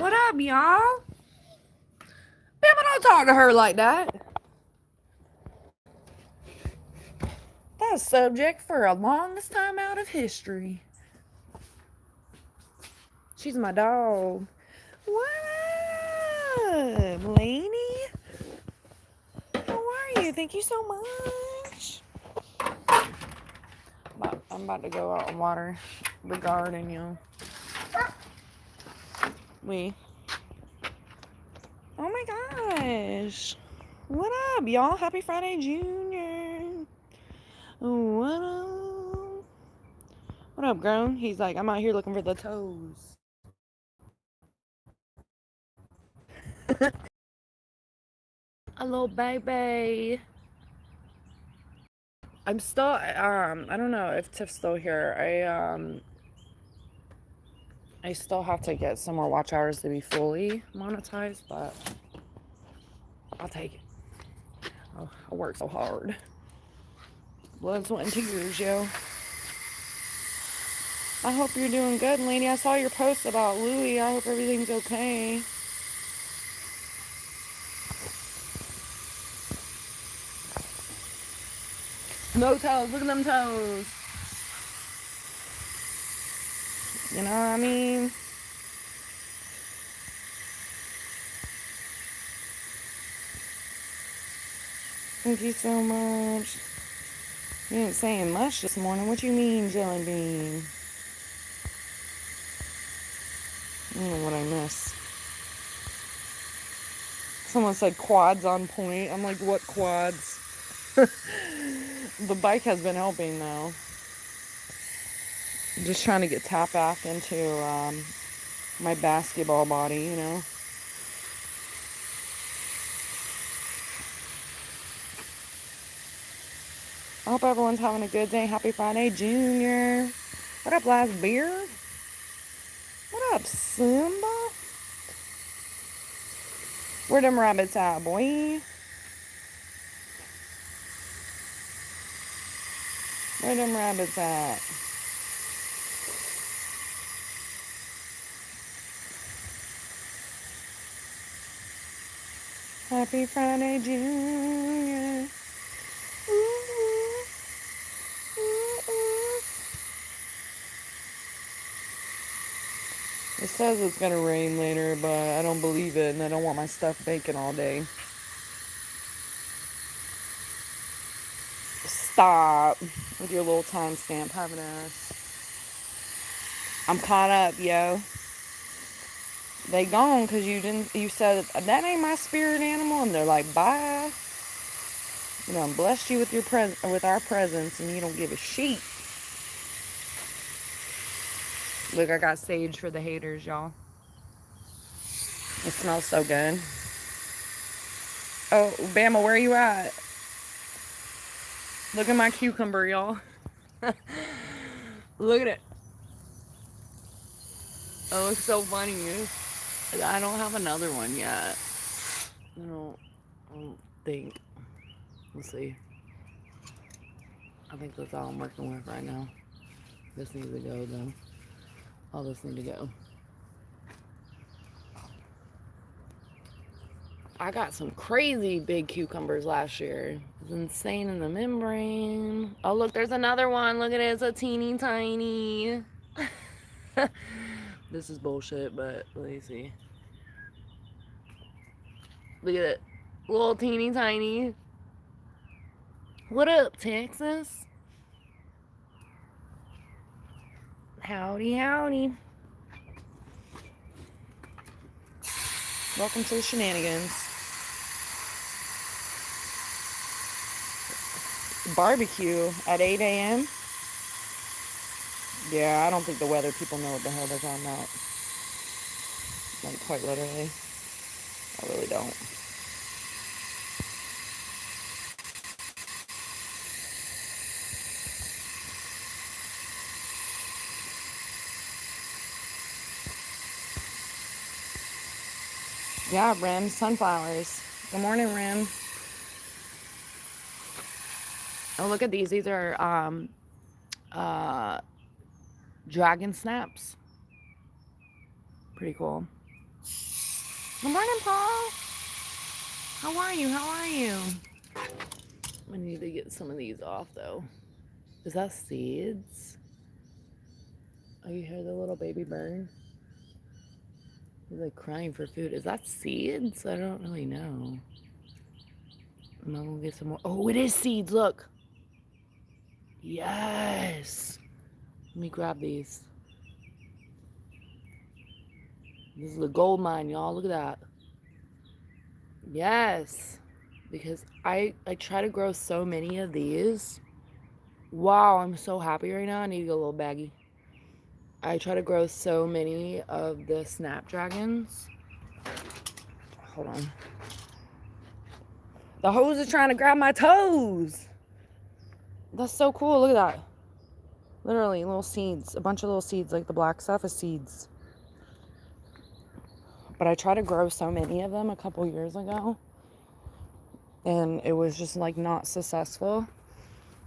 What up, y'all? Bama, don't talk to her like that. That's subject for a longest time out of history. She's my dog. What up, Lainey? How are you? Thank you so much. I'm about to go out and water the garden, y'all. Oh my gosh. What up, y'all? Happy Friday, Junior. What up? What up, grown? He's like, I'm out here looking for the toes. A little baby. I'm still, I don't know if Tiff's still here. I still have to get some more watch hours to be fully monetized, but I'll take it. Oh, I work so hard. Blood, sweat, and tears, yo. I hope you're doing good, lady. I saw your post about Louie. I hope everything's okay. No toes. Look at them toes. You know what I mean? Thank you so much. You ain't saying much this morning. What you mean, Jelly Bean? I don't know what I missed. Someone said quads on point. I'm like, what quads? The bike has been helping though. Just trying to get tap back into my basketball body, you know. I hope everyone's having a good day. Happy Friday, Junior. What up, last beer? What up, Simba? Where them rabbits at, boy? Where them rabbits at? Happy Friday, Junior. Ooh, ooh, ooh. It says it's gonna rain later, but I don't believe it, and I don't want my stuff baking all day. Stop with your little timestamp having ass. I'm caught up, yo. They gone because you said that ain't my spirit animal, and they're like, bye. You know, blessed you with with our presence, and you don't give a sheet. Look, I got sage for the haters, y'all. It smells so good. Oh, Bama, where are you at? Look at my cucumber, y'all. Look at it. It looks so funny. I don't have another one yet. I don't think. Let's see. I think that's all I'm working with right now. This needs to go, though. All this need to go. I got some crazy big cucumbers last year. It's insane in the membrane. Oh, look, there's another one. Look at it. It's a teeny tiny. This is bullshit, but let me see. Look at it. Little teeny tiny. What up, Texas? Howdy, howdy. Welcome to the shenanigans. Barbecue at 8 a.m. Yeah, I don't think the weather people know what the hell they're talking about. Like, quite literally. I really don't. Yeah, Rim, sunflowers. Good morning, Rim. Oh, look at these. These are dragon snaps. Pretty cool. Good morning, Paul. How are you? How are you? I need to get some of these off, though. Is that seeds? Oh, you hear the little baby bird? He's like crying for food. Is that seeds? I don't really know. I'm gonna get some more. Oh, it is seeds. Look. Yes. Let me grab these. This is the gold mine, y'all. Look at that. Yes. Because I try to grow so many of these. Wow, I'm so happy right now. I need to get a little baggy. I try to grow so many of the snapdragons. Hold on. The hose is trying to grab my toes. That's so cool. Look at that. Literally, little seeds. A bunch of little seeds. Like the black stuff is seeds. But I tried to grow so many of them a couple years ago. And it was just like not successful.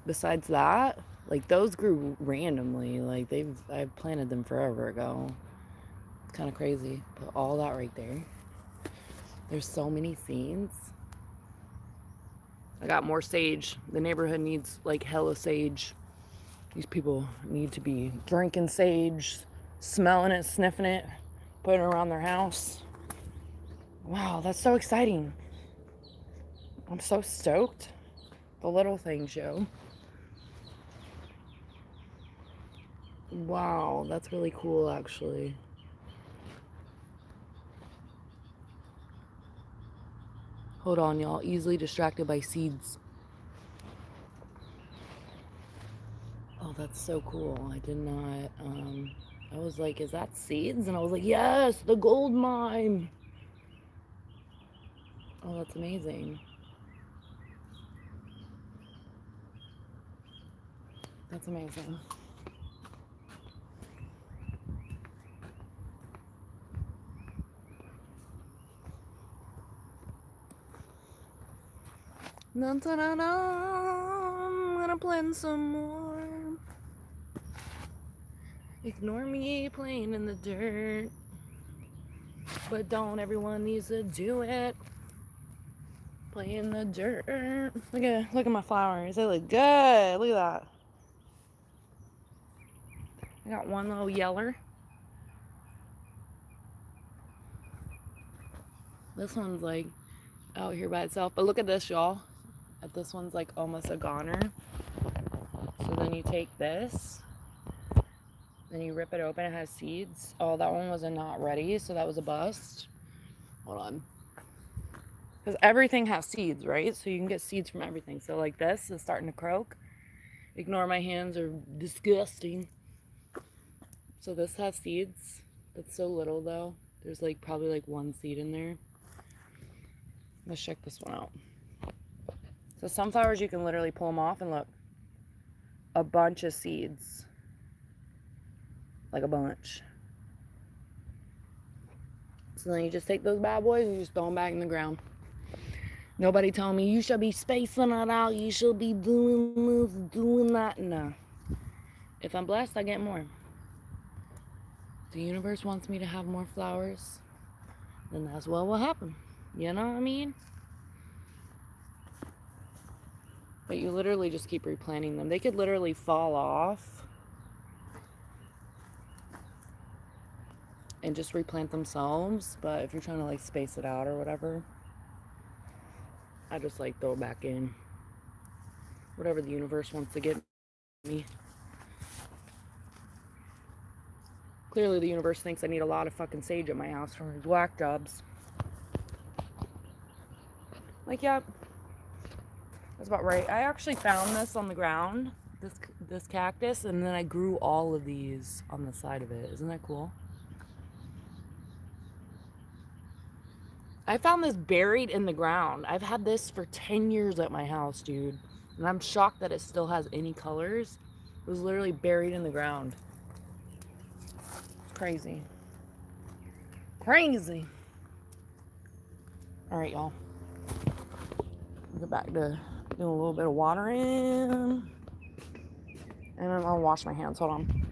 Besides that, like those grew randomly. Like I've planted them forever ago. It's kind of crazy. Put all that right there. There's so many seeds. I got more sage. The neighborhood needs like hella sage. These people need to be drinking sage, smelling it, sniffing it, putting it around their house. Wow, that's so exciting. I'm so stoked. The little things, yo. Wow, that's really cool, actually. Hold on, y'all. Easily distracted by seeds. Oh, that's so cool. I did not, I was like, is that seeds? And I was like, yes, the gold mine. Oh, that's amazing. That's amazing. Dun, dun, dun, dun. I'm gonna plant some more. Ignore me playing in the dirt. But don't everyone needs to do it. Play in the dirt. Look at my flowers. They look good. Look at that. I got one little yeller. This one's like out here by itself. But look at this, y'all. This one's like almost a goner. So then you take this. Then you rip it open. It has seeds. Oh, that one was not ready. So that was a bust. Hold on. Because everything has seeds, right? So you can get seeds from everything. So like this is starting to croak. Ignore my hands are disgusting. So this has seeds. It's so little though. There's like probably like one seed in there. Let's check this one out. So sunflowers, you can literally pull them off and look. A bunch of seeds. Like a bunch. So then you just take those bad boys and you just throw them back in the ground. Nobody telling me you should be spacing it out. You should be doing this, doing that. No. If I'm blessed, I get more. The universe wants me to have more flowers. Then that's what will happen. You know what I mean? But you literally just keep replanting them. They could literally fall off and just replant themselves. But if you're trying to like space it out or whatever, I just like throw it back in. Whatever the universe wants to get me. Clearly the universe thinks I need a lot of fucking sage at my house from these whack jobs. Like, yep. That's about right. I actually found this on the ground, this cactus, and then I grew all of these on the side of it. Isn't that cool? I found this buried in the ground. I've had this for 10 years at my house, dude. And I'm shocked that it still has any colors. It was literally buried in the ground. Crazy. Crazy. All right, y'all. Go back to doing a little bit of watering. And then I'll wash my hands. Hold on.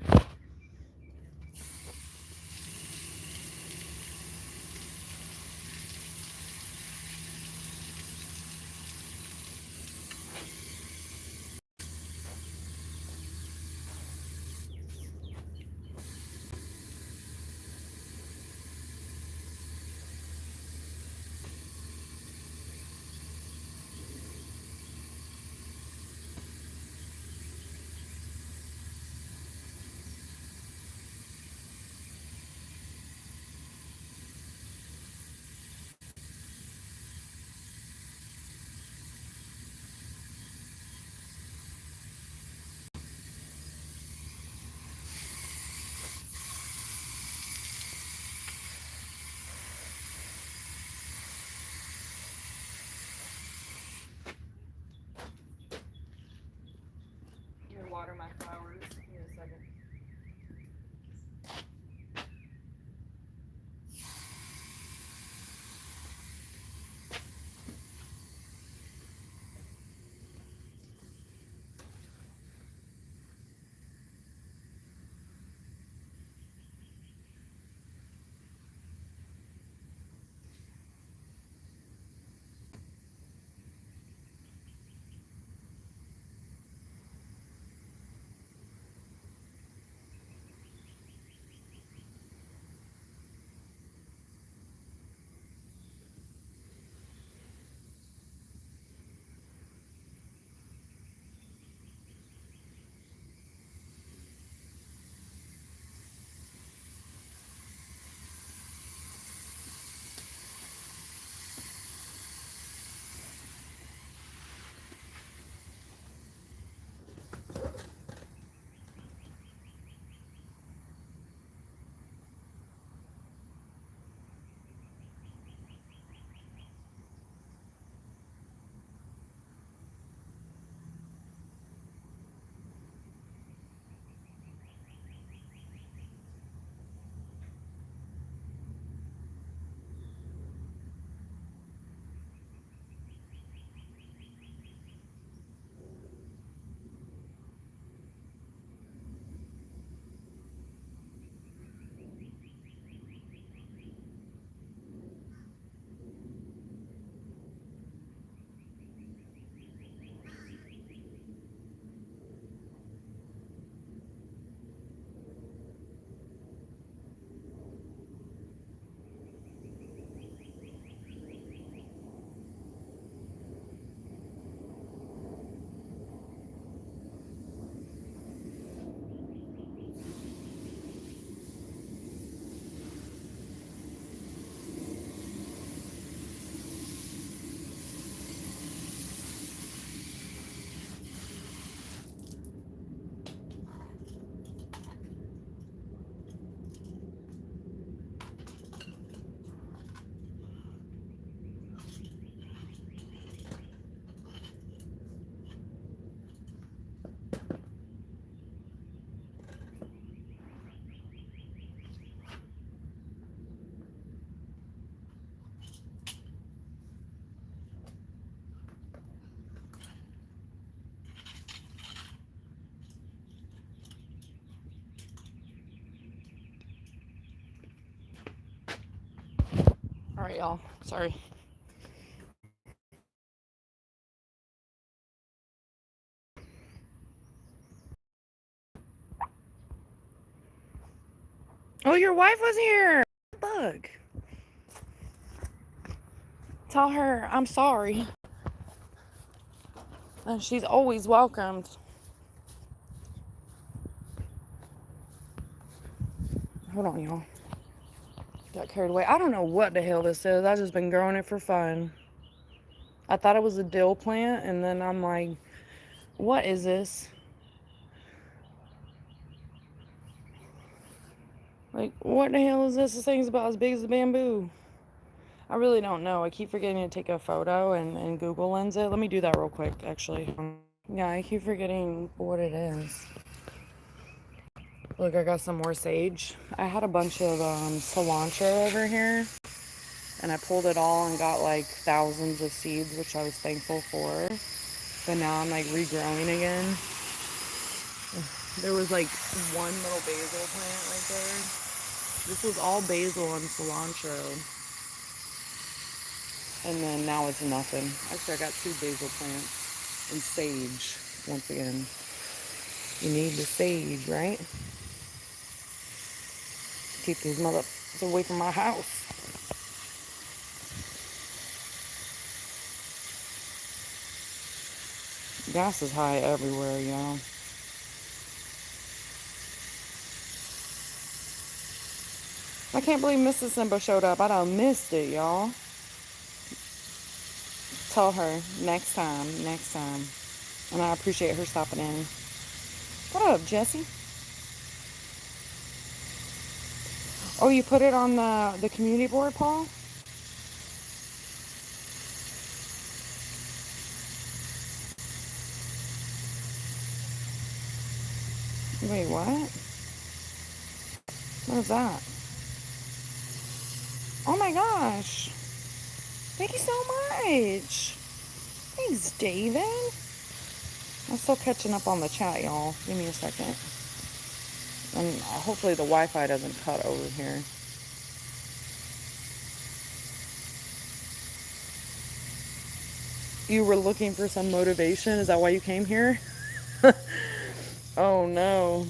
y'all. Sorry. Oh, your wife was here. Bug. Tell her I'm sorry. And she's always welcomed. Hold on, y'all. Got carried away. I don't know what the hell this is. I've just been growing it for fun. I thought it was a dill plant, and then I'm like, what is this? Like, what the hell is this? This thing's about as big as a bamboo. I really don't know. I keep forgetting to take a photo and Google Lens it. Let me do that real quick, actually. Yeah, I keep forgetting what it is. Look, I got some more sage. I had a bunch of cilantro over here, and I pulled it all and got like thousands of seeds, which I was thankful for. But now I'm like regrowing again. There was like one little basil plant right there. This was all basil and cilantro. And then now it's nothing. Actually, I got 2 basil plants and sage. Once again, you need the sage, right? Keep these motherfuckers away from my house. Gas is high everywhere, y'all. I can't believe Mrs. Simba showed up. I done missed it, y'all. Tell her next time. And I appreciate her stopping in. What up, Jesse? Oh, you put it on the community board, Paul? Wait, what? What is that? Oh my gosh. Thank you so much. Thanks, David. I'm still catching up on the chat, y'all. Give me a second. And hopefully the Wi-Fi doesn't cut over here. You were looking for some motivation? Is that why you came here? Oh no.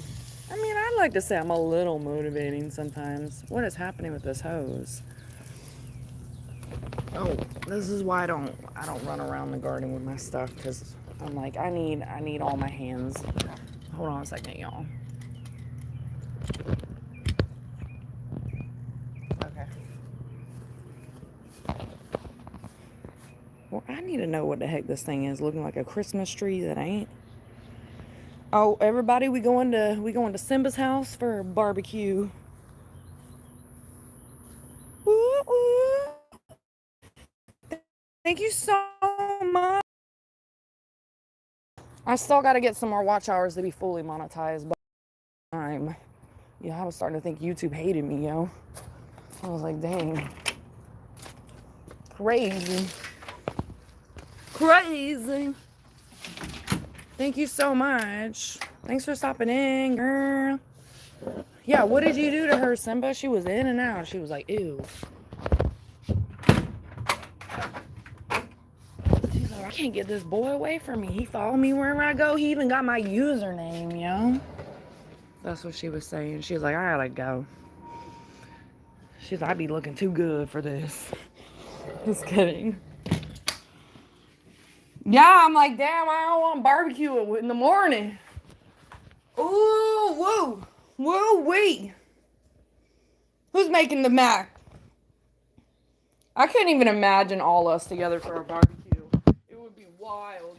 I mean, I'd like to say I'm a little motivating sometimes. What is happening with this hose? Oh, this is why I don't run around the garden with my stuff, because I'm like, I need all my hands. Hold on a second, y'all. Okay. Well, I need to know what the heck this thing is, looking like a Christmas tree that ain't. Oh, everybody, we going to Simba's house for a barbecue. Woo, woo. Thank you so much. I still got to get some more watch hours to be fully monetized, but yeah, I was starting to think YouTube hated me, yo. I was like, dang. Crazy. Thank you so much. Thanks for stopping in, girl. Yeah, what did you do to her, Simba? She was in and out. She was like, ew. She's like, I can't get this boy away from me. He followed me wherever I go. He even got my username, yo. That's what she was saying. She was like, I gotta go. She's like, I'd be looking too good for this. Just kidding. Yeah, I'm like, damn, I don't want barbecue in the morning. Ooh, woo. Woo, wee. Who's making the mac? I couldn't even imagine all us together for a barbecue. It would be wild.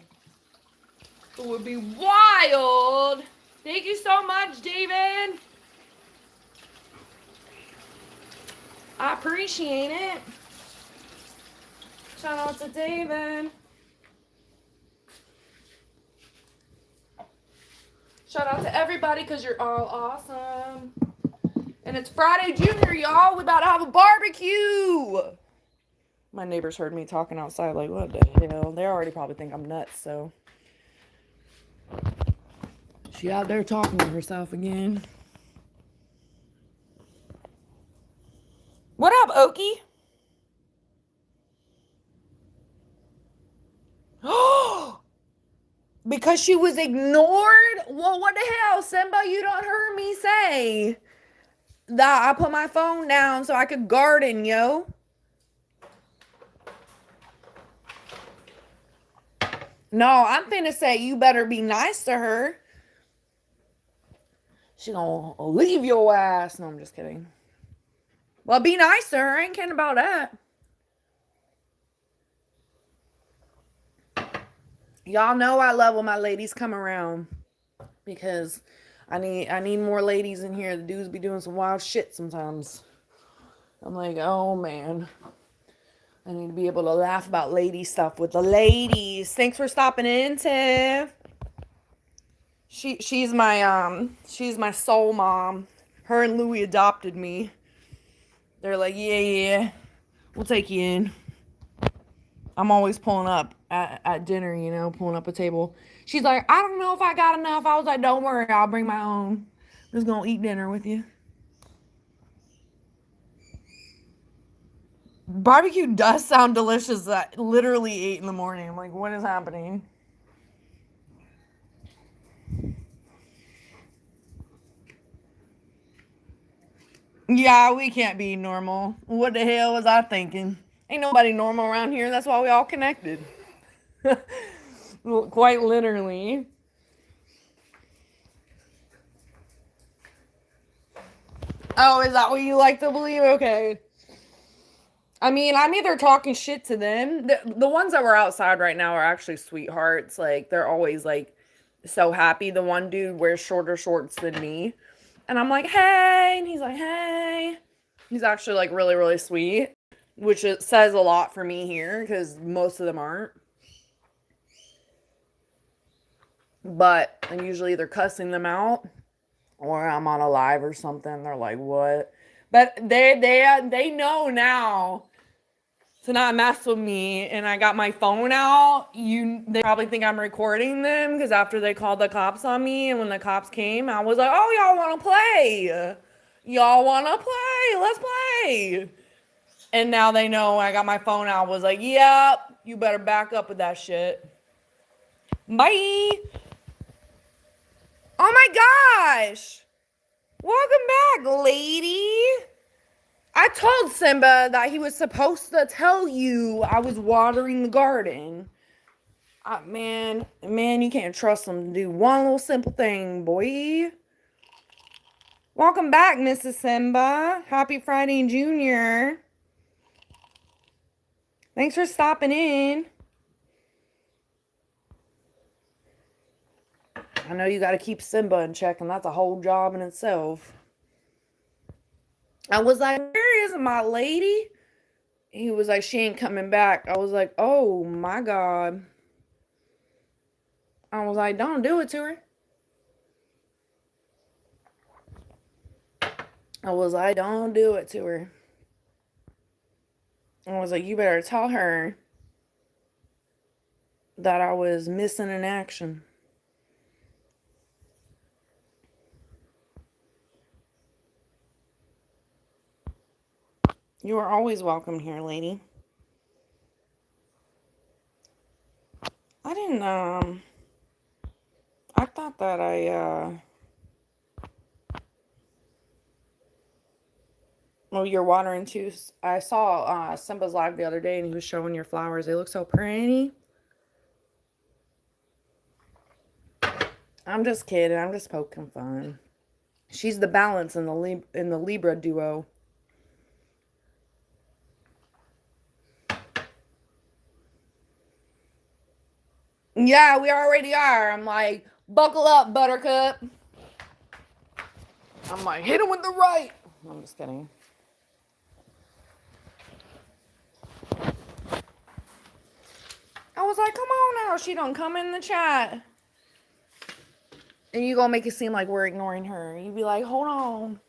It would be wild. Thank you so much, David. I appreciate it. Shout out to David. Shout out to everybody because you're all awesome. And it's Friday Junior, y'all. We about to have a barbecue. My neighbors heard me talking outside like, what the hell? They already probably think I'm nuts, so. She out there talking to herself again. What up, Okie? Because she was ignored? Well, what the hell, Simba? You don't hear me say that I put my phone down so I could garden, yo. No, I'm finna say you better be nice to her. She gonna leave your ass. No, I'm just kidding. Well, be nice to her. I ain't kidding about that. Y'all know I love when my ladies come around. Because I need more ladies in here. The dudes be doing some wild shit sometimes. I'm like, oh man. I need to be able to laugh about lady stuff with the ladies. Thanks for stopping in, Tiff. She's my soul mom. Her and Louie adopted me. They're like, yeah, we'll take you in. I'm always pulling up at dinner, you know, pulling up a table. She's like, I don't know if I got enough. I was like, don't worry, I'll bring my own. I'm just gonna eat dinner with you. Barbecue does sound delicious at literally 8 in the morning. I'm like, what is happening? Yeah, we can't be normal. What the hell was I thinking? Ain't nobody normal around here. That's why we all connected. Quite literally. Oh, is that what you like to believe? Okay. I mean, I'm either talking shit to them. The ones that were outside right now are actually sweethearts. Like, they're always, like, so happy. The one dude wears shorter shorts than me. And I'm like, hey. And he's like, hey. He's actually, like, really, really sweet. Which it says a lot for me here. Because most of them aren't. But I'm usually either cussing them out. Or I'm on a live or something. They're like, what? But they know now to not mess with me, and I got my phone out. They probably think I'm recording them because after they called the cops on me, and when the cops came, I was like, "Oh, y'all want to play? Y'all want to play? Let's play!" And now they know I got my phone out. I was like, "Yep, you better back up with that shit." Bye. Oh my gosh! Welcome back, lady. I told Simba that he was supposed to tell you I was watering the garden. Man, you can't trust him to do one little simple thing, boy. Welcome back, Mrs. Simba. Happy Friday, Jr. Thanks for stopping in. I know you got to keep Simba in check, and that's a whole job in itself. I was like, where is my lady? He was like, she ain't coming back. I was like, oh my God. I was like, don't do it to her. I was like, don't do it to her. I was like, you better tell her that I was missing in action. You are always welcome here, lady. I didn't, I thought that well, you're watering too. I saw Simba's live the other day and he was showing your flowers. They look so pretty. I'm just kidding. I'm just poking fun. She's the balance in the Libra duo. Yeah, we already are. I'm like, buckle up, Buttercup. I'm like, hit him with the right. I'm just kidding. I was like, come on now. She don't come in the chat. And you gonna make it seem like we're ignoring her. You be like, hold on.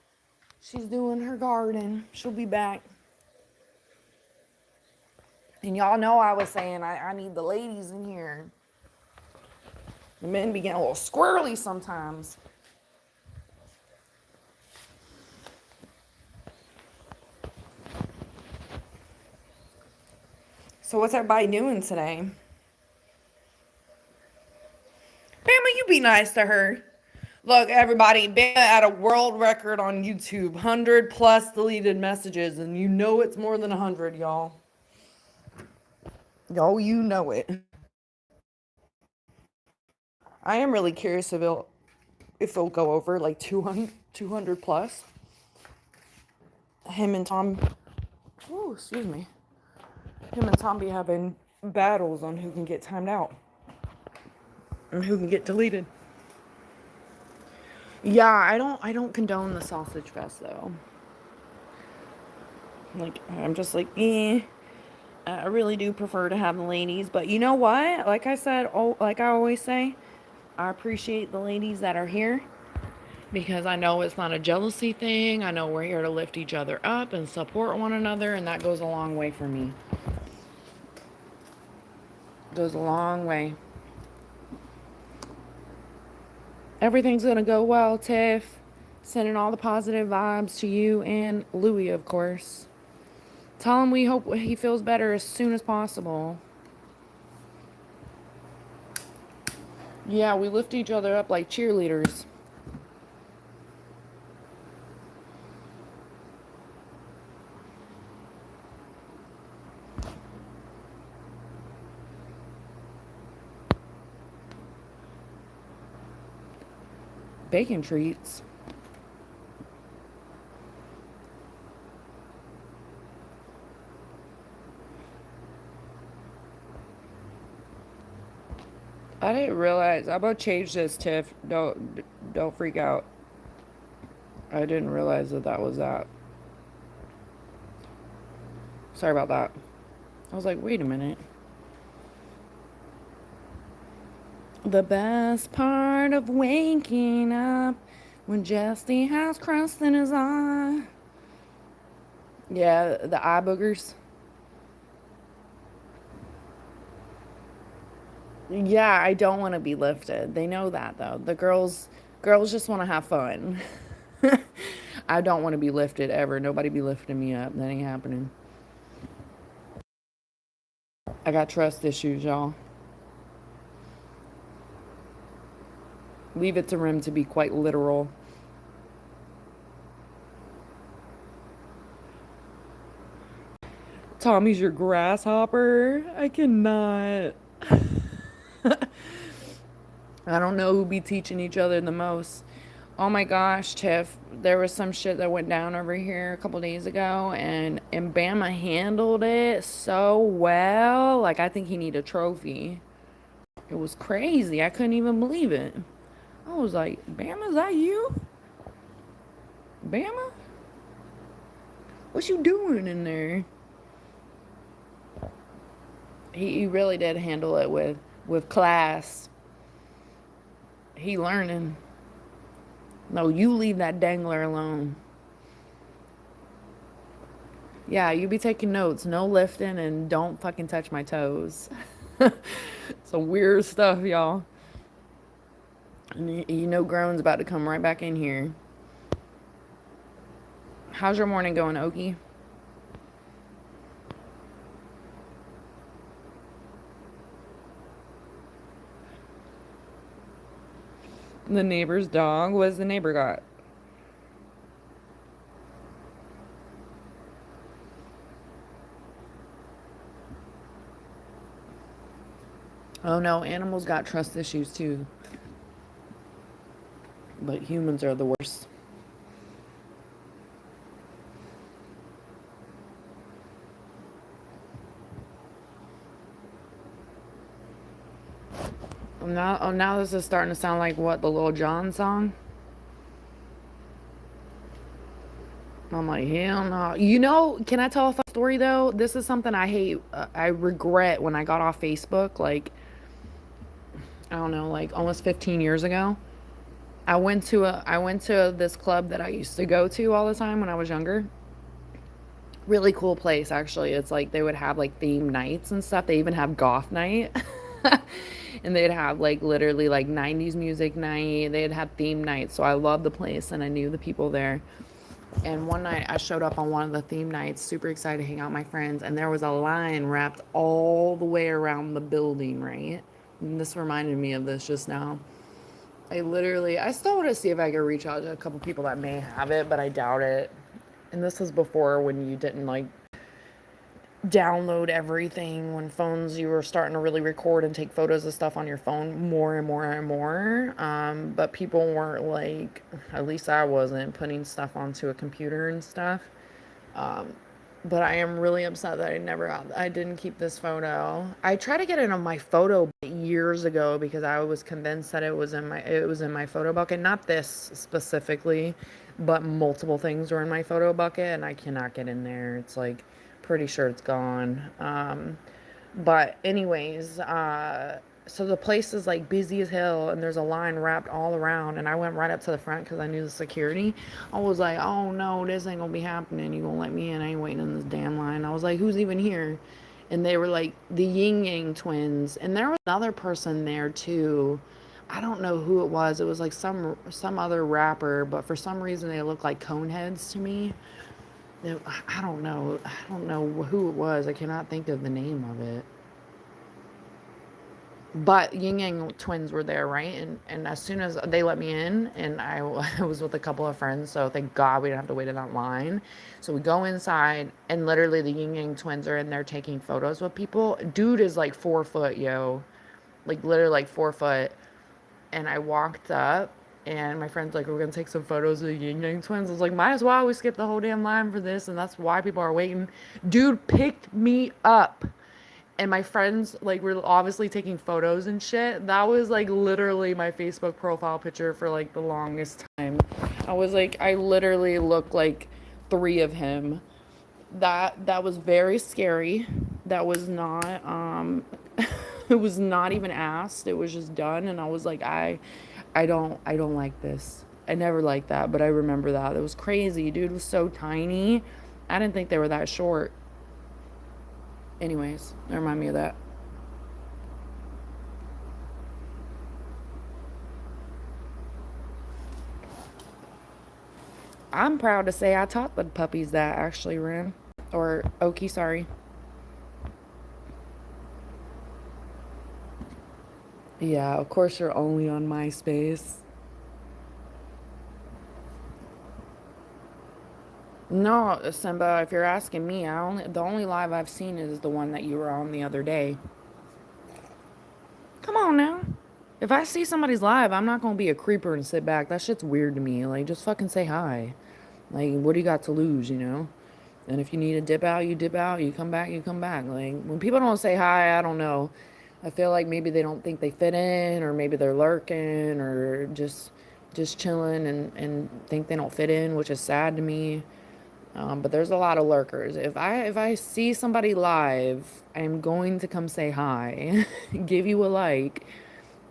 She's doing her garden. She'll be back. And y'all know I was saying I need the ladies in here. The men be getting a little squirrely sometimes. So what's everybody doing today? You be nice to her. Look, everybody, Bama at a world record on YouTube. 100 plus deleted messages, and you know it's more than 100, y'all. Y'all, you know it. I am really curious if it'll go over like 200 plus. Him and Tom, oh, excuse me. Him and Tom be having battles on who can get timed out and who can get deleted. Yeah, I don't condone the sausage fest though. Like I'm just like, I really do prefer to have the ladies, but you know what? Like I said, like I always say, I appreciate the ladies that are here because I know it's not a jealousy thing. I know we're here to lift each other up and support one another, and that goes a long way for me. Goes a long way. Everything's gonna go well, Tiff. Sending all the positive vibes to you and Louie, of course. Tell him we hope he feels better as soon as possible. Yeah, we lift each other up like cheerleaders. Bacon treats. I didn't realize. I'm gonna change this, Tiff. Don't freak out. I didn't realize that was that. Sorry about that. I was like, wait a minute. The best part of waking up when Jesse has crust in his eye. Yeah, the eye boogers. Yeah, I don't want to be lifted. They know that though. The girls just want to have fun. I don't want to be lifted ever. Nobody be lifting me up. That ain't happening. I got trust issues, y'all. Leave it to Rim to be quite literal. Tommy's your grasshopper. I cannot. I don't know who be teaching each other the most. Oh my gosh, Tiff, there was some shit that went down over here a couple days ago, and Bama handled it so well. Like, I think he need a trophy. It was crazy. I couldn't even believe it. I was like, Bama, is that you? Bama? What you doing in there? He really did handle it with class. He learning. No, you leave that dangler alone. Yeah, you be taking notes. No lifting and don't fucking touch my toes. Some weird stuff, y'all. And you know Grown's about to come right back in here. How's your morning going, Okie? The neighbor's dog? What's the neighbor got? Oh no, animals got trust issues too. But humans are the worst. Now this is starting to sound like what, the Lil Jon song? I'm like, hell no. You know, can I tell a fun story though? This is something I hate. I regret when I got off Facebook. Like, I don't know, like almost 15 years ago. I went to this club that I used to go to all the time when I was younger. Really cool place actually. It's like they would have like theme nights and stuff. They even have goth night. And they'd have like literally like 90s music night. They'd have theme nights. So I loved the place and I knew the people there. And one night I showed up on one of the theme nights, super excited to hang out with my friends, and there was a line wrapped all the way around the building, right? And this reminded me of this just now. I still want to see if I can reach out to a couple people that may have it, but I doubt it. And this was before when you didn't like download everything, when phones, you were starting to really record and take photos of stuff on your phone more and more and more. But people weren't like, at least I wasn't, putting stuff onto a computer and stuff. Um, but I am really upset that I didn't keep this photo. I tried to get it on my photo years ago because I was convinced that it was in my photo bucket. Not this specifically, but multiple things were in my photo bucket, and I cannot get in there. It's like pretty sure it's gone. But anyways, so the place is like busy as hell, and there's a line wrapped all around, and I went right up to the front because I knew the security. I was like, oh no, this ain't gonna be happening. You gonna let me in? I ain't waiting in this damn line. I was like, who's even here? And they were like the Yin Yang twins, and there was another person there too. I don't know who it was. It was like some other rapper, but for some reason they looked like cone heads to me. I don't know. I don't know who it was. I cannot think of the name of it. But Yin Yang twins were there, right? And as soon as they let me in, and I was with a couple of friends, so thank God we didn't have to wait in that line. So we go inside, and literally the Yin Yang twins are in there taking photos with people. Dude is like 4 foot, yo, like literally like 4 foot. And I walked up, and my friend's like, "We're gonna take some photos of the Yin Yang twins." I was like, "Might as well. We skipped the whole damn line for this, and that's why people are waiting." Dude picked me up, and my friends like were obviously taking photos and shit. That was like literally my Facebook profile picture for like the longest time. I was like, I literally looked like three of him. That was very scary. That was not it was not even asked. It was just done, and I was like, I don't like this. I never liked that, but I remember that. It was crazy. Dude was so tiny. I didn't think they were that short. Anyways, that remind me of that. I'm proud to say I taught the puppies that actually ran. Or Okie, sorry. Yeah, of course you're only on MySpace. No, Simba, if you're asking me, the only live I've seen is the one that you were on the other day. Come on now. If I see somebody's live, I'm not gonna be a creeper and sit back. That shit's weird to me. Like, just fucking say hi. Like, what do you got to lose, you know? And if you need to dip out, you dip out. You come back, you come back. Like, when people don't say hi, I don't know. I feel like maybe they don't think they fit in, or maybe they're lurking, or just chilling and think they don't fit in, which is sad to me. But there's a lot of lurkers. If I see somebody live, I'm going to come say hi, give you a like,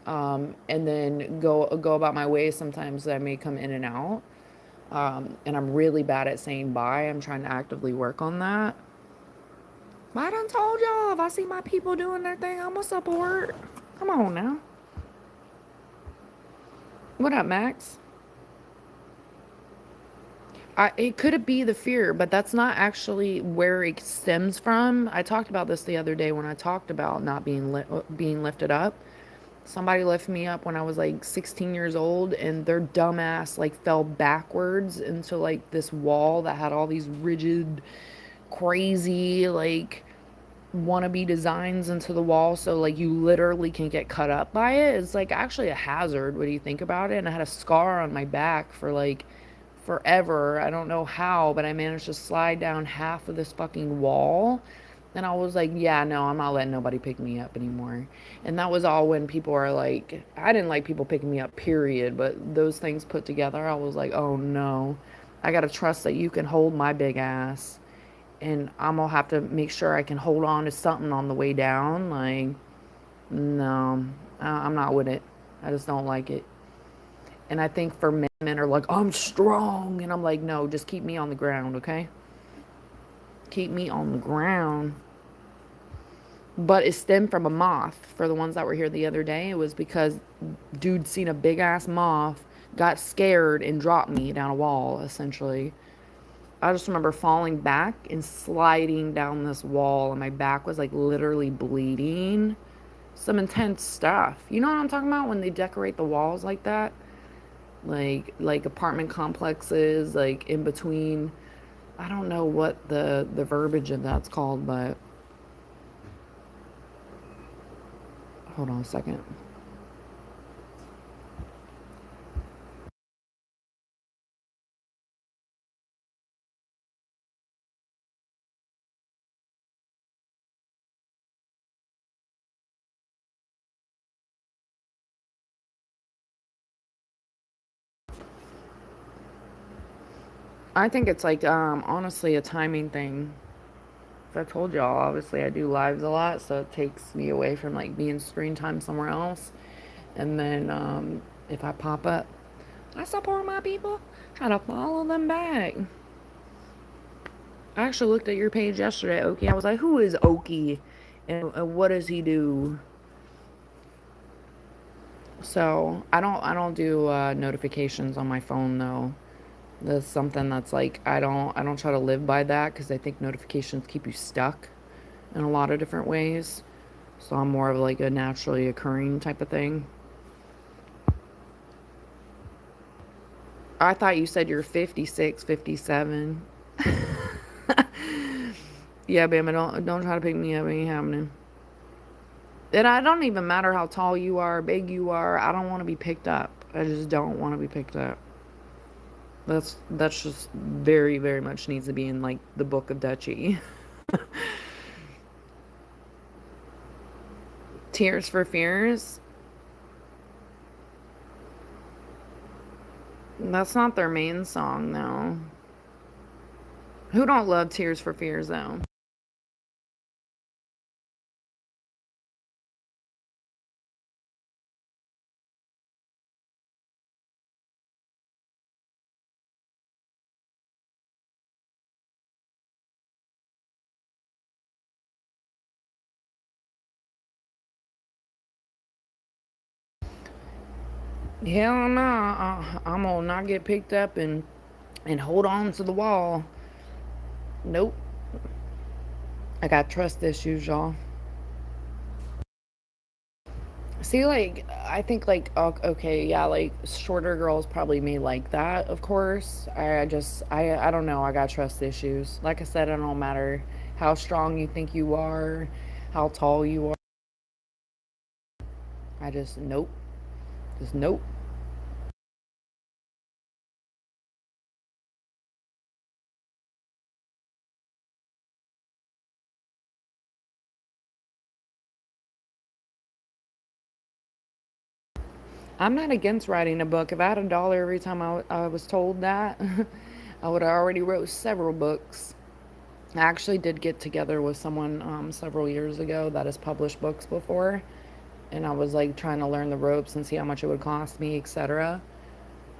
and then go about my way. Sometimes I may come in and out, and I'm really bad at saying bye. I'm trying to actively work on that. But I done told y'all, if I see my people doing their thing, I'm gonna support. Come on now. What up, Max? It could be the fear, but that's not actually where it stems from. I talked about this the other day when I talked about not being lifted up. Somebody lifted me up when I was like 16 years old, and their dumbass like fell backwards into like this wall that had all these rigid, crazy like wannabe designs into the wall, so like you literally can get cut up by it. It's like actually a hazard when you think about it. And I had a scar on my back for like forever. I don't know how, but I managed to slide down half of this fucking wall. And I was like, yeah, no, I'm not letting nobody pick me up anymore. And that was all when people are like, I didn't like people picking me up, period. But those things put together, I was like, oh no, I gotta trust that you can hold my big ass. And I'm gonna have to make sure I can hold on to something on the way down. Like, no, I'm not with it. I just don't like it. And I think for men are like, I'm strong. And I'm like, no, just keep me on the ground, okay? Keep me on the ground. But it stemmed from a moth. For the ones that were here the other day, it was because dude seen a big ass moth, got scared, and dropped me down a wall, essentially. I just remember falling back and sliding down this wall, and my back was like literally bleeding. some intense stuff. You know what I'm talking about when they decorate the walls like that? Like apartment complexes, like in between. I don't know what the verbiage of that's called, but hold on a second. I think it's like honestly a timing thing. I told y'all, obviously I do lives a lot, so it takes me away from like being screen time somewhere else. And then if I pop up, I support my people. Try to follow them back. I actually looked at your page yesterday, Okie. I was like, who is Okie, and what does he do? So I don't do notifications on my phone though. That's something that's like I don't try to live by that because I think notifications keep you stuck in a lot of different ways. So I'm more of like a naturally occurring type of thing. I thought you said you're 56, 57. Yeah, baby, don't try to pick me up. It ain't happening. And I don't even matter how tall you are, big you are. I don't want to be picked up. I just don't want to be picked up. That's just very very much needs to be in like the book of Dutchy. Tears for Fears. That's not their main song though. Who don't love Tears for Fears though? Hell no. I'm gonna not get picked up and hold on to the wall. Nope. I got trust issues, y'all. See, like, I think, like, okay, yeah, like, shorter girls probably may like that, of course. I don't know. I got trust issues. Like I said, it don't matter how strong you think you are, how tall you are. I just, nope. Just, nope. I'm not against writing a book. If I had a dollar every time I was told that, I would have already wrote several books. I actually did get together with someone several years ago that has published books before, and I was like trying to learn the ropes and see how much it would cost me, etc.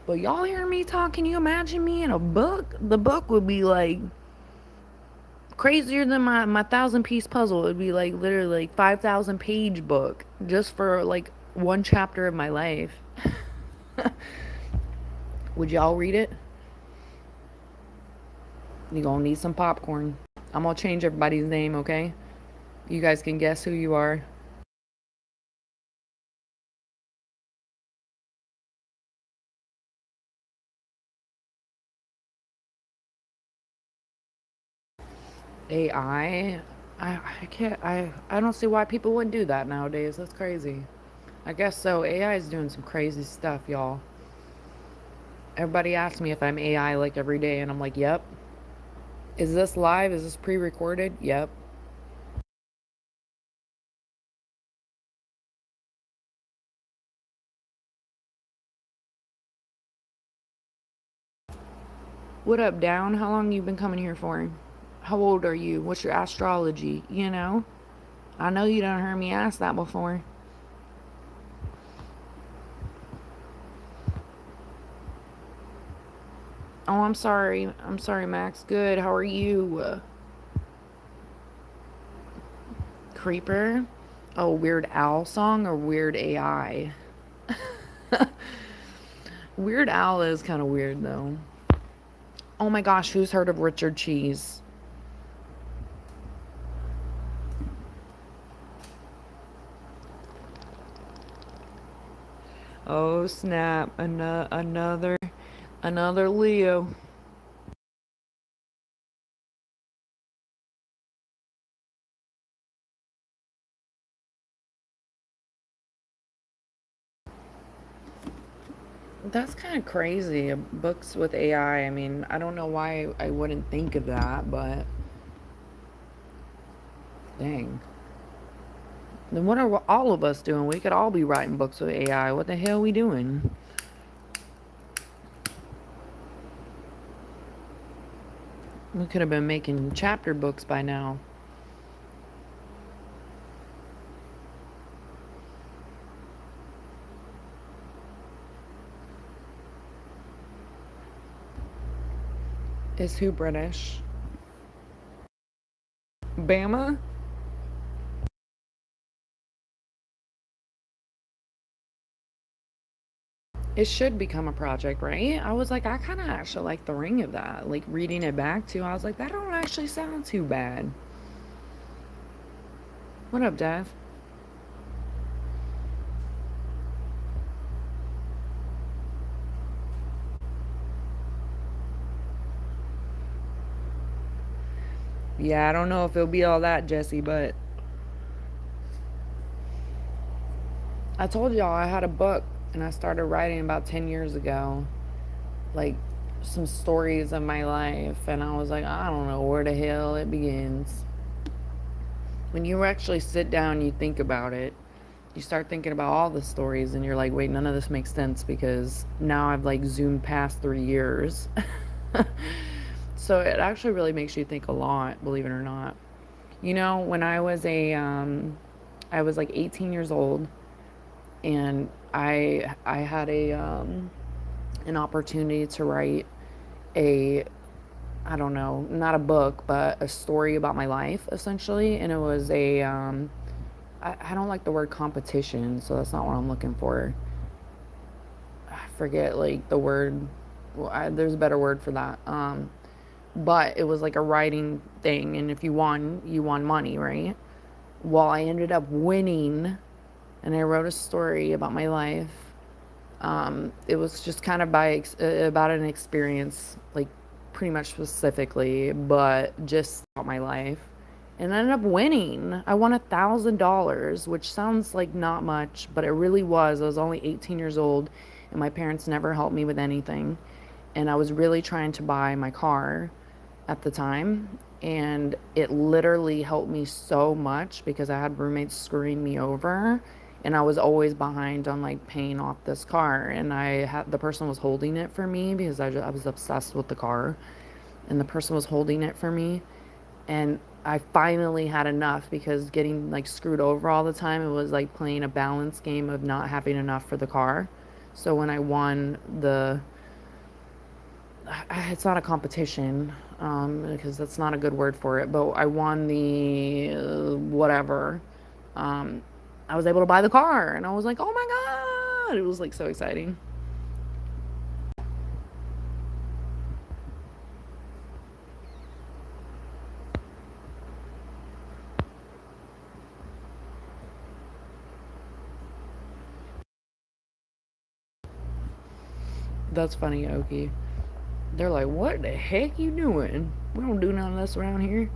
But y'all hear me talk? Can you imagine me in a book? The book would be like crazier than my 1,000 piece puzzle. It would be like literally like 5,000 page book just for like one chapter of my life. Would y'all read it? You gonna need some popcorn. I'm gonna change everybody's name, okay? You guys can guess who you are. AI. I can't. I don't see why people wouldn't do that nowadays. That's crazy. I guess so. AI is doing some crazy stuff, y'all. Everybody asks me if I'm AI like every day, and I'm like, yep. Is this live? Is this pre-recorded? Yep. What up, Down? How long you been coming here for? How old are you? What's your astrology? You know? I know you done heard me ask that before. Oh, I'm sorry. I'm sorry, Max. Good. How are you? Creeper? Oh, Weird Owl song or Weird AI? Weird Owl is kind of weird, though. Oh my gosh, who's heard of Richard Cheese? Oh snap! Another Leo. That's kind of crazy. Books with AI. I mean, I don't know why I wouldn't think of that, but dang. Then what are all of us doing? We could all be writing books with AI. What the hell are we doing? We could have been making chapter books by now. Is who British? Bama? It should become a project, right? I was like, I kind of actually like the ring of that. Like reading it back too, I was like, that don't actually sound too bad. What up, Dev? Yeah, I don't know if it'll be all that, Jesse, but I told y'all I had a book and I started writing about 10 years ago. Like some stories of my life, and I was like, I don't know where the hell it begins. When you actually sit down, you think about it, you start thinking about all the stories, and you're like, wait, none of this makes sense because now I've like zoomed past 3 years. So it actually really makes you think a lot, believe it or not. You know, when I was like 18 years old, and I had an opportunity to write a, I don't know, not a book, but a story about my life, essentially. And it was I don't like the word competition, so that's not what I'm looking for. I forget, like, the word, well, there's a better word for that. But it was like a writing thing, and if you won money, right? Well, I ended up winning, and I wrote a story about my life. It was just kind of about an experience, like pretty much specifically, but just about my life. And I ended up winning. I won $1,000, which sounds like not much, but it really was. I was only 18 years old, and my parents never helped me with anything. And I was really trying to buy my car at the time, and it literally helped me so much because I had roommates screwing me over, and I was always behind on like paying off this car, and I had the person was holding it for me because I was obsessed with the car, and the person was holding it for me, and I finally had enough because getting like screwed over all the time, it was like playing a balance game of not having enough for the car. So when I won the, it's not a competition, because that's not a good word for it, but I won the whatever. Um, I was able to buy the car, and I was like, oh my God. It was like so exciting. That's funny, Okie. They're like, what the heck you doing? We don't do none of this around here.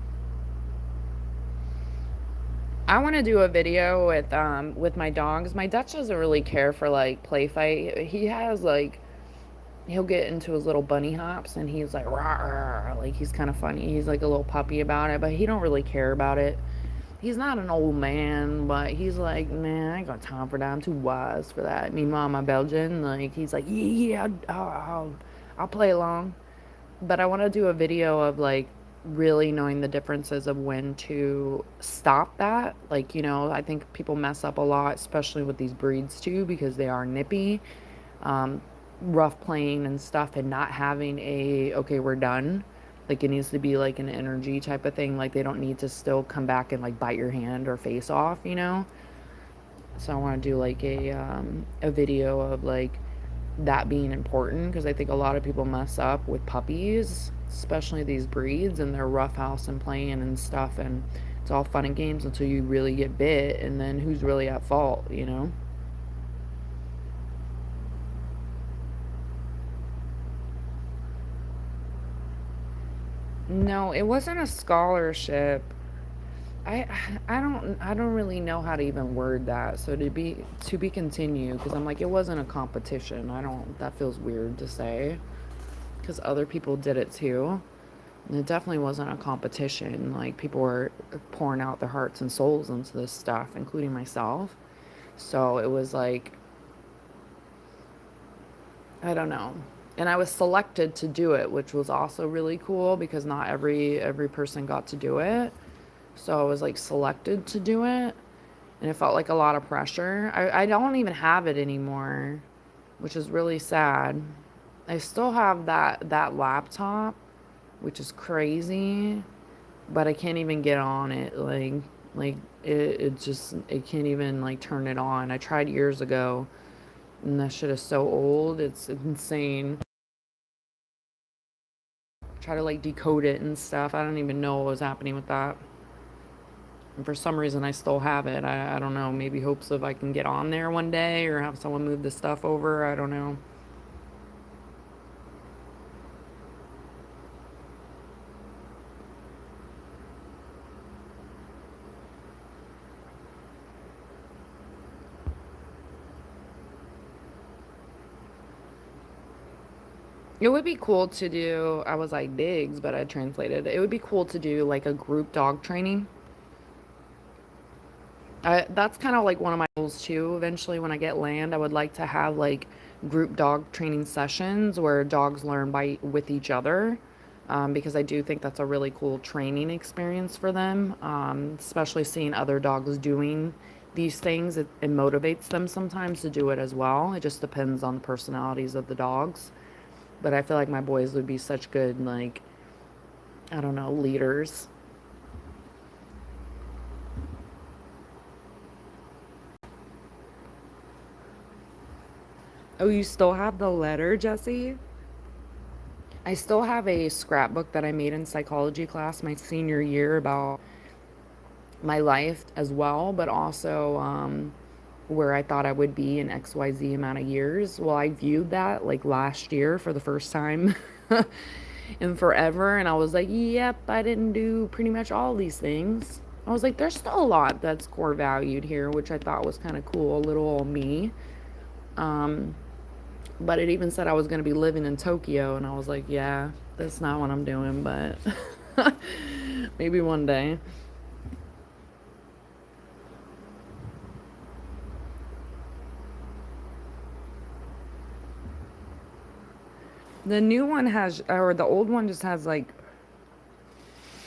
I want to do a video with my dogs. My Dutch doesn't really care for like play fight. He has like he'll get into his little bunny hops, and he's like rah, rah, like he's kind of funny. He's like a little puppy about it, but he don't really care about it. He's not an old man, but he's like, man, I ain't got time for that. I'm too wise for that. Meanwhile, my Belgian, like, he's like, yeah, I'll play along. But I want to do a video of like really knowing the differences of when to stop that. Like, you know, I think people mess up a lot, especially with these breeds too, because they are nippy, um, rough playing and stuff, and not having a, okay, we're done. Like, it needs to be like an energy type of thing. Like, they don't need to still come back and like bite your hand or face off, you know? So I want to do like a video of like that being important, because I think a lot of people mess up with puppies, especially these breeds, and they're roughhouse and playing and stuff, and it's all fun and games until you really get bit, and then who's really at fault, you know? No, it wasn't a scholarship. I I don't really know how to even word that. So to be continued, because I'm like, it wasn't a competition. I don't, that feels weird to say because other people did it too. And it definitely wasn't a competition. Like, people were pouring out their hearts and souls into this stuff, including myself. So it was like, I don't know. And I was selected to do it, which was also really cool because not every person got to do it. So I was like selected to do it, and it felt like a lot of pressure. I don't even have it anymore, which is really sad. I still have that laptop, which is crazy, but I can't even get on it. Like it just, it can't even like turn it on. I tried years ago, and that shit is so old. It's insane. Try to like decode it and stuff. I don't even know what was happening with that. And for some reason, I still have it. I don't know. Maybe hopes of I can get on there one day or have someone move the stuff over. I don't know. It would be cool to do, I was like digs, but I translated. It would be cool to do like a group dog training. That's kind of like one of my goals too. Eventually, when I get land, I would like to have like group dog training sessions where dogs learn by with each other, because I do think that's a really cool training experience for them. Especially seeing other dogs doing these things, it motivates them sometimes to do it as well. It just depends on the personalities of the dogs. But I feel like my boys would be such good, like, I don't know, leaders. Oh, you still have the letter, Jesse? I still have a scrapbook that I made in psychology class my senior year about my life as well, but also where I thought I would be in XYZ amount of years. Well, I viewed that like last year for the first time in forever, and I was like, yep, I didn't do pretty much all these things. I was like, there's still a lot that's core valued here, which I thought was kind of cool, little old me. Um, but it even said I was going to be living in Tokyo, and I was like, yeah, that's not what I'm doing, but maybe one day. The new one has, or the old one just has like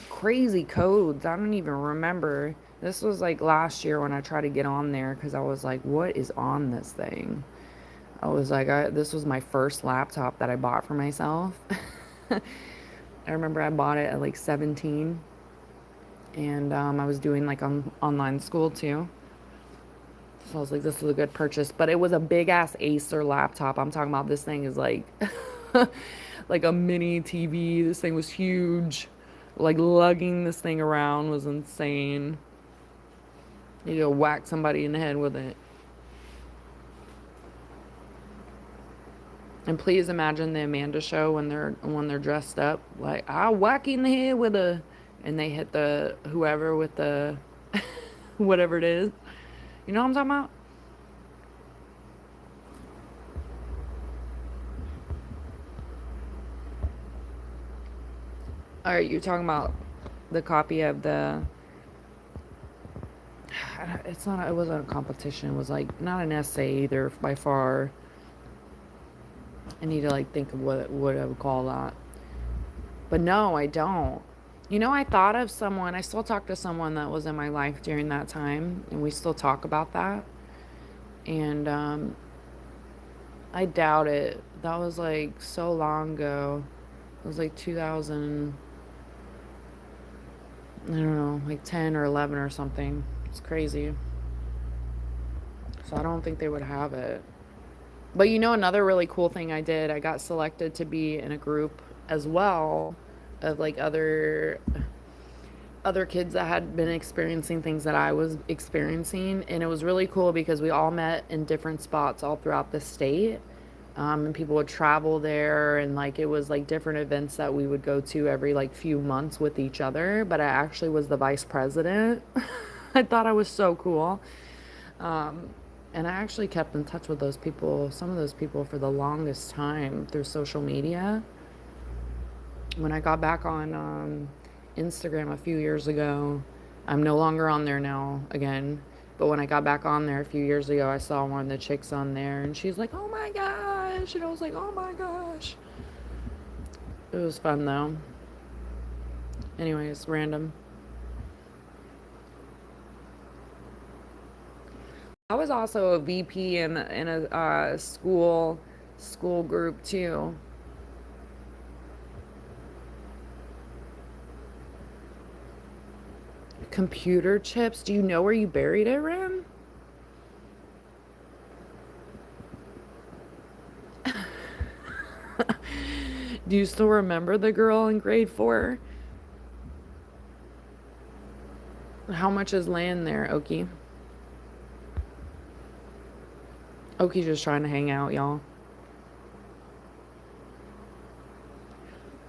crazy codes. I don't even remember. This was like last year when I tried to get on there because I was like, what is on this thing? I was like, this was my first laptop that I bought for myself. I remember I bought it at like 17, and I was doing like online school too. So I was like, this is a good purchase. But it was a big ass Acer laptop. I'm talking about, this thing is like like a mini TV. This thing was huge. Like, lugging this thing around was insane. You go whack somebody in the head with it. And please imagine the Amanda show when they're dressed up like, I whack you in the head with a, and they hit the whoever with the whatever it is. You know what I'm talking about? All right, you're talking about the copy of the. It's not. It wasn't a competition. It was like not an essay either by far. I need to like think of what I would call that. But no, I don't. You know, I thought of someone. I still talk to someone that was in my life during that time, and we still talk about that. And I doubt it. That was like so long ago. It was like 2000. I don't know, like 10 or 11 or something. It's crazy. So I don't think they would have it. But you know, another really cool thing I did, I got selected to be in a group as well of like other kids that had been experiencing things that I was experiencing, and it was really cool because we all met in different spots all throughout the state. And people would travel there, and like it was like different events that we would go to every like few months with each other. But I actually was the vice president. I thought I was so cool. And I actually kept in touch with those people, some of those people, for the longest time through social media. When I got back on Instagram a few years ago, I'm no longer on there now again. But when I got back on there a few years ago, I saw one of the chicks on there, and she's like, "Oh my gosh!" And I was like, "Oh my gosh!" It was fun though. Anyways, random. I was also a VP in a school group too. Computer chips. Do you know where you buried it, Ram? Do you still remember the girl in grade 4? How much is land there, Okie? Okie's just trying to hang out, y'all.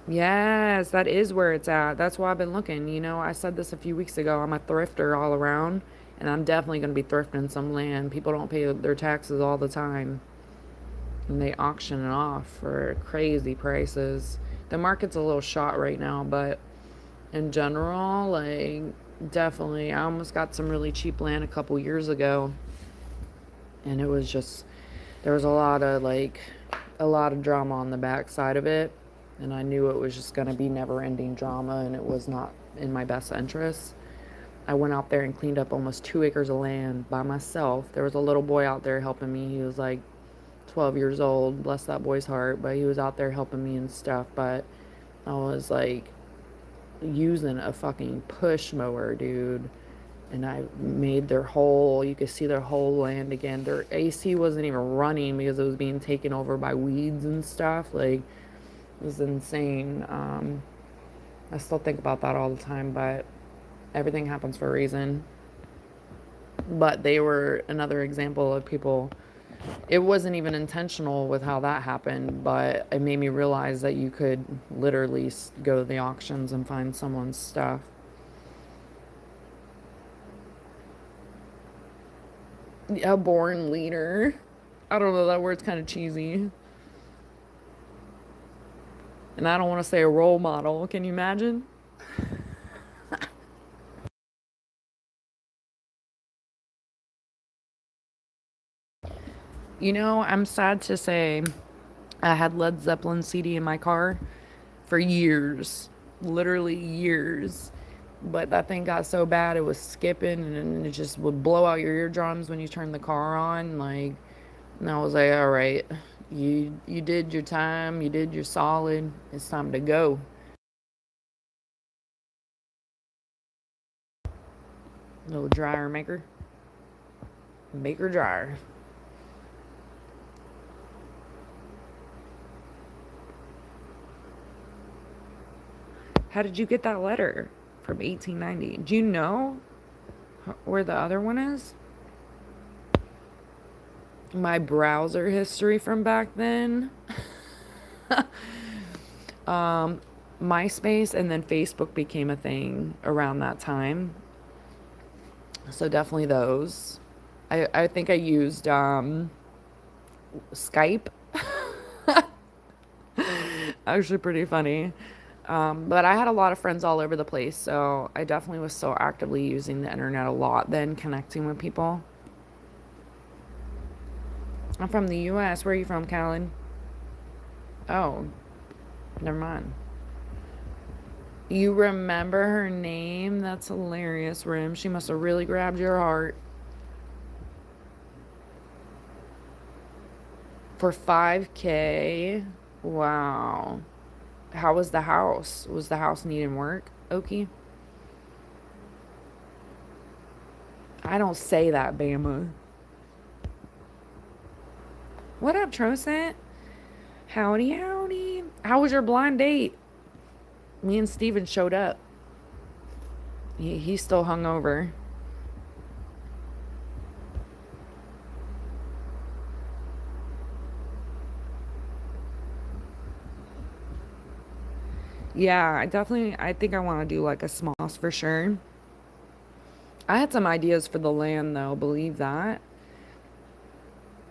Yes, that is where it's at. That's why I've been looking. You know, I said this a few weeks ago. I'm a thrifter all around, and I'm definitely going to be thrifting some land. People don't pay their taxes all the time, and they auction it off for crazy prices. The market's a little shot right now, but in general, like, definitely. I almost got some really cheap land a couple years ago, and it was just, there was a lot of drama on the backside of it, and I knew it was just going to be never ending drama, and it was not in my best interest. I went out there and cleaned up almost 2 acres of land by myself. There was a little boy out there helping me. He was like 12 years old, bless that boy's heart, but he was out there helping me and stuff. But I was like using a fucking push mower, dude, and I made their whole, you could see their whole land again. Their AC wasn't even running because it was being taken over by weeds and stuff. Like, it was insane. I still think about that all the time, but everything happens for a reason. But they were another example of people. It wasn't even intentional with how that happened, but it made me realize that you could literally go to the auctions and find someone's stuff. A born leader. I don't know, that word's kind of cheesy. And I don't want to say a role model. Can you imagine? You know, I'm sad to say I had Led Zeppelin CD in my car for years, literally years. But that thing got so bad it was skipping and it just would blow out your eardrums when you turn the car on. Like, and I was like, all right, you did your time, you did your solid. It's time to go. Little dryer maker, maker dryer. How did you get that letter from 1890? Do you know where the other one is? My browser history from back then. MySpace and then Facebook became a thing around that time. So definitely those. I think I used Skype. Actually pretty funny. But I had a lot of friends all over the place, so I definitely was so actively using the internet a lot then, connecting with people. I'm from the US. Where are you from, Callan? Oh, never mind. You remember her name? That's hilarious, Rim. She must have really grabbed your heart. For 5K? Wow. How was the house? Was the house needing work, Okie? I don't say that, Bama. What up, Trosant? Howdy, howdy. How was your blind date? Me and Steven showed up. He's still hungover. Yeah, I think I want to do like a small house for sure. I had some ideas for the land though, believe that.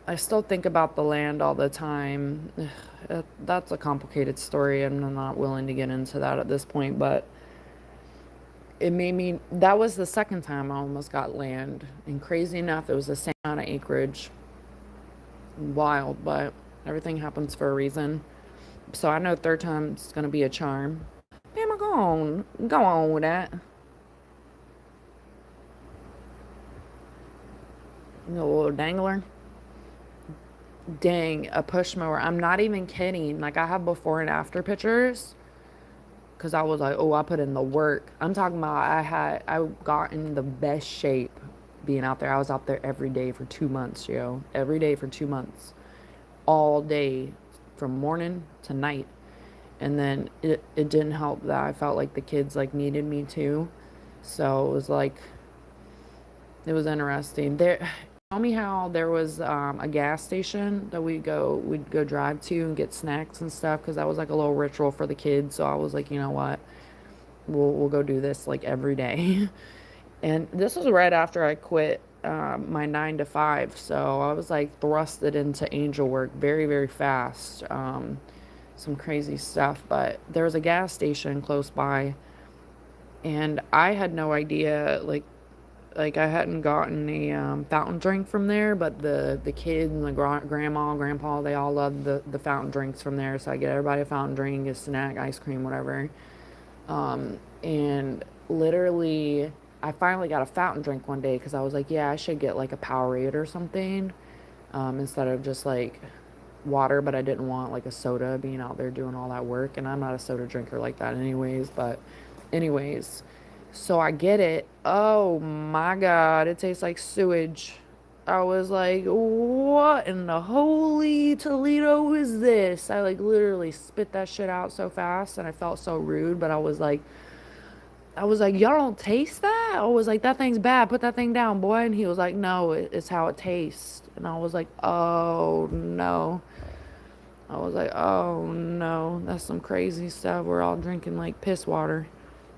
I still think about the land all the time. That's a complicated story, and I'm not willing to get into that at this point, but it made me, that was the second time I almost got land. And crazy enough, it was the same amount of acreage. Wild, but everything happens for a reason. So I know third time's gonna be a charm. Bama, go on with that. You know, little dangler. Dang, a push mower. I'm not even kidding. Like, I have before and after pictures because I was like, oh, I put in the work. I'm talking about I got in the best shape being out there. I was out there every day for 2 months, yo. Every day for 2 months. All day from morning to night. And then it didn't help that I felt like the kids like needed me too. So it was like, it was interesting. There, tell me how there was a gas station that we'd go drive to and get snacks and stuff because that was like a little ritual for the kids. So I was like, you know what, we'll go do this like every day. And this was right after I quit my 9 to 5, so I was like thrusted into angel work very very fast. Some crazy stuff, but there was a gas station close by, and I had no idea like I hadn't gotten a fountain drink from there, but the kids and the grandma, grandpa, they all loved the fountain drinks from there. So I get everybody a fountain drink, a snack, ice cream, whatever. And literally, I finally got a fountain drink one day because I was like, yeah, I should get like a Powerade or something instead of just like water. But I didn't want like a soda being out there doing all that work, and I'm not a soda drinker like that, anyways. But anyways, so I get it. Oh my God, it tastes like sewage. I was like, what in the holy Toledo is this? I like literally spit that shit out so fast and I felt so rude, but I was like, y'all don't taste that? I was like, that thing's bad. Put that thing down, boy. And he was like, no, it's how it tastes. And I was like, oh no. I was like, oh no, that's some crazy stuff. We're all drinking like piss water.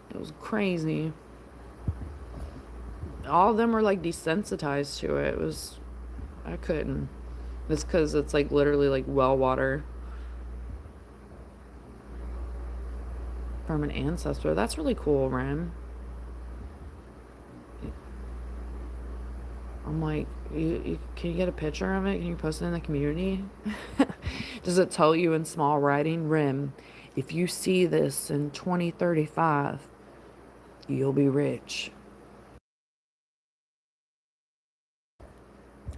It was crazy. All of them were like desensitized to it. It was, I couldn't. It's because it's like literally like well water from an ancestor. That's really cool, Ren. I'm like, can you get a picture of it? Can you post it in the community? Does it tell you in small writing, Rim, if you see this in 2035, you'll be rich.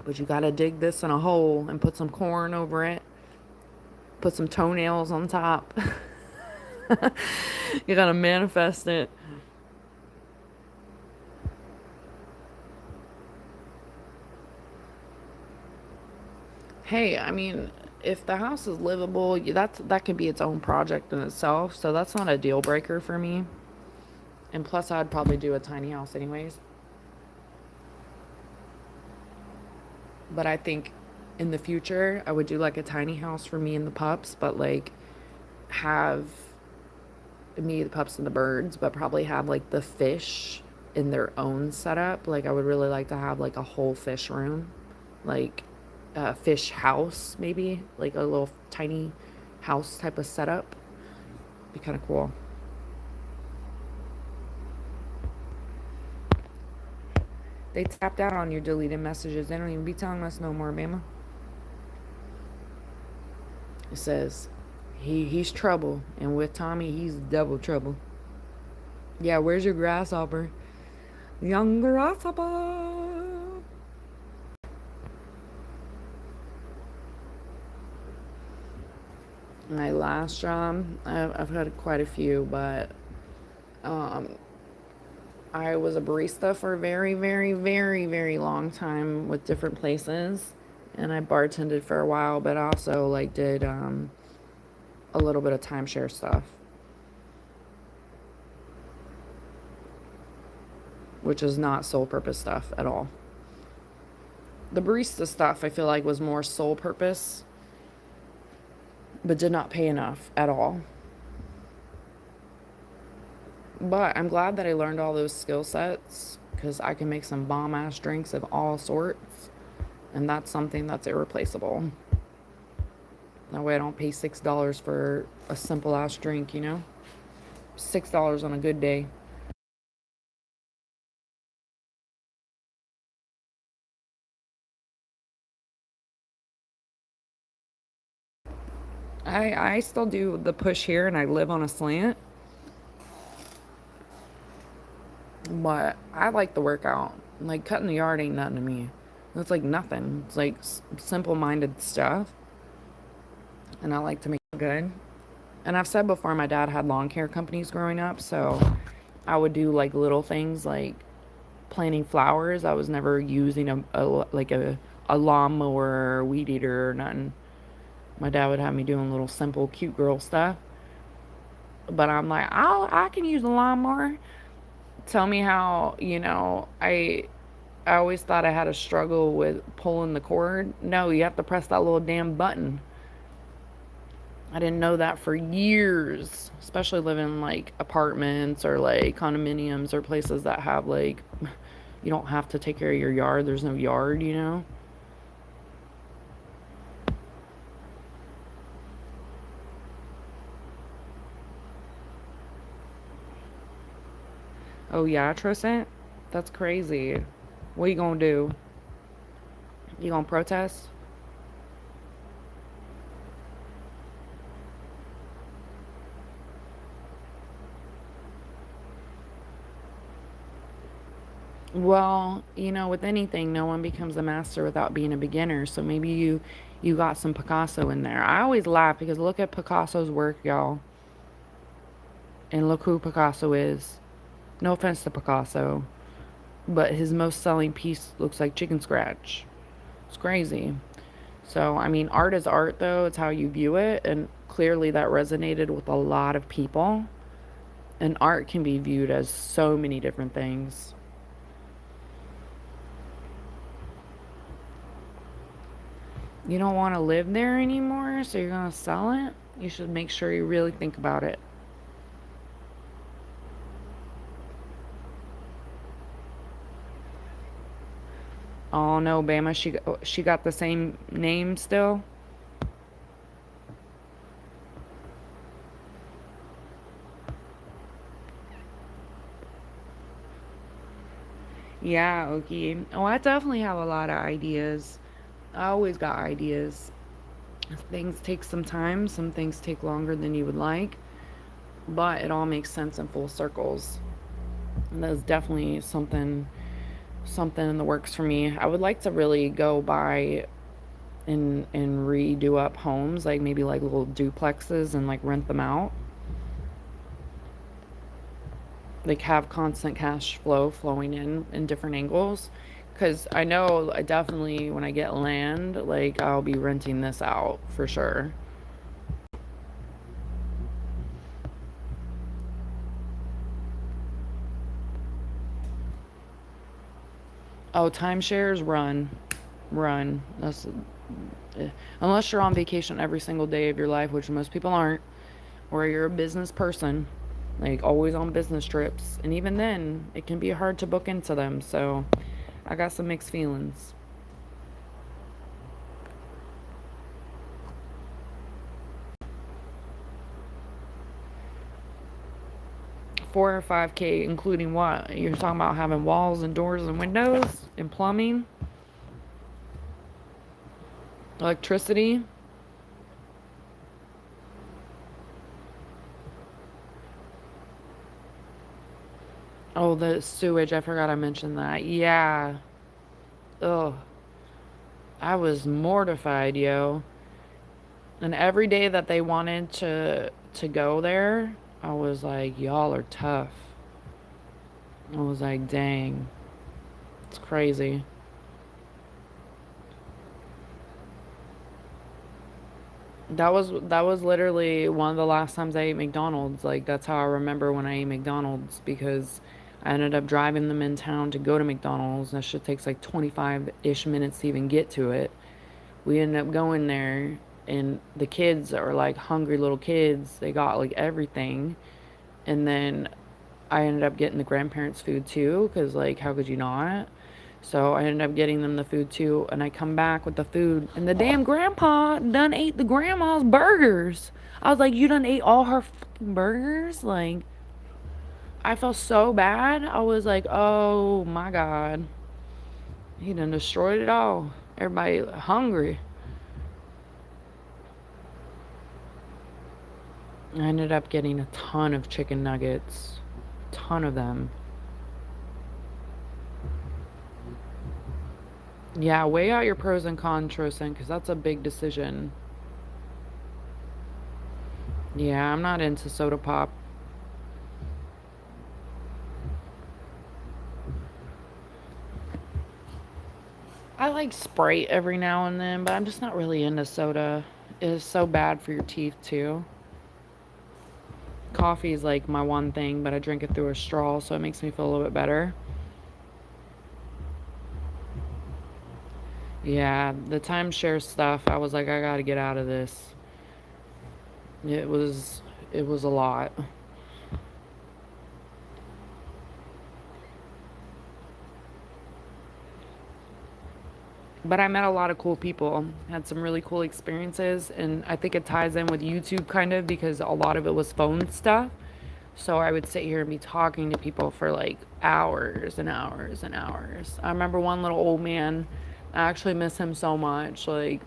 But you gotta dig this in a hole and put some corn over it, put some toenails on top. You gotta manifest it. Hey, I mean, if the house is livable, that could be its own project in itself. So that's not a deal breaker for me. And plus, I'd probably do a tiny house anyways. But I think in the future, I would do like a tiny house for me and the pups, but like have me, the pups, and the birds, but probably have like the fish in their own setup. Like, I would really like to have like a whole fish room, like a fish house, maybe like a little tiny house type of setup. Be kind of cool. They tapped out on your deleted messages. They don't even be telling us no more, mama. It says he's trouble, and with Tommy he's double trouble. Yeah, where's your grasshopper? Young grasshopper. My last job, I've had quite a few, but um, I was a barista for a very, very, very, very long time with different places, and I bartended for a while, but also like did a little bit of timeshare stuff, which is not sole purpose stuff at all. The barista stuff I feel like was more sole purpose, but did not pay enough at all. But I'm glad that I learned all those skill sets because I can make some bomb ass drinks of all sorts. And that's something that's irreplaceable. That way I don't pay $6 for a simple ass drink, you know? $6 on a good day. I still do the push here and I live on a slant. But I like the workout. Like cutting the yard ain't nothing to me. It's like nothing. It's like simple minded stuff. And I like to make it good. And I've said before, my dad had lawn care companies growing up. So I would do like little things like planting flowers. I was never using a lawnmower or weed eater or nothing. My dad would have me doing little simple cute girl stuff. But I'm like, I can use a lawnmower. Tell me how, I always thought I had a struggle with pulling the cord. No, you have to press that little damn button. I didn't know that for years, especially living in like apartments or like condominiums or places that have like, you don't have to take care of your yard. There's no yard, you know? Oh, yeah, Tristan? That's crazy. What you gonna do? You gonna protest? Well, with anything, no one becomes a master without being a beginner. So maybe you got some Picasso in there. I always laugh because look at Picasso's work, y'all, and look who Picasso is. No offense to Picasso, but his most selling piece looks like chicken scratch. It's crazy. So, I mean, art is art though. It's how you view it, and clearly that resonated with a lot of people. And art can be viewed as so many different things. You don't want to live there anymore, so you're going to sell it? You should make sure you really think about it. Oh no, Bama, she got the same name still? Yeah, okay. Oh, I definitely have a lot of ideas. I always got ideas. Things take some time, some things take longer than you would like, but it all makes sense in full circles. And that's definitely something in the works for me. I would like to really go buy and redo up homes, like maybe like little duplexes and like rent them out. Like have constant cash flow flowing in different angles. Because I know I definitely, when I get land, like I'll be renting this out for sure. Oh, timeshares, run. Unless you're on vacation every single day of your life, which most people aren't, or you're a business person, like always on business trips, and even then, it can be hard to book into them. So, I got some mixed feelings. 4 or 5K, including what? You're talking about having walls and doors and windows and plumbing, electricity. Oh, the sewage. I forgot I mentioned that. Yeah. Ugh. I was mortified, yo. And every day that they wanted to go there, I was like, y'all are tough. I was like, dang. It's crazy. That was literally one of the last times I ate McDonald's. Like that's how I remember when I ate McDonald's because I ended up driving them in town to go to McDonald's. That shit takes like 25-ish minutes to even get to it. We ended up going there and the kids are like hungry little kids. They got like everything. And then I ended up getting the grandparents' food too, because, like, how could you not? So I ended up getting them the food too, and I come back with the food, and the damn grandpa done ate the grandma's burgers. I was like, you done ate all her fucking burgers? Like, I felt so bad. I was like, oh my God. He done destroyed it all. Everybody hungry. I ended up getting a ton of chicken nuggets. A ton of them. Yeah, weigh out your pros and cons, Trosen, because that's a big decision. Yeah, I'm not into soda pop. I like Sprite every now and then, but I'm just not really into soda. It is so bad for your teeth, too. Coffee is like my one thing, but I drink it through a straw, so it makes me feel a little bit better. Yeah, the timeshare stuff, I was like, I gotta get out of this. It was, it was a lot. But I met a lot of cool people, had some really cool experiences, and I think it ties in with YouTube kind of because a lot of it was phone stuff. So I would sit here and be talking to people for like hours and hours and hours. I remember one little old man, I actually miss him so much. Like,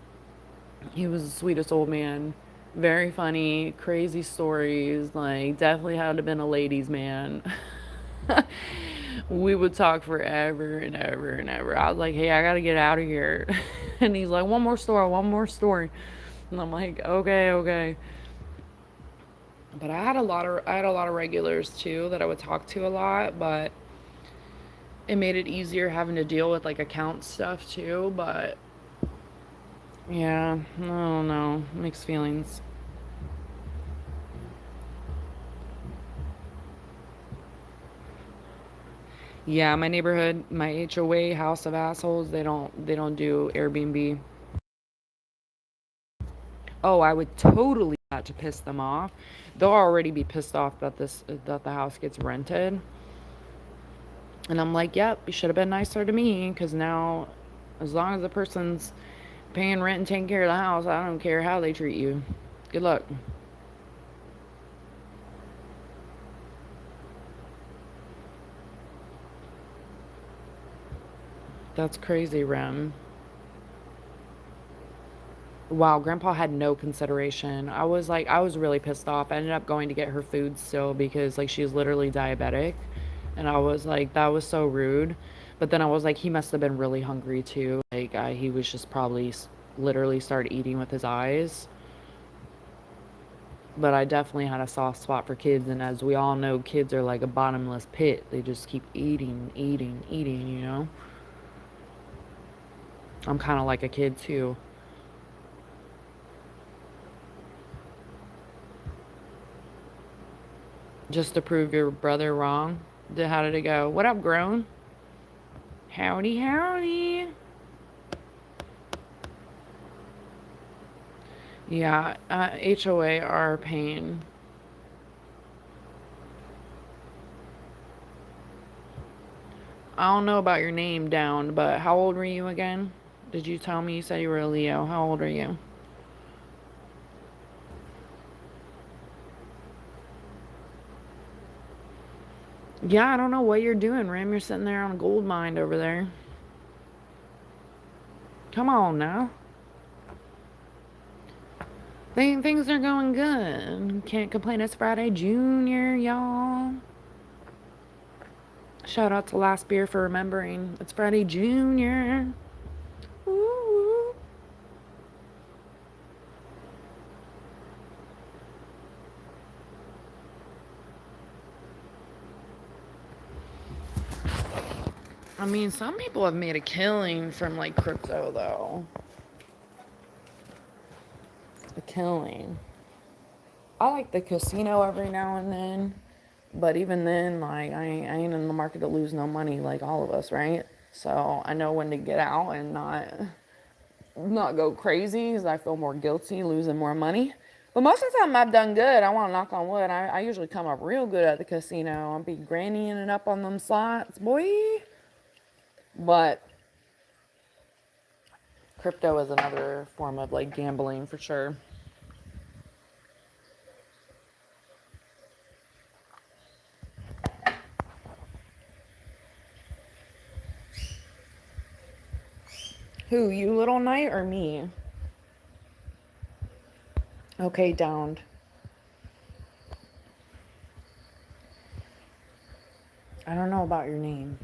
he was the sweetest old man. Very funny, crazy stories. Like, definitely had to have been a ladies' man. We would talk forever and ever and ever. I was like, hey, I gotta get out of here. And he's like, one more story, one more story. And I'm like, okay, okay. But I had a lot of regulars too that I would talk to a lot, but it made it easier having to deal with like account stuff too. But yeah, I don't know. Mixed feelings. Yeah, my neighborhood, my HOA, House of Assholes, they don't do Airbnb. Oh, I would totally that to piss them off. They'll already be pissed off that the house gets rented. And I'm like, yep, you should have been nicer to me because now, as long as the person's paying rent and taking care of the house, I don't care how they treat you. Good luck. That's crazy, Rem. Wow, Grandpa had no consideration. I was really pissed off. I ended up going to get her food still because, like, she's literally diabetic. And I was like, that was so rude. But then I was like, he must have been really hungry too. Like, he was just probably literally started eating with his eyes. But I definitely had a soft spot for kids. And as we all know, kids are like a bottomless pit. They just keep eating, eating, eating, you know? I'm kind of like a kid too. Just to prove your brother wrong. How did it go? What up, grown? Howdy, howdy. Yeah, HOA are a pain. I don't know about your name down, but how old were you again? Did you tell me you said you were a Leo? How old are you? Yeah, I don't know what you're doing, Rim. You're sitting there on a gold mine over there. Come on now. Things are going good. Can't complain. It's Friday Junior, y'all. Shout out to Last Beer for remembering. It's Friday Junior. Woo. I mean, some people have made a killing from like crypto, though. A killing. I like the casino every now and then, but even then, like, I ain't in the market to lose no money like all of us, right? So I know when to get out and not go crazy because I feel more guilty losing more money. But most of the time I've done good. I want to knock on wood. I usually come up real good at the casino. I'll be grannying it up on them slots, boy. But crypto is another form of like gambling for sure. Who, you little knight or me? Okay, downed. I don't know about your name.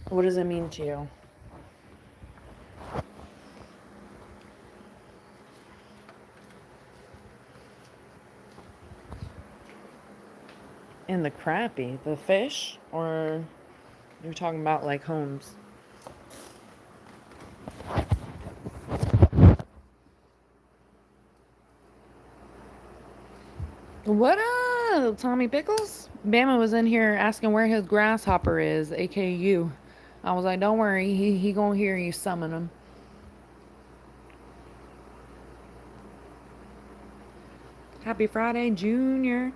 What does it mean to you? In the crappie, the fish, or you're talking about like homes? What up, Tommy Pickles? Bama was in here asking where his grasshopper is, aka you. I was like, don't worry, he gonna hear you summon him. Happy Friday, Junior.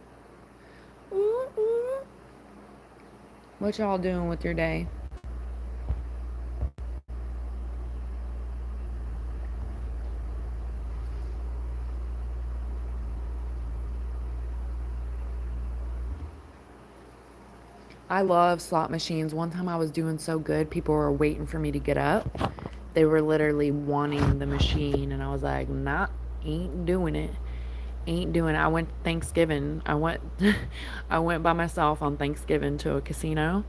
Ooh, ooh. What y'all doing with your day? I love slot machines. One time I was doing so good, people were waiting for me to get up. They were literally wanting the machine, and I was like, nah, ain't doing it. Ain't doing it. I went Thanksgiving. I went by myself on Thanksgiving to a casino,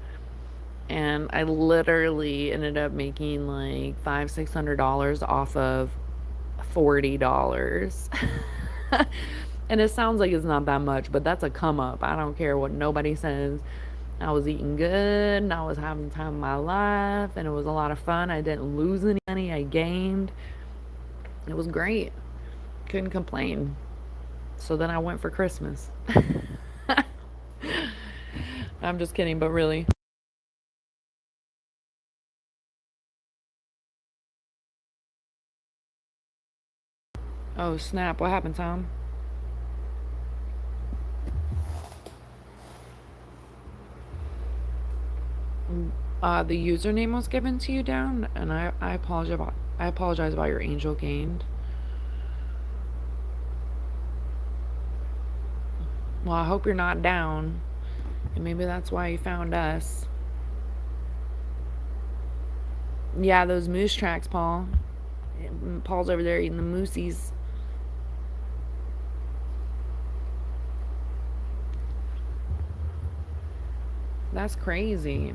and I literally ended up making like $500-600 off of $40. And it sounds like it's not that much, but that's a come up. I don't care what nobody says. I was eating good and I was having the time of my life, and it was a lot of fun. I didn't lose any money. I gained. It was great. Couldn't complain. So then I went for Christmas. I'm just kidding, but really. Oh, snap. What happened, Tom? The username was given to you down, and I apologize about your angel gained. Well, I hope you're not down, and maybe that's why you found us. Yeah, those moose tracks, Paul. Paul's over there eating the moosies. That's crazy.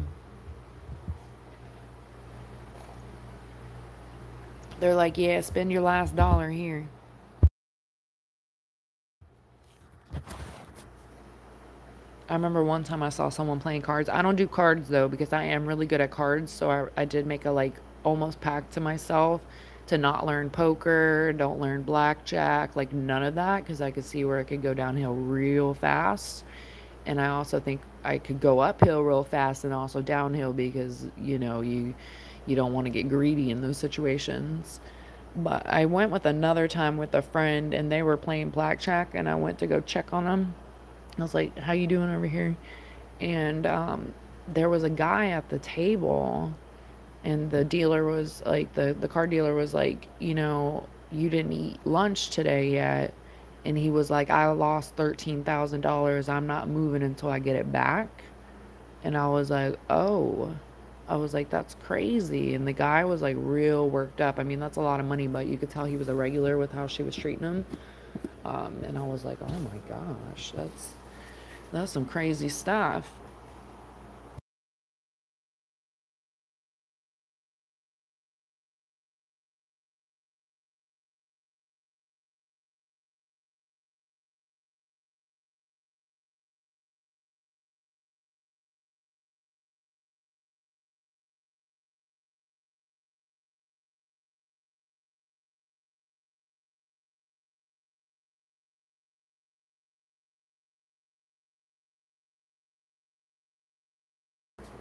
They're like, yeah, spend your last dollar here. I remember one time I saw someone playing cards. I don't do cards though because I am really good at cards. So I did make a like almost pact to myself to not learn poker, don't learn blackjack, like none of that, because I could see where it could go downhill real fast. And I also think I could go uphill real fast and also downhill because you don't want to get greedy in those situations. But I went with another time with a friend and they were playing blackjack and I went to go check on them. I was like, how you doing over here? And there was a guy at the table, and the dealer was like, the car dealer was like, you didn't eat lunch today yet. And he was like, I lost $13,000. I'm not moving until I get it back. And I was like, oh. I was like, that's crazy. And the guy was like real worked up. I mean, that's a lot of money, but you could tell he was a regular with how she was treating him. And I was like, oh my gosh, that's some crazy stuff.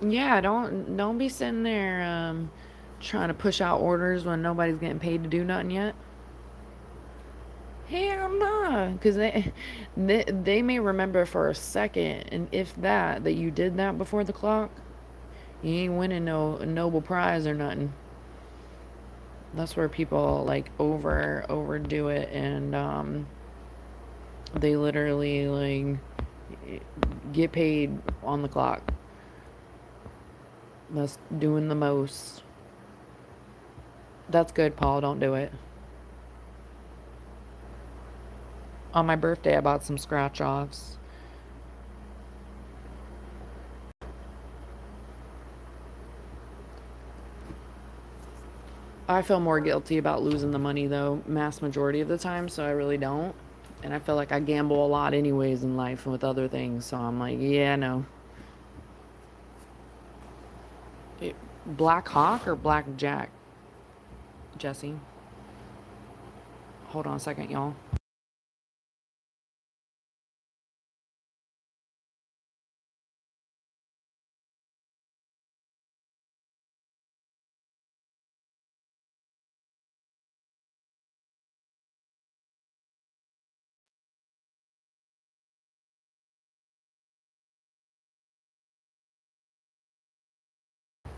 Yeah, don't be sitting there trying to push out orders when nobody's getting paid to do nothing yet. Hell nah, because they may remember for a second, and if that you did that before the clock, you ain't winning no Nobel Prize or nothing. That's where people like overdo it, and they literally like get paid on the clock. That's doing the most. That's good, Paul. Don't do it. On my birthday, I bought some scratch offs. I feel more guilty about losing the money though, mass majority of the time, so I really don't. And I feel like I gamble a lot anyways in life and with other things, so I'm like, yeah, no. Black Hawk or Black Jack, Jesse? Hold on a second, y'all.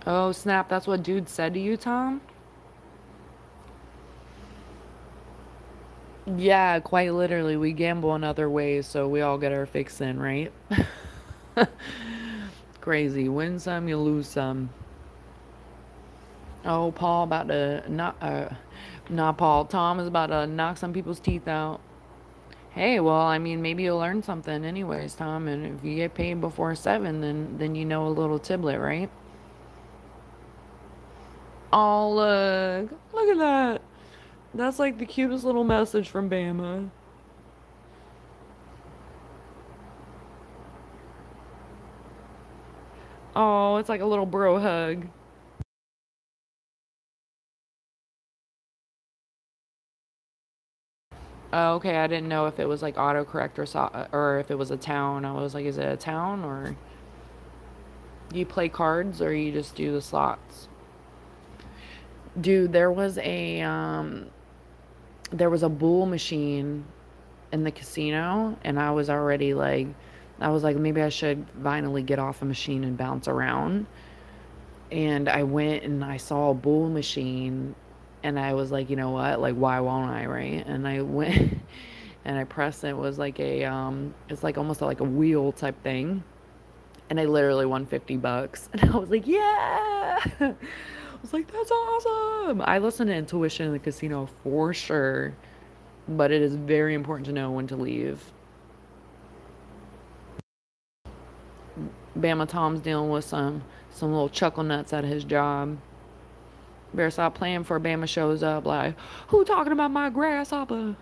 Oh, snap, that's what dude said to you, Tom? Yeah, quite literally. We gamble in other ways, so we all get our fix in, right? Crazy. Win some, you lose some. Oh, Paul about to not Paul. Tom is about to knock some people's teeth out. Hey, well, I mean, maybe you'll learn something anyways, Tom. And if you get paid before 7, then you know a little tiblet, right? Oh, look at that. That's like the cutest little message from Bama. Oh, it's like a little bro hug. Oh, okay, I didn't know if it was like autocorrect or if it was a town. I was like, is it a town or do you play cards or you just do the slots? Dude, there was a bull machine in the casino, and I was like, maybe I should finally get off a machine and bounce around. And I went and I saw a bull machine, and I was like, you know what? Like, why won't I, right? And I went and I pressed it. It was like it's like almost like a wheel type thing. And I literally won $50. And I was like, yeah! I was like, that's awesome! I listen to intuition in the casino for sure, but it is very important to know when to leave. Bama Tom's dealing with some little chuckle nuts at his job. Better stop playing before Bama shows up like, who talking about my grasshopper?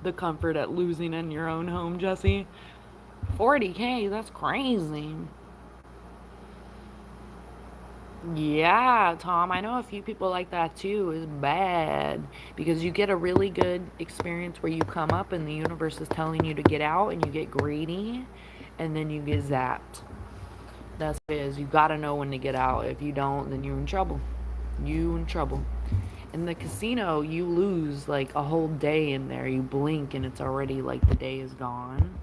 The comfort at losing in your own home, Jesse. 40K, that's crazy. Yeah, Tom, I know a few people like that too. It's bad because you get a really good experience where you come up and the universe is telling you to get out and you get greedy and then you get zapped. That's what it is. You gotta know when to get out. If you don't, then you're in trouble. You in trouble. In the casino, you lose like a whole day in there. You blink and it's already like the day is gone.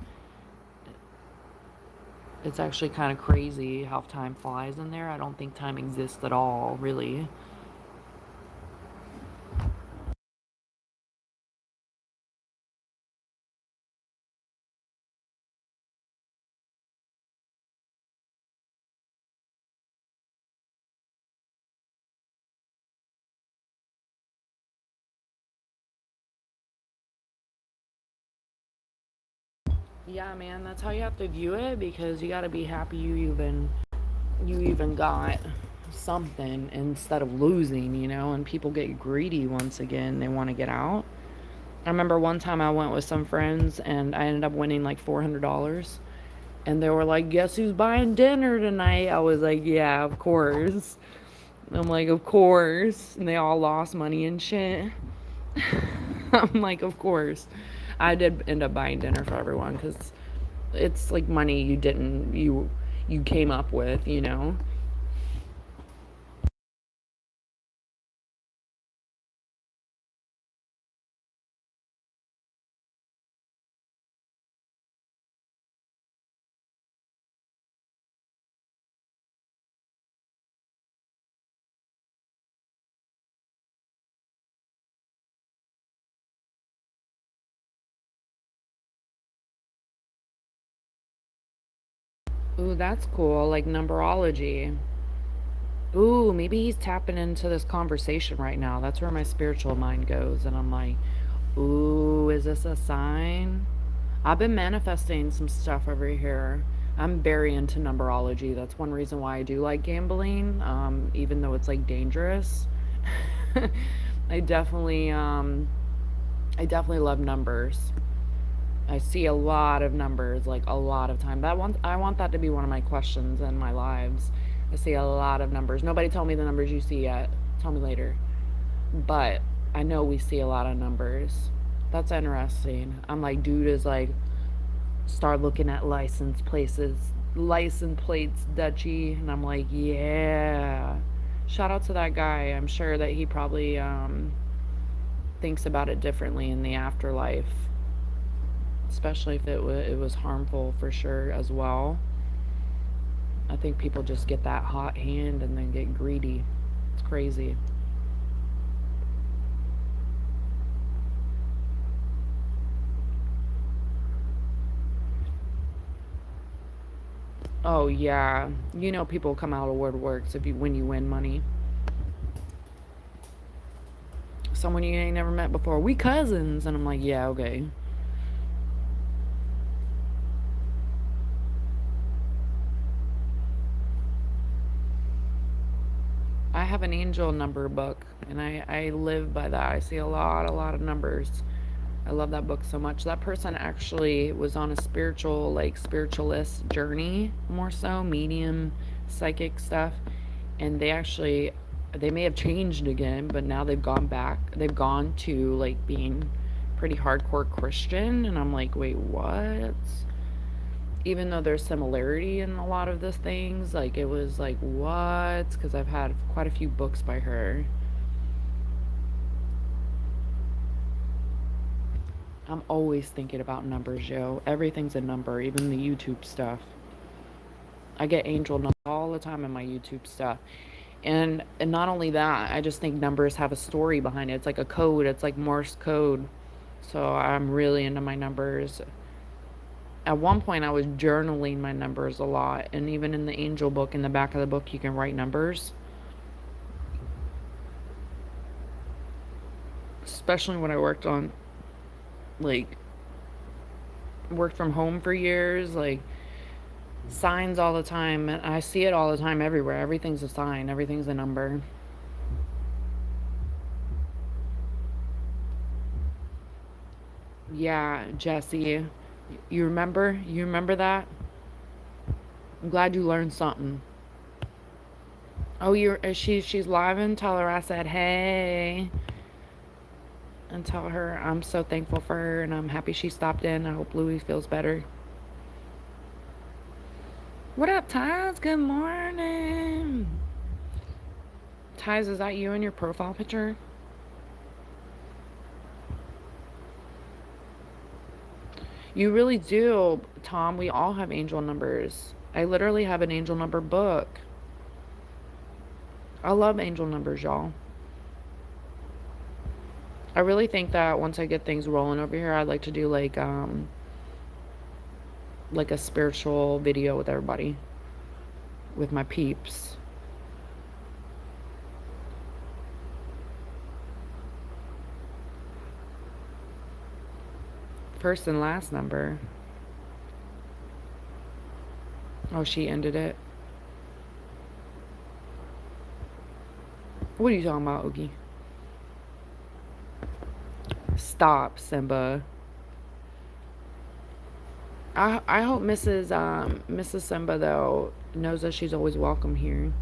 It's actually kind of crazy how time flies in there. I don't think time exists at all, really. Yeah, man, that's how you have to view it, because you got to be happy you even got something instead of losing, and people get greedy once again. They want to get out. I remember one time I went with some friends and I ended up winning like $400. And they were like, "Guess who's buying dinner tonight?" I was like, "Yeah, of course." I'm like, "Of course." And they all lost money and shit. I'm like, "Of course." I did end up buying dinner for everyone because it's like money you came up with. Ooh, that's cool. Like numerology. Ooh, maybe he's tapping into this conversation right now. That's where my spiritual mind goes. And I'm like, ooh, is this a sign? I've been manifesting some stuff over here. I'm very into numerology. That's one reason why I do like gambling, even though it's like dangerous. I definitely, um, I definitely love numbers. I see a lot of numbers, like a lot of time. I want that to be one of my questions in my lives. I see a lot of numbers. Nobody told me the numbers you see yet. Tell me later. But I know we see a lot of numbers. That's interesting. I'm like, dude is like, start looking at license plates, Dutchy, and I'm like, yeah. Shout out to that guy. I'm sure that he probably thinks about it differently in the afterlife, especially if it was harmful for sure as well. I think people just get that hot hand and then get greedy. It's crazy. Oh yeah, people come out of woodworks if you when you win money. Someone you ain't never met before. We cousins, and I'm like, yeah, okay. I have an angel number book, and I live by that. I see a lot of numbers. I love that book so much. That person actually was on a spiritual, like spiritualist journey, more so medium, psychic stuff, and they may have changed again, but now they've gone back. They've gone to like being pretty hardcore Christian, and I'm like, wait, what? Even though there's similarity in a lot of those things, like it was like what? Because I've had quite a few books by her. I'm always thinking about numbers, yo. Everything's a number, even the YouTube stuff. I get angel numbers all the time in my YouTube stuff. And not only that, I just think numbers have a story behind it. It's like a code, it's like Morse code. So I'm really into my numbers. At one point I was journaling my numbers a lot, and even in the angel book, in the back of the book, you can write numbers. Especially when I like worked from home for years, like signs all the time. And I see it all the time everywhere. Everything's a sign, everything's a number. Yeah, Jesse. You remember that? I'm glad you learned something. Oh, she's live, and tell her I said hey, and tell her I'm so thankful for her and I'm happy she stopped in. I hope Louie feels better. What up, Taz? Good morning. Taz, is that you in your profile picture? You really do, Tom. We all have angel numbers. I literally have an angel number book. I love angel numbers, y'all. I really think that once I get things rolling over here, I'd like to do like a spiritual video with everybody, with my peeps. First and last number. Oh, she ended it. What are you talking about, Oogie? Stop, Simba. I hope Mrs. Simba though knows that she's always welcome here.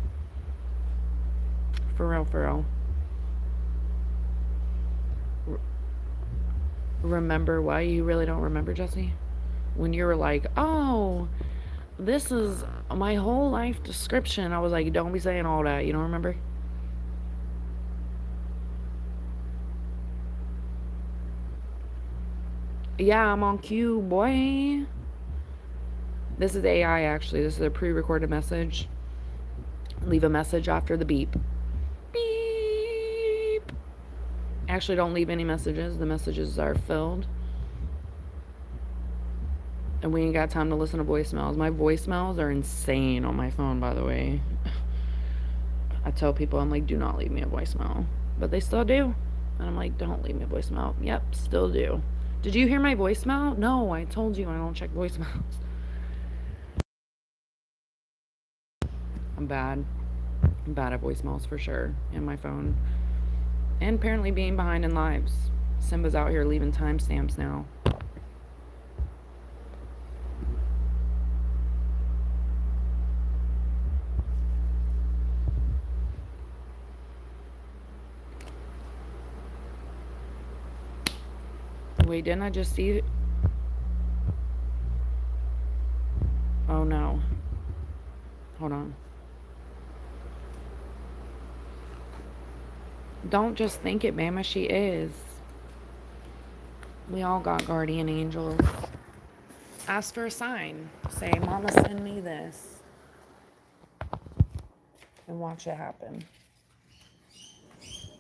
For real, for real. Remember what? You really don't remember, Jesse? When you were like, oh, this is my whole life description. I was like, don't be saying all that. You don't remember? Yeah, I'm on cue, boy. This is AI, actually. This is a pre-recorded message. Leave a message after the beep. Beep. Actually, don't leave any messages. The messages are filled. And we ain't got time to listen to voicemails. My voicemails are insane on my phone, by the way. I tell people, I'm like, do not leave me a voicemail. But they still do. And I'm like, don't leave me a voicemail. Yep, still do. Did you hear my voicemail? No, I told you I don't check voicemails. I'm bad. I'm bad at voicemails for sure. And my phone. And apparently being behind in lives. Simba's out here leaving timestamps now. Wait, didn't I just see it? Oh no. Hold on. Don't just think it, mama. She is. We all got guardian angels. Ask for a sign. Say, Mama, send me this. And watch it happen.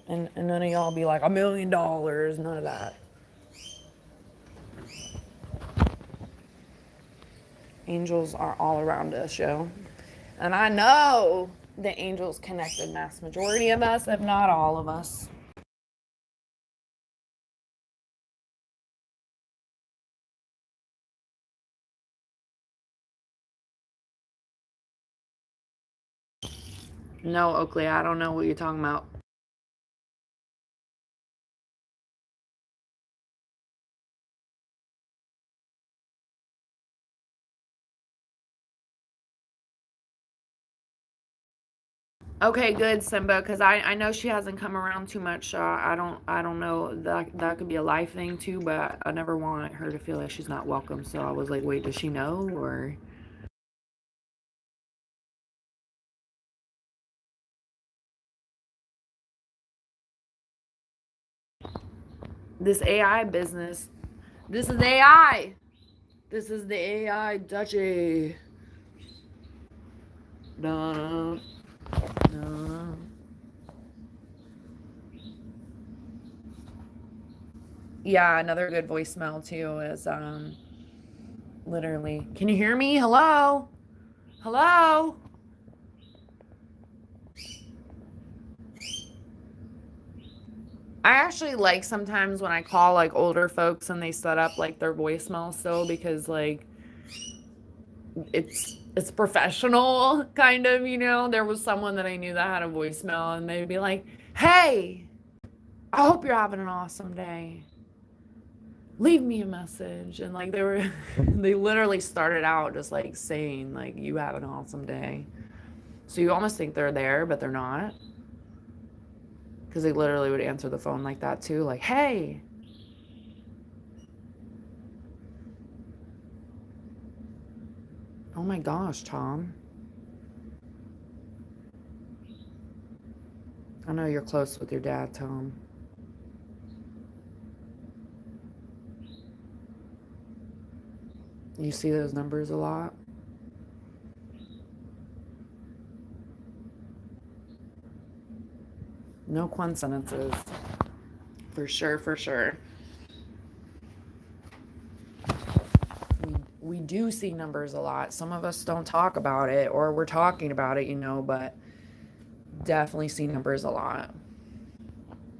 And none of y'all be like, $1 million. None of that. Angels are all around us, yo. And I know the angels connected mass majority of us, if not all of us. No, Oakley, I don't know what you're talking about. Okay, good, Simba, because I know she hasn't come around too much. I don't know that could be a life thing too, but I never want her to feel like she's not welcome. So I was like, wait, does she know or? This AI business. This is AI. This is the AI duchy. Da, da. Yeah, another good voicemail too is literally. Can you hear me? Hello? Hello? I actually like sometimes when I call like older folks and they set up like their voicemail still because like it's professional kind of, you know. There was someone that I knew that had a voicemail and they'd be like, "Hey, I hope you're having an awesome day. Leave me a message." And like they were they literally started out just like saying like you have an awesome day. So you almost think they're there, but they're not. Because they literally would answer the phone like that too, like, "Hey." Oh my gosh, Tom. I know you're close with your dad, Tom. You see those numbers a lot? No coincidences. For sure, for sure. We do see numbers a lot. Some of us don't talk about it, or we're talking about it, you know, but definitely see numbers a lot.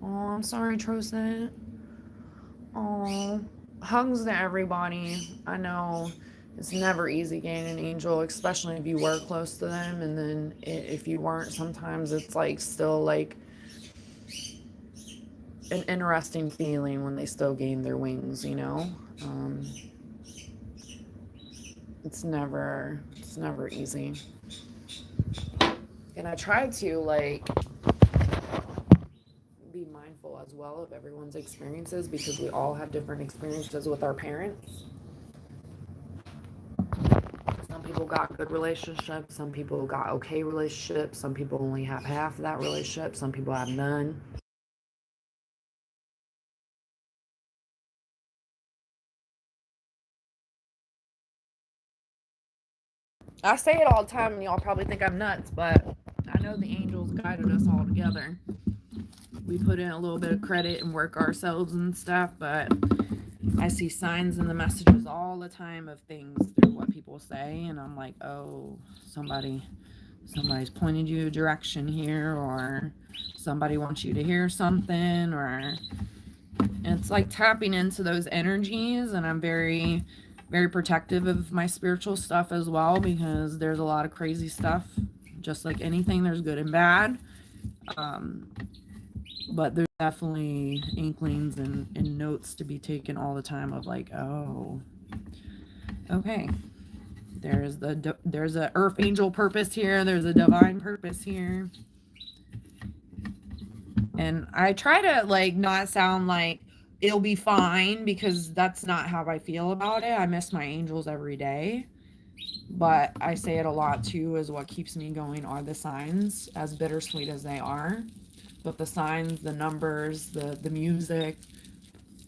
Oh, I'm sorry, Trosan. Oh, hugs to everybody. I know It's never easy gaining an angel, especially if you were close to them. And then if you weren't, sometimes it's like still like an interesting feeling when they still gain their wings, you know? It's never easy. And I try to like be mindful as well of everyone's experiences because we all have different experiences with our parents. Some people got good relationships, some people got okay relationships, some people only have half of that relationship, some people have none. I say it all the time and y'all probably think I'm nuts, but I know the angels guided us all together. We put in a little bit of credit and work ourselves and stuff, but I see signs in the messages all the time of things through what people say, and I'm like, oh, somebody's pointed you a direction here, or somebody wants you to hear something, or it's like tapping into those energies. And I'm very, very protective of my spiritual stuff as well, because there's a lot of crazy stuff. Just like anything, there's good and bad. Um, but there's definitely inklings and notes to be taken all the time of like, oh, okay, there's a earth angel purpose here, there's a divine purpose here. And I try to like not sound like it'll be fine, because that's not how I feel about it. I miss my angels every day, but I say it a lot too, is what keeps me going are the signs, as bittersweet as they are. But the signs, the numbers, the music,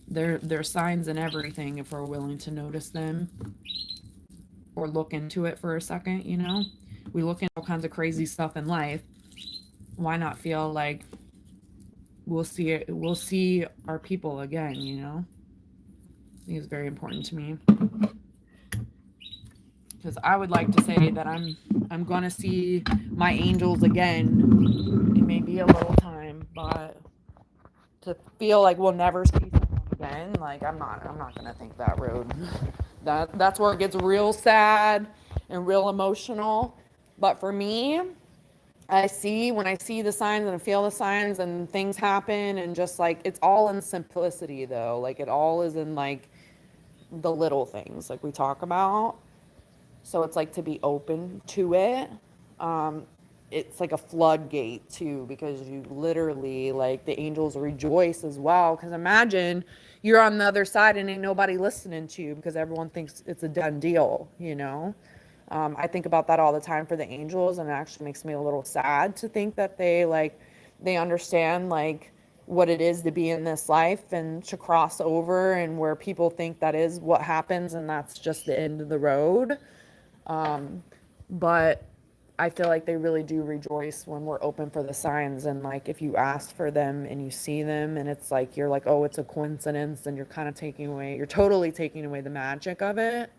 they're signs in everything if we're willing to notice them or look into it for a second, you know? We look into all kinds of crazy stuff in life. Why not feel like we'll see our people again, you know? I think it's very important to me. Because I would like to say that I'm gonna see my angels again. It may be a little time, but to feel like we'll never see someone again, like I'm not gonna think that road. That's where it gets real sad and real emotional. But for me, when I see the signs and I feel the signs and things happen, and just like it's all in simplicity though. Like it all is in like the little things like we talk about. So it's like to be open to it. Um, it's like a floodgate too, because you literally like the angels rejoice as well. Because imagine you're on the other side and ain't nobody listening to you because everyone thinks it's a done deal, you know? I think about that all the time for the angels, and it actually makes me a little sad to think that they understand like what it is to be in this life and to cross over, and where people think that is what happens and that's just the end of the road. But I feel like they really do rejoice when we're open for the signs. And like if you ask for them and you see them and it's like you're like, oh, it's a coincidence, and you're totally taking away the magic of it.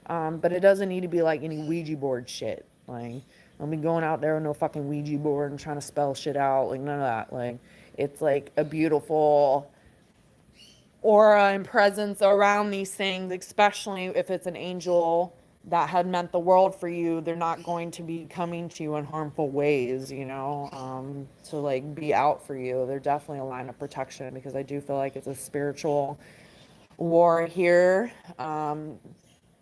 But it doesn't need to be like any Ouija board shit. Like, I'll be going out there with no fucking Ouija board and trying to spell shit out. Like, none of that. Like, it's like a beautiful aura and presence around these things, especially if it's an angel that had meant the world for you. They're not going to be coming to you in harmful ways, you know, to like be out for you. They're definitely a line of protection, because I do feel like it's a spiritual war here.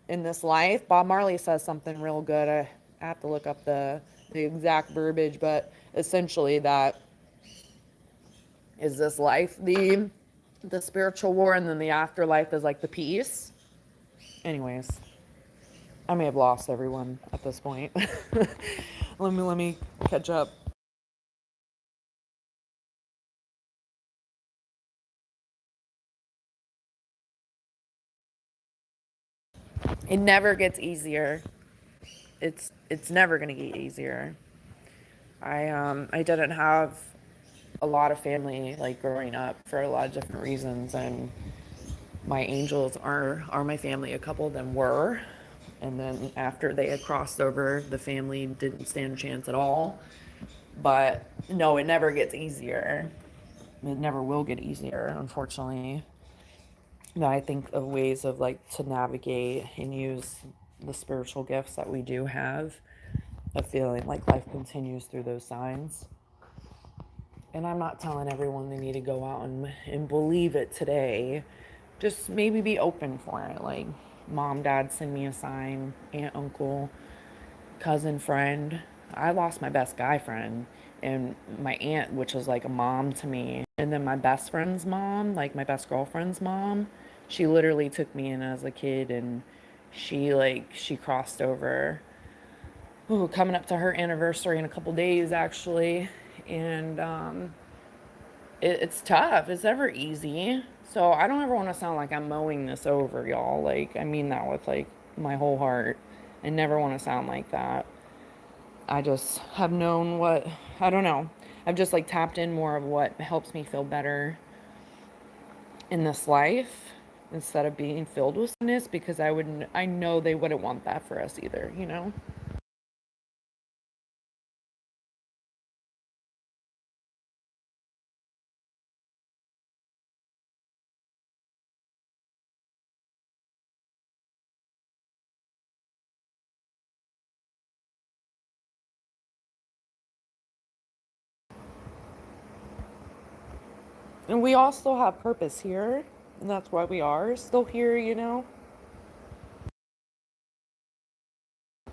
In this life. Bob Marley says something real good. I have to look up the exact verbiage, but essentially that is this life the spiritual war, and then the afterlife is like the peace. Anyways, I may have lost everyone at this point. Let me catch up. It never gets easier. It's never gonna get easier. I didn't have a lot of family like growing up for a lot of different reasons, and my angels are my family. A couple of them were, and then after they had crossed over, the family didn't stand a chance at all. But no, it never gets easier. It never will get easier, unfortunately. that I think of ways of like to navigate and use the spiritual gifts that we do have, of feeling like life continues through those signs. And I'm not telling everyone they need to go out and believe it today. Just maybe be open for it. Like, mom, dad, send me a sign, aunt, uncle, cousin, friend. I lost my best guy friend and my aunt, which was like a mom to me. And then my best friend's mom, like my best girlfriend's mom, she literally took me in as a kid, and she crossed over. Ooh, coming up to her anniversary in a couple days actually. And it's tough. It's never easy. So I don't ever want to sound like I'm mowing this over, y'all. Like, I mean that with like my whole heart. I never want to sound like that. I just have known what, I don't know. I've just like tapped in more of what helps me feel better in this life instead of being filled with sadness, because I know they wouldn't want that for us either, you know? And we all still have purpose here, and that's why we are still here, you know?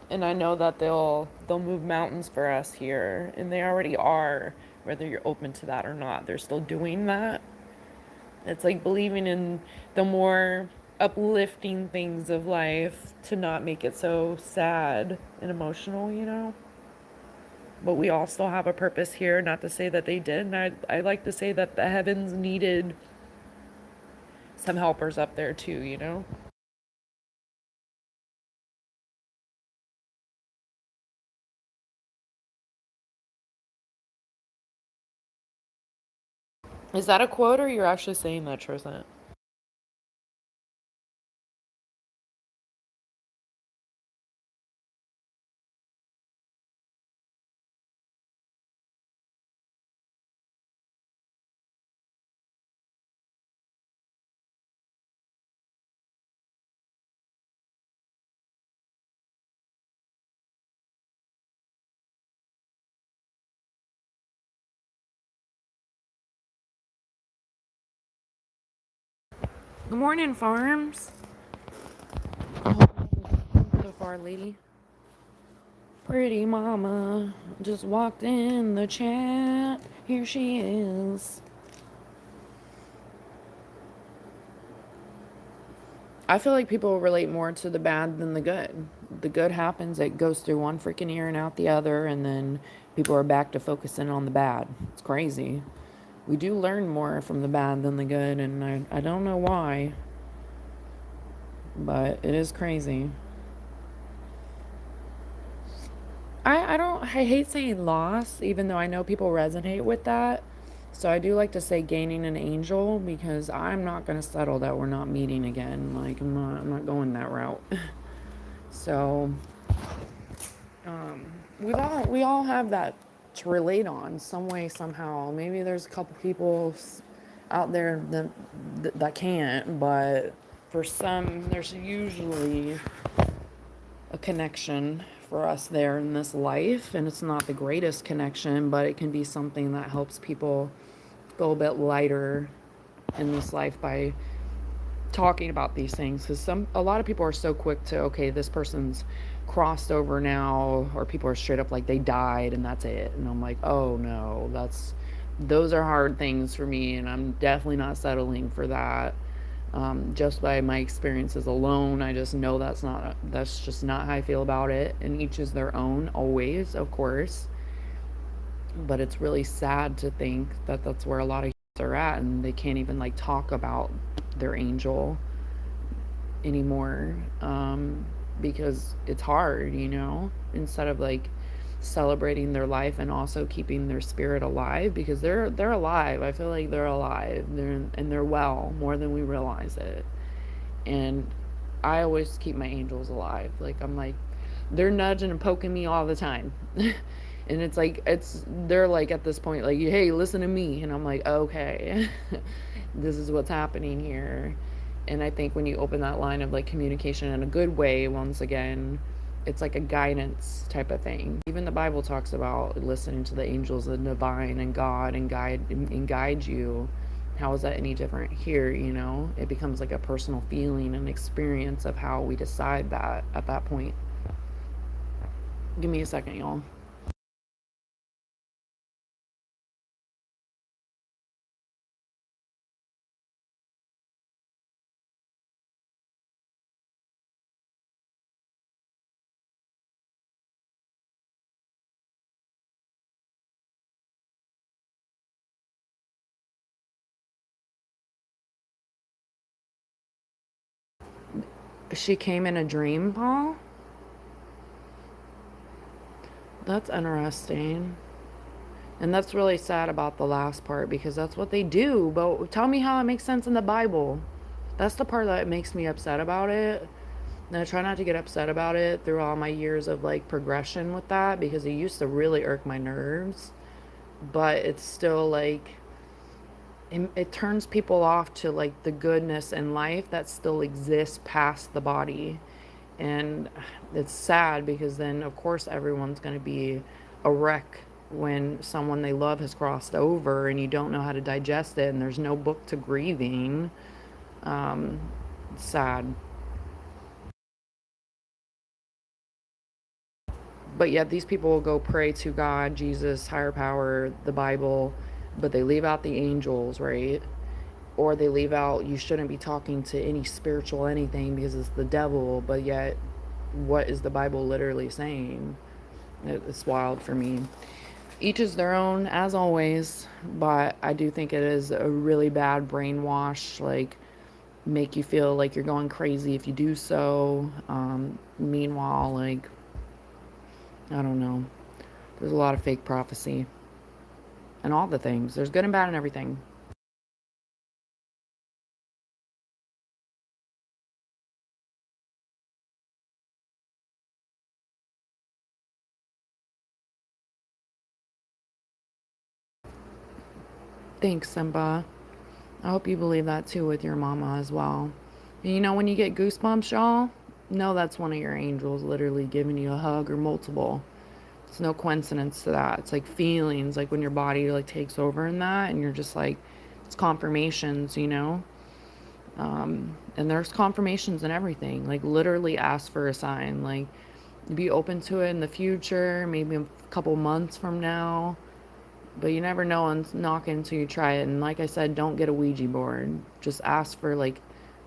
And I know that they'll move mountains for us here, and they already are, whether you're open to that or not. They're still doing that. It's like believing in the more uplifting things of life to not make it so sad and emotional, you know? But we all still have a purpose here, not to say that they didn't. I like to say that the heavens needed some helpers up there too, you know? Is that a quote, or you're actually saying that, Tristan? Good morning, Farms. So far, lady. Pretty mama just walked in the chat. Here she is. I feel like people relate more to the bad than the good. The good happens, it goes through one freaking ear and out the other, and then people are back to focusing on the bad. It's crazy. We do learn more from the bad than the good, and I don't know why, but it is crazy. I hate saying loss, even though I know people resonate with that. So I do like to say gaining an angel, because I'm not going to settle that we're not meeting again. Like, I'm not going that route. So, um, we all have that to relate on some way, somehow. Maybe there's a couple people out there that can't, but for some, there's usually a connection for us there in this life, and it's not the greatest connection, but it can be something that helps people go a bit lighter in this life by talking about these things, because a lot of people are so quick to, okay, this person's crossed over now, or people are straight up like they died and that's it, and I'm like, oh no, those are hard things for me, and I'm definitely not settling for that. Just by my experiences alone, I just know that's just not how I feel about it, and each is their own, always, of course. But it's really sad to think that that's where a lot of are at, and they can't even like talk about their angel anymore, because it's hard, you know, instead of like celebrating their life and also keeping their spirit alive, because they're alive. I feel like they're alive. They're well, more than we realize it. And I always keep my angels alive. Like, I'm like, they're nudging and poking me all the time. And it's like, they're like at this point, like, hey, listen to me. And I'm like, okay, this is what's happening here. And I think when you open that line of like communication in a good way, once again, it's like a guidance type of thing. Even the Bible talks about listening to the angels and divine and God and guide you. How is that any different here? It becomes like a personal feeling and experience of how we decide that at that point. Give me a second, y'all. She came in a dream, Paul? That's interesting. And that's really sad about the last part because that's what they do. But tell me how it makes sense in the Bible. That's the part that makes me upset about it. And I try not to get upset about it through all my years of like progression with that because it used to really irk my nerves. But it's still like, it turns people off to like the goodness in life that still exists past the body. And it's sad because then, of course, everyone's going to be a wreck when someone they love has crossed over and you don't know how to digest it and there's no book to grieving. It's sad. But yet, these people will go pray to God, Jesus, higher power, the Bible, but they leave out the angels, right? Or they leave out you shouldn't be talking to any spiritual anything because it's the devil, but yet, what is the Bible literally saying? It's wild for me. Each is their own, as always, but I do think it is a really bad brainwash, like, make you feel like you're going crazy if you do so. Meanwhile, like, I don't know. There's a lot of fake prophecy and all the things. There's good and bad and everything. Thanks, Simba. I hope you believe that too with your mama as well. And when you get goosebumps, y'all, know that's one of your angels literally giving you a hug or multiple. It's no coincidence to that. It's like feelings, like when your body like takes over in that, and you're just like, it's confirmations. And there's confirmations and everything. Like literally ask for a sign. Like be open to it in the future, maybe a couple months from now. But you never know and knock until you try it. And like I said, don't get a Ouija board. Just ask for like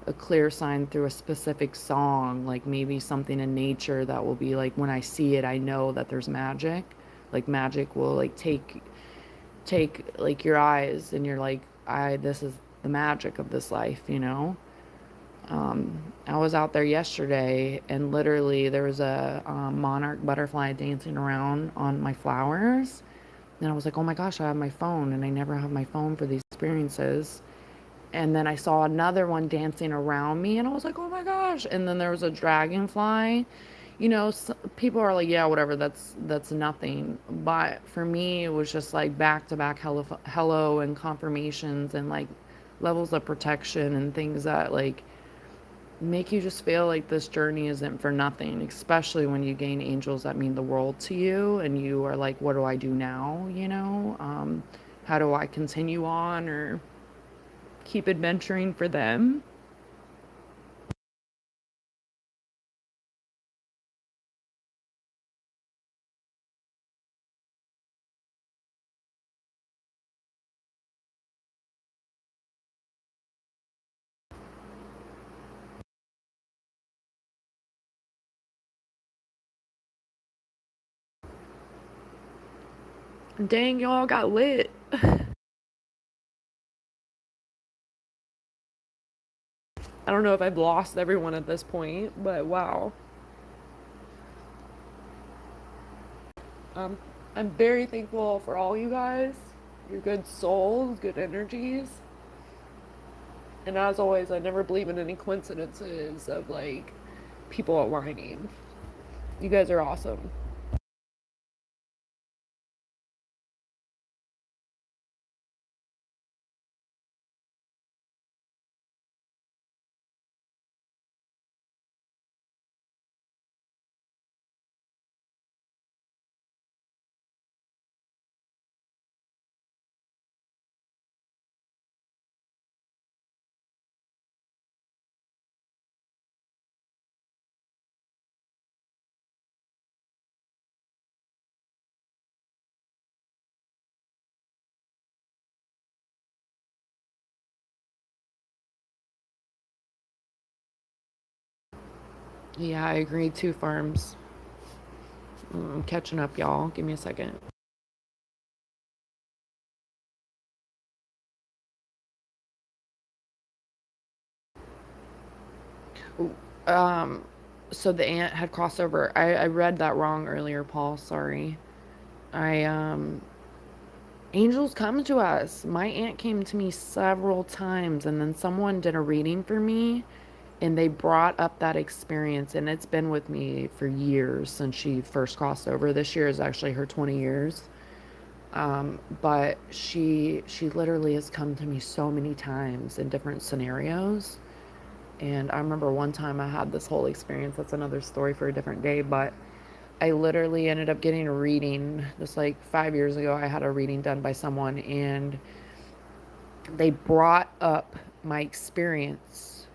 a clear sign through a specific song, like maybe something in nature that will be like when I see it, I know that there's magic. Like magic will like take like your eyes and you're like, this is the magic of this life. I was out there yesterday and literally there was a monarch butterfly dancing around on my flowers. And I was like, oh my gosh, I have my phone and I never have my phone for these experiences. And then I saw another one dancing around me and I was like, oh my gosh. And then there was a dragonfly. People are like, yeah, whatever, that's nothing. But for me, it was just like back to back hello and confirmations and like levels of protection and things that like make you just feel like this journey isn't for nothing, especially when you gain angels that mean the world to you and you are like, what do I do now? How do I continue on or keep adventuring for them? Dang, y'all got lit. I don't know if I've lost everyone at this point, but wow. Um, I'm very thankful for all you guys, your good souls, good energies. And as always, I never believe in any coincidences of like people aligning. You guys are awesome. Yeah, I agree. Two farms. I'm catching up, y'all. Give me a second. Um, so the aunt had crossover. I read that wrong earlier, Paul. Sorry. I Angels come to us. My aunt came to me several times, and then someone did a reading for me, and they brought up that experience, and it's been with me for years since she first crossed over. This year is actually her 20 years. But she literally has come to me so many times in different scenarios. And I remember one time I had this whole experience. That's another story for a different day. But I literally ended up getting a reading. Just like 5 years ago, I had a reading done by someone, and they brought up my experience.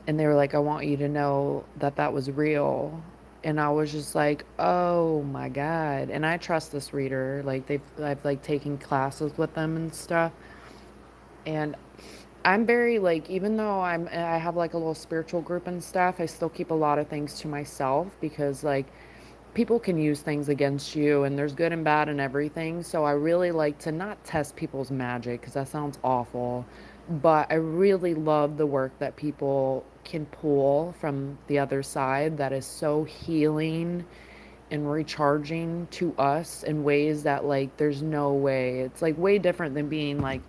And they were like, I want you to know that that was real. And I was just like, oh my God. And I trust this reader. Like, I've like taken classes with them and stuff. And I'm very like, even though I have like a little spiritual group and stuff, I still keep a lot of things to myself because like people can use things against you and there's good and bad and everything. So I really like to not test people's magic because that sounds awful. But I really love the work that people can pull from the other side that is so healing and recharging to us in ways that like there's no way. It's like way different than being like,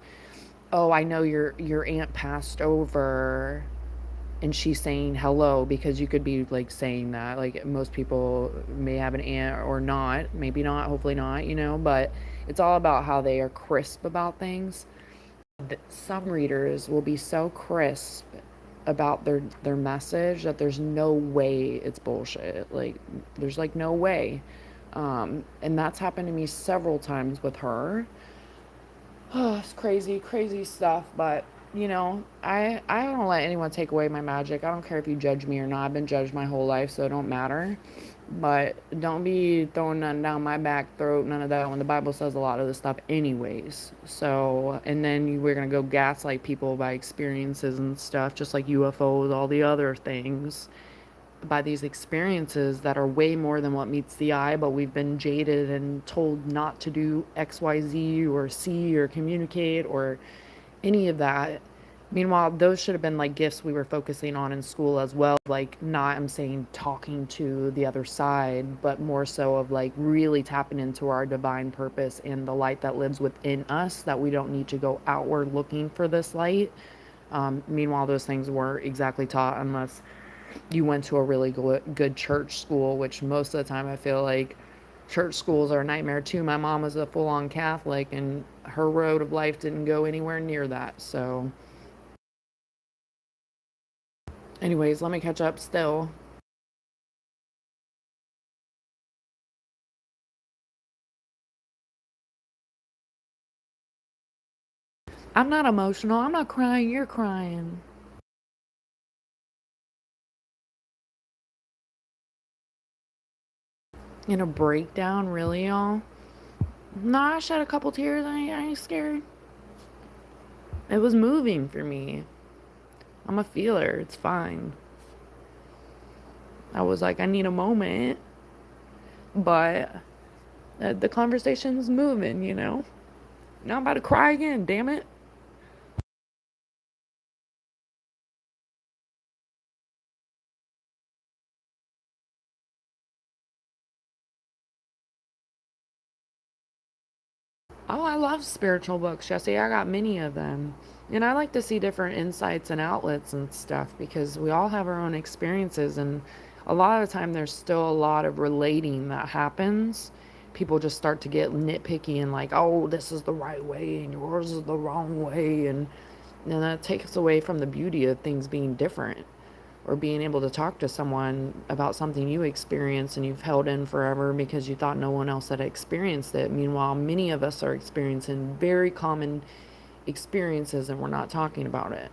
oh, I know your aunt passed over and she's saying hello, because you could be like saying that like most people may have an aunt or not, maybe not, hopefully not, but it's all about how they are crisp about things. Some readers will be so crisp about their message that there's no way it's bullshit. Like there's like no way. And that's happened to me several times with her. Oh, it's crazy, crazy stuff. But I don't let anyone take away my magic. I don't care if you judge me or not. I've been judged my whole life, so it don't matter. But don't be throwing nothing down my back throat, none of that, when the Bible says a lot of this stuff anyways. So, and then we're gonna go gaslight people by experiences and stuff, just like UFOs, all the other things, by these experiences that are way more than what meets the eye, but we've been jaded and told not to do XYZ or see or communicate or any of that. Meanwhile, those should have been like gifts we were focusing on in school as well. Like, not, I'm saying talking to the other side, but more so of like really tapping into our divine purpose and the light that lives within us, that we don't need to go outward looking for this light. Meanwhile, those things weren't exactly taught unless you went to a really good church school, which most of the time I feel like church schools are a nightmare too. My mom was a full on Catholic, and her road of life didn't go anywhere near that. So, anyways, let me catch up still. I'm not emotional. I'm not crying. You're crying. In a breakdown, really, y'all? Nah, I shed a couple tears. I ain't scared. It was moving for me. I'm a feeler. It's fine. I was like, I need a moment, but the conversation's moving. Now I'm about to cry again, damn it. Oh, I love spiritual books, Jesse. I got many of them. And I like to see different insights and outlets and stuff because we all have our own experiences. And a lot of the time, there's still a lot of relating that happens. People just start to get nitpicky and like, oh, this is the right way and yours is the wrong way. And that takes away from the beauty of things being different, or being able to talk to someone about something you experienced and you've held in forever because you thought no one else had experienced it. Meanwhile, many of us are experiencing very common experiences and we're not talking about it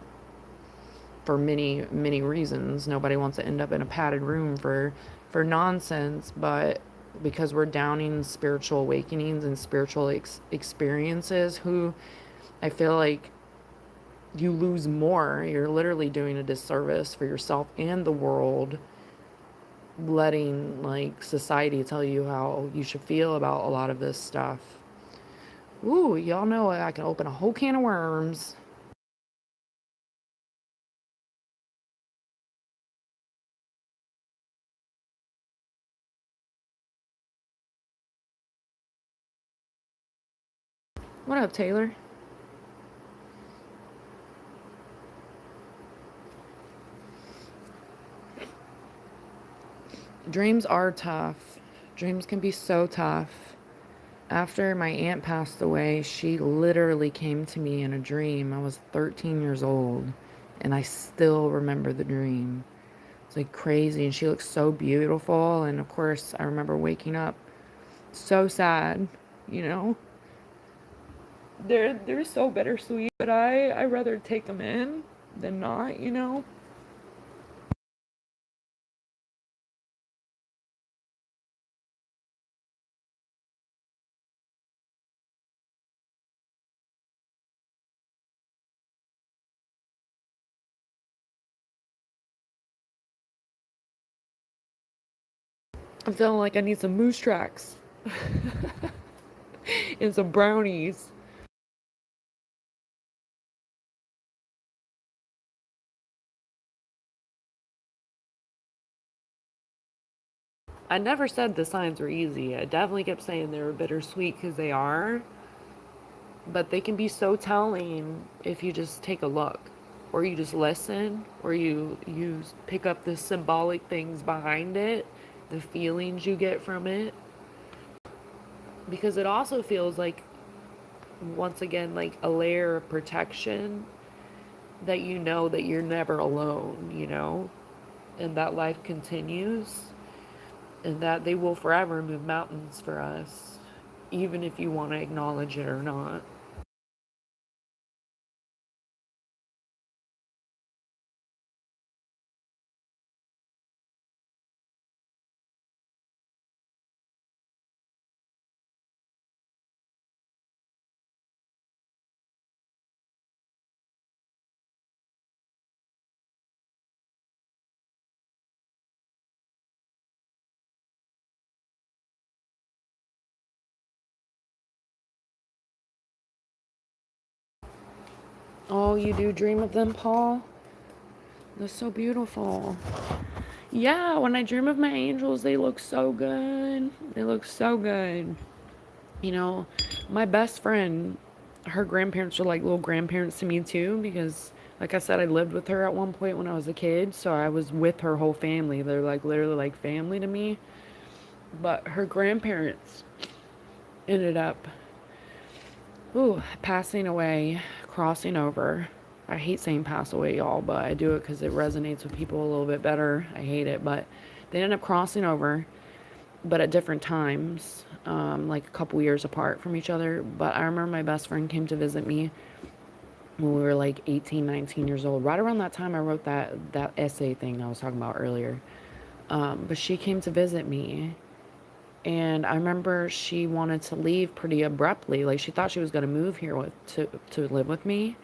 for many, many reasons. Nobody wants to end up in a padded room for nonsense, but because we're downing spiritual awakenings and spiritual experiences, who I feel like you lose more. You're literally doing a disservice for yourself and the world letting like society tell you how you should feel about a lot of this stuff. Ooh, y'all know I can open a whole can of worms. What up, Taylor? Dreams are tough. Dreams can be so tough. After my aunt passed away, she literally came to me in a dream. I was 13 years old, and I still remember the dream. It's like crazy, and she looked so beautiful. And of course, I remember waking up so sad, you know. They're so bittersweet, but I rather take them in than not, you know. I'm feeling like I need some moose tracks and some brownies. I never said the signs were easy. I definitely kept saying they were bittersweet because they are, but they can be so telling if you just take a look or you just listen or you pick up the symbolic things behind it, the feelings you get from it, because it also feels like, once again, like a layer of protection, that you know that you're never alone, you know, and that life continues and that they will forever move mountains for us, even if you want to acknowledge it or not. Oh, you do dream of them, Paul? That's so beautiful. Yeah, when I dream of my angels, they look so good. They look so good. You know, my best friend, her grandparents are like little grandparents to me too, because like I said, I lived with her at one point when I was a kid, so I was with her whole family. They're like literally like family to me. But her grandparents ended up, passing away, crossing over. I hate saying pass away, y'all, but I do it because it resonates with people a little bit better. I hate it, but they ended up crossing over, but at different times, like a couple years apart from each other. But I remember my best friend came to visit me when we were like 18, 19 years old. Right around that time, I wrote that essay thing I was talking about earlier. But she came to visit me, and I remember she wanted to leave pretty abruptly. Like she thought she was going to move here to live with me,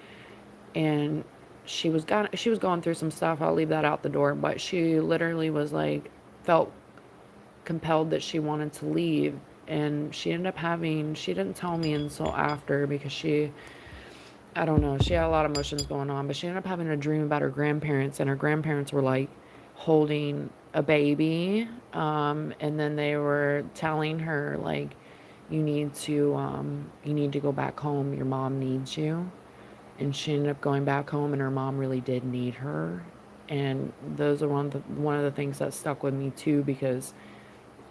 and she was going through some stuff. I'll leave that out the door, but she literally was like felt compelled that she wanted to leave, and she ended up having, she didn't tell me until after because she, I don't know, she had a lot of emotions going on, but she ended up having a dream about her grandparents, and her grandparents were like holding a baby, and then they were telling her like, you need to go back home, your mom needs you. And she ended up going back home, and her mom really did need her. And those are one of the things that stuck with me too, because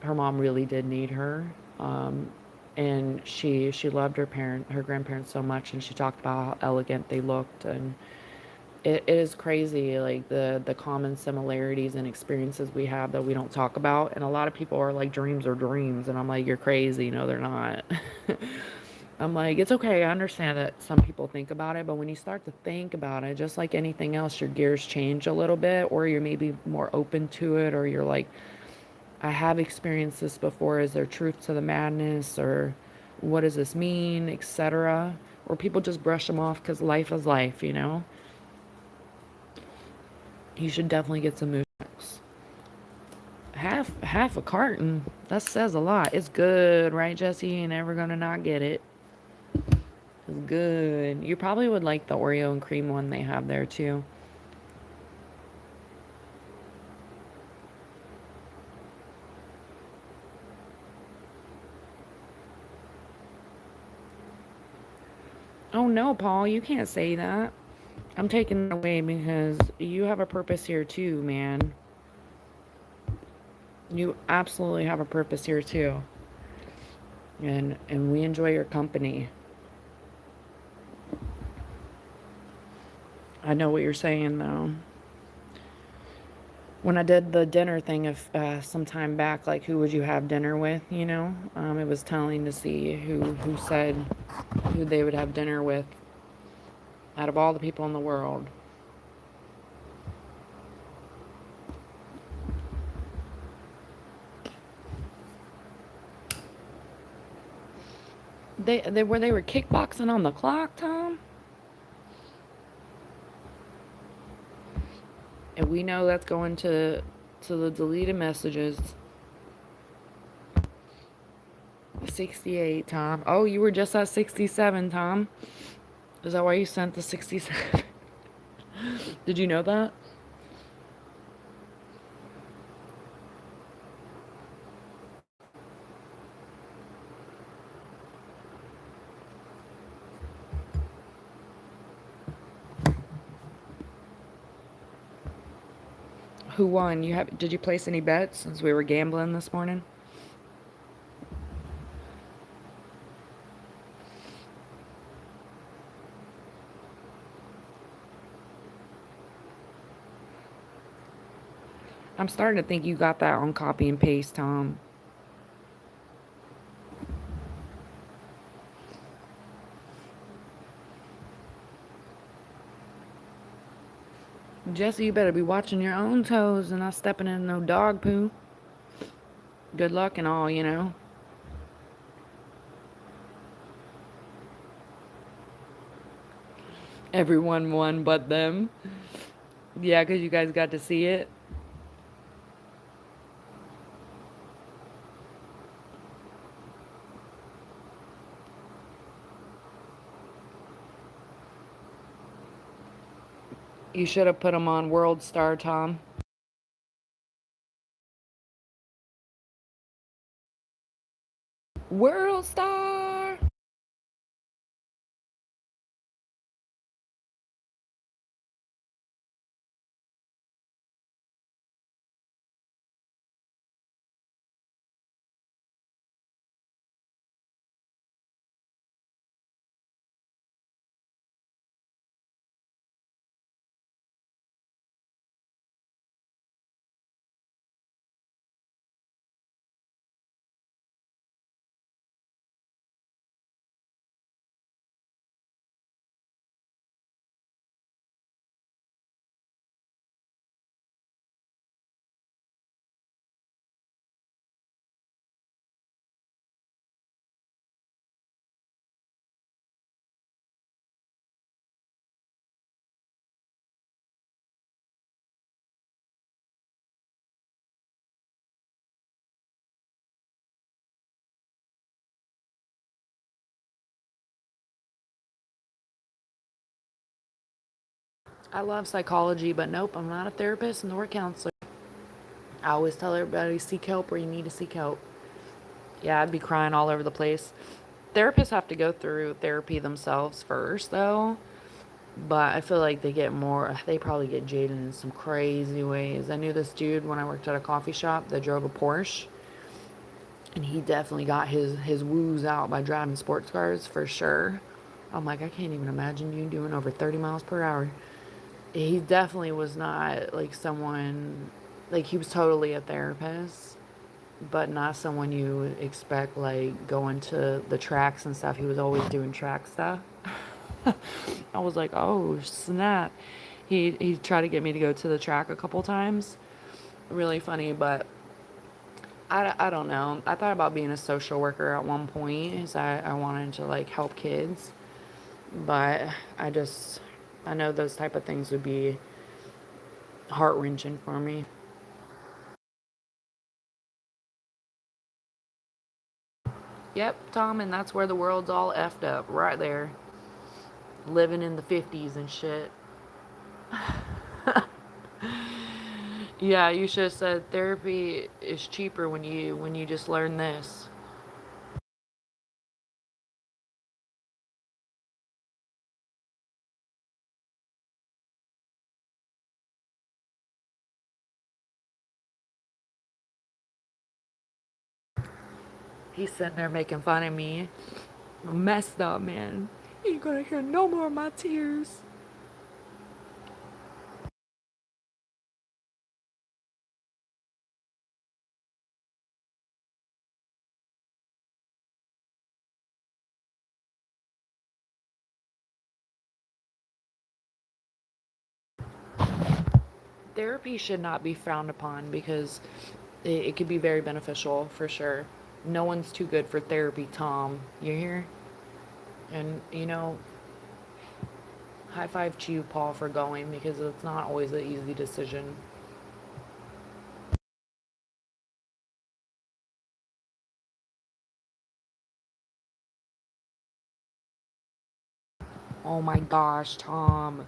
her mom really did need her. And she loved her grandparents so much, and she talked about how elegant they looked, and it is crazy, like the common similarities and experiences we have that we don't talk about. And a lot of people are like, dreams are dreams, and I'm like, you're crazy. No, they're not. I'm like, it's okay. I understand that some people think about it, but when you start to think about it, just like anything else, your gears change a little bit, or you're maybe more open to it, or you're like, I have experienced this before. Is there truth to the madness, or what does this mean, etc.? Or people just brush them off because life is life, you know? You should definitely get some mood tracks. Half a carton. That says a lot. It's good, right, Jesse? You ain't never gonna not get it. It's good. You probably would like the Oreo and cream one they have there too. Oh no, Paul, you can't say that. I'm taking it away because you have a purpose here too, man. You absolutely have a purpose here too. And we enjoy your company. I know what you're saying though. When I did the dinner thing of some time back, like who would you have dinner with, it was telling to see who said who they would have dinner with out of all the people in the world. They were kickboxing on the clock, Tom. And we know that's going to the deleted messages. 68, Tom. Oh, you were just at 67, Tom. Is that why you sent the 67? Did you know that? Who won? Did you place any bets since we were gambling this morning? I'm starting to think you got that on copy and paste, Tom. Jesse, you better be watching your own toes and not stepping in no dog poo. Good luck and all. Everyone won but them. Yeah, because you guys got to see it. You should have put them on World Star, Tom. World Star! I love psychology, but nope, I'm not a therapist nor a counselor. I always tell everybody seek help where you need to seek help. Yeah, I'd be crying all over the place. Therapists have to go through therapy themselves first, though. But I feel like they probably get jaded in some crazy ways. I knew this dude when I worked at a coffee shop that drove a Porsche. And he definitely got his woos out by driving sports cars for sure. I'm like, I can't even imagine you doing over 30 miles per hour. He definitely was not like someone, like he was totally a therapist, but not someone you would expect like going to the tracks and stuff. He was always doing track stuff. I was like, oh snap. He tried to get me to go to the track a couple times. Really funny, but I don't know. I thought about being a social worker at one point as I wanted to like help kids. But I know those type of things would be heart wrenching for me. Yep, Tom, and that's where the world's all effed up, right there. Living in the 50s and shit. Yeah, you should have said therapy is cheaper when you just learn this. He's sitting there making fun of me. I'm messed up, man. You ain't gonna hear no more of my tears. Therapy should not be frowned upon because it could be very beneficial for sure. No one's too good for therapy, Tom. You hear? And high five to you, Paul, for going because it's not always an easy decision. Oh my gosh, Tom.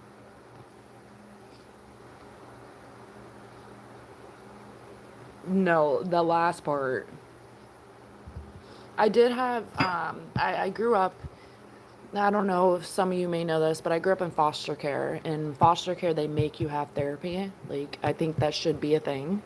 No, the last part. I did have, I grew up, I don't know if some of you may know this, but I grew up in foster care. In foster care, they make you have therapy. Like, I think that should be a thing.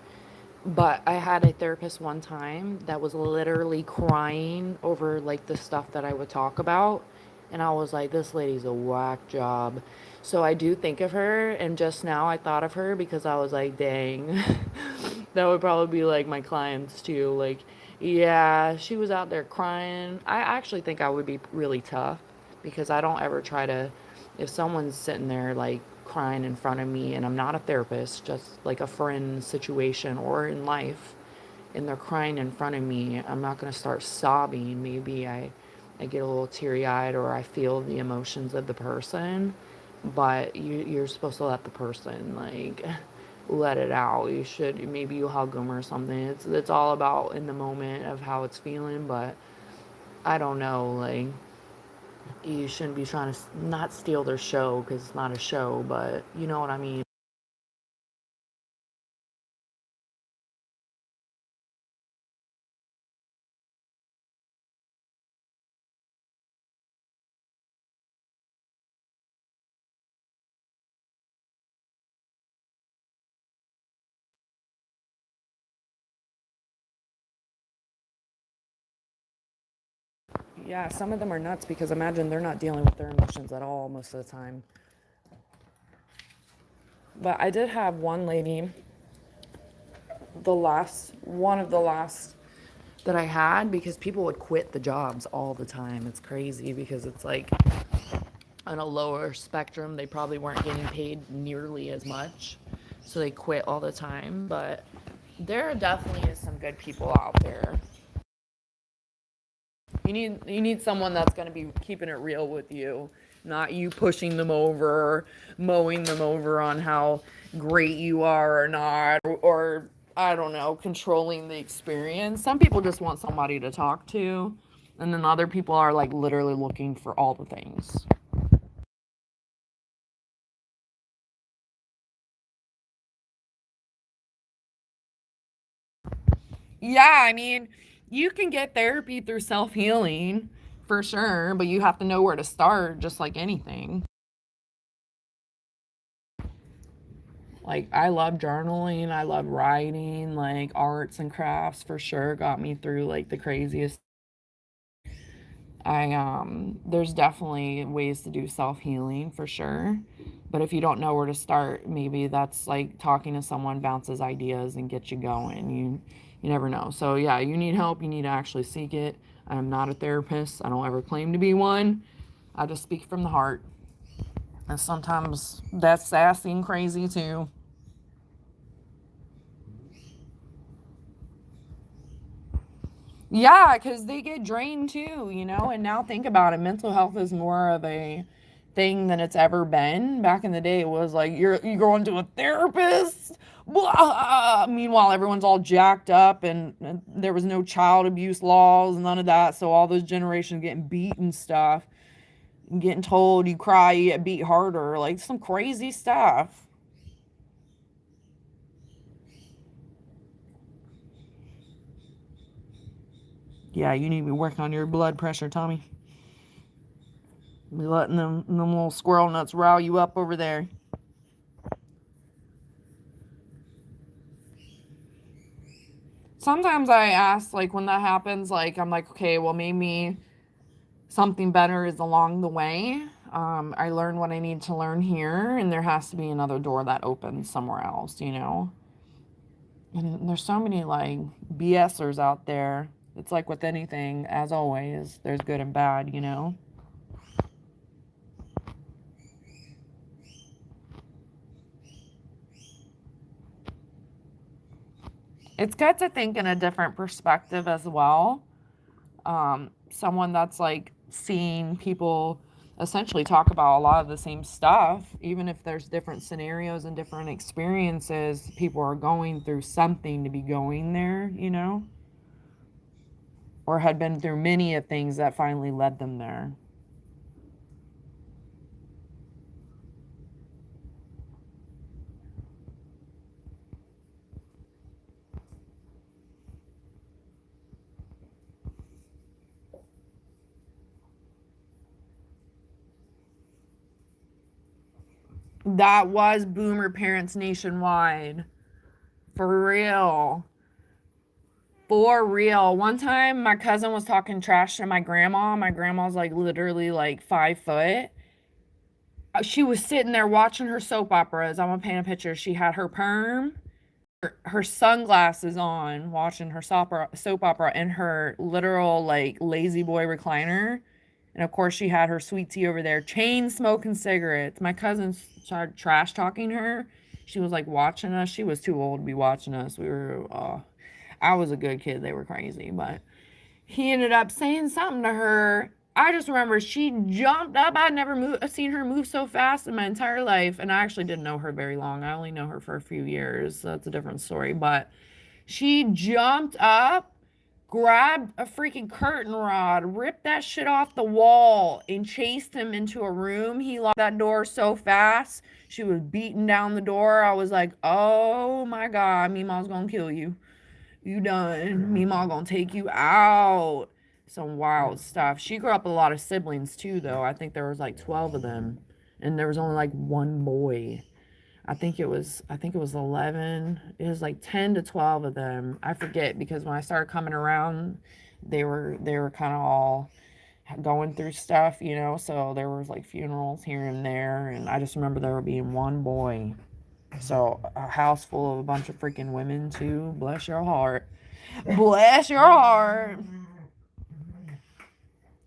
But I had a therapist one time that was literally crying over like the stuff that I would talk about. And I was like, this lady's a whack job. So I do think of her. And just now I thought of her because I was like, dang, that would probably be like my clients too. Like, yeah, she was out there crying. I actually think I would be really tough because I don't ever try to, if someone's sitting there like crying in front of me and I'm not a therapist, just like a friend situation or in life, and they're crying in front of me, I'm not going to start sobbing. Maybe I get a little teary eyed or I feel the emotions of the person, but you're supposed to let the person like let it out. You should maybe you hug them or something. It's all about in the moment of how it's feeling, but I don't know, like you shouldn't be trying to not steal their show because it's not a show, but you know what I mean. Yeah, some of them are nuts because imagine they're not dealing with their emotions at all most of the time. But I did have one lady, one of the last that I had because people would quit the jobs all the time. It's crazy because it's like on a lower spectrum, they probably weren't getting paid nearly as much. So they quit all the time. But there definitely is some good people out there. You need someone that's going to be keeping it real with you, not you pushing them over, mowing them over on how great you are or not, or I don't know, controlling the experience. Some people just want somebody to talk to, and then other people are like literally looking for all the things. Yeah, I mean, you can get therapy through self-healing for sure, but you have to know where to start just like anything. Like I love journaling, I love writing, like arts and crafts for sure got me through like the craziest. I there's definitely ways to do self-healing for sure. But if you don't know where to start, maybe that's like talking to someone bounces ideas and gets you going. You never know. So yeah, you need help, you need to actually seek it. I'm not a therapist. I don't ever claim to be one. I just speak from the heart. And sometimes that's sassy and crazy too. Yeah, because they get drained too, And now think about it, mental health is more of a thing than it's ever been. Back in the day, it was like you're going to a therapist. Meanwhile, everyone's all jacked up, and there was no child abuse laws, none of that. So all those generations getting beat and stuff, and getting told you cry, you get beat harder, like some crazy stuff. Yeah, you need to be working on your blood pressure, Tommy. Be letting them little squirrel nuts rile you up over there. Sometimes I ask, like, when that happens, like, I'm like, okay, well, maybe something better is along the way. I learned what I need to learn here, and there has to be another door that opens somewhere else, you know? And there's so many, like, BSers out there. It's like with anything, as always, there's good and bad, you know? It's good to think in a different perspective as well. Someone that's like seeing people essentially talk about a lot of the same stuff, even if there's different scenarios and different experiences, people are going through something to be going there, you know, or had been through many of things that finally led them there. That was boomer parents nationwide. For real. For real. One time my cousin was talking trash to my grandma. My grandma's like literally like 5 foot. She was sitting there watching her soap operas. I'm gonna paint a picture. She had her perm, her sunglasses on, watching her soap opera, and her literal like lazy boy recliner. And of course, she had her sweet tea over there, chain smoking cigarettes. My cousin started trash talking her. She was like watching us. She was too old to be watching us. I was a good kid. They were crazy, but he ended up saying something to her. I just remember she jumped up. I'd never seen her move so fast in my entire life. And I actually didn't know her very long. I only know her for a few years. So that's a different story. But she jumped up, grabbed a freaking curtain rod, ripped that shit off the wall, and chased him into a room. He locked that door so fast. She was beating down the door. I was like, oh my God, Meemaw's gonna kill you. You done. Meemaw gonna take you out. Some wild stuff. She grew up with a lot of siblings too, though. I think there was like 12 of them, and there was only like one boy. I think it was 11. It was like 10 to 12 of them. I forget, because when I started coming around, they were kind of all going through stuff, you know. So there was like funerals here and there, and I just remember there being one boy. So a house full of a bunch of freaking women too. Bless your heart. Bless your heart.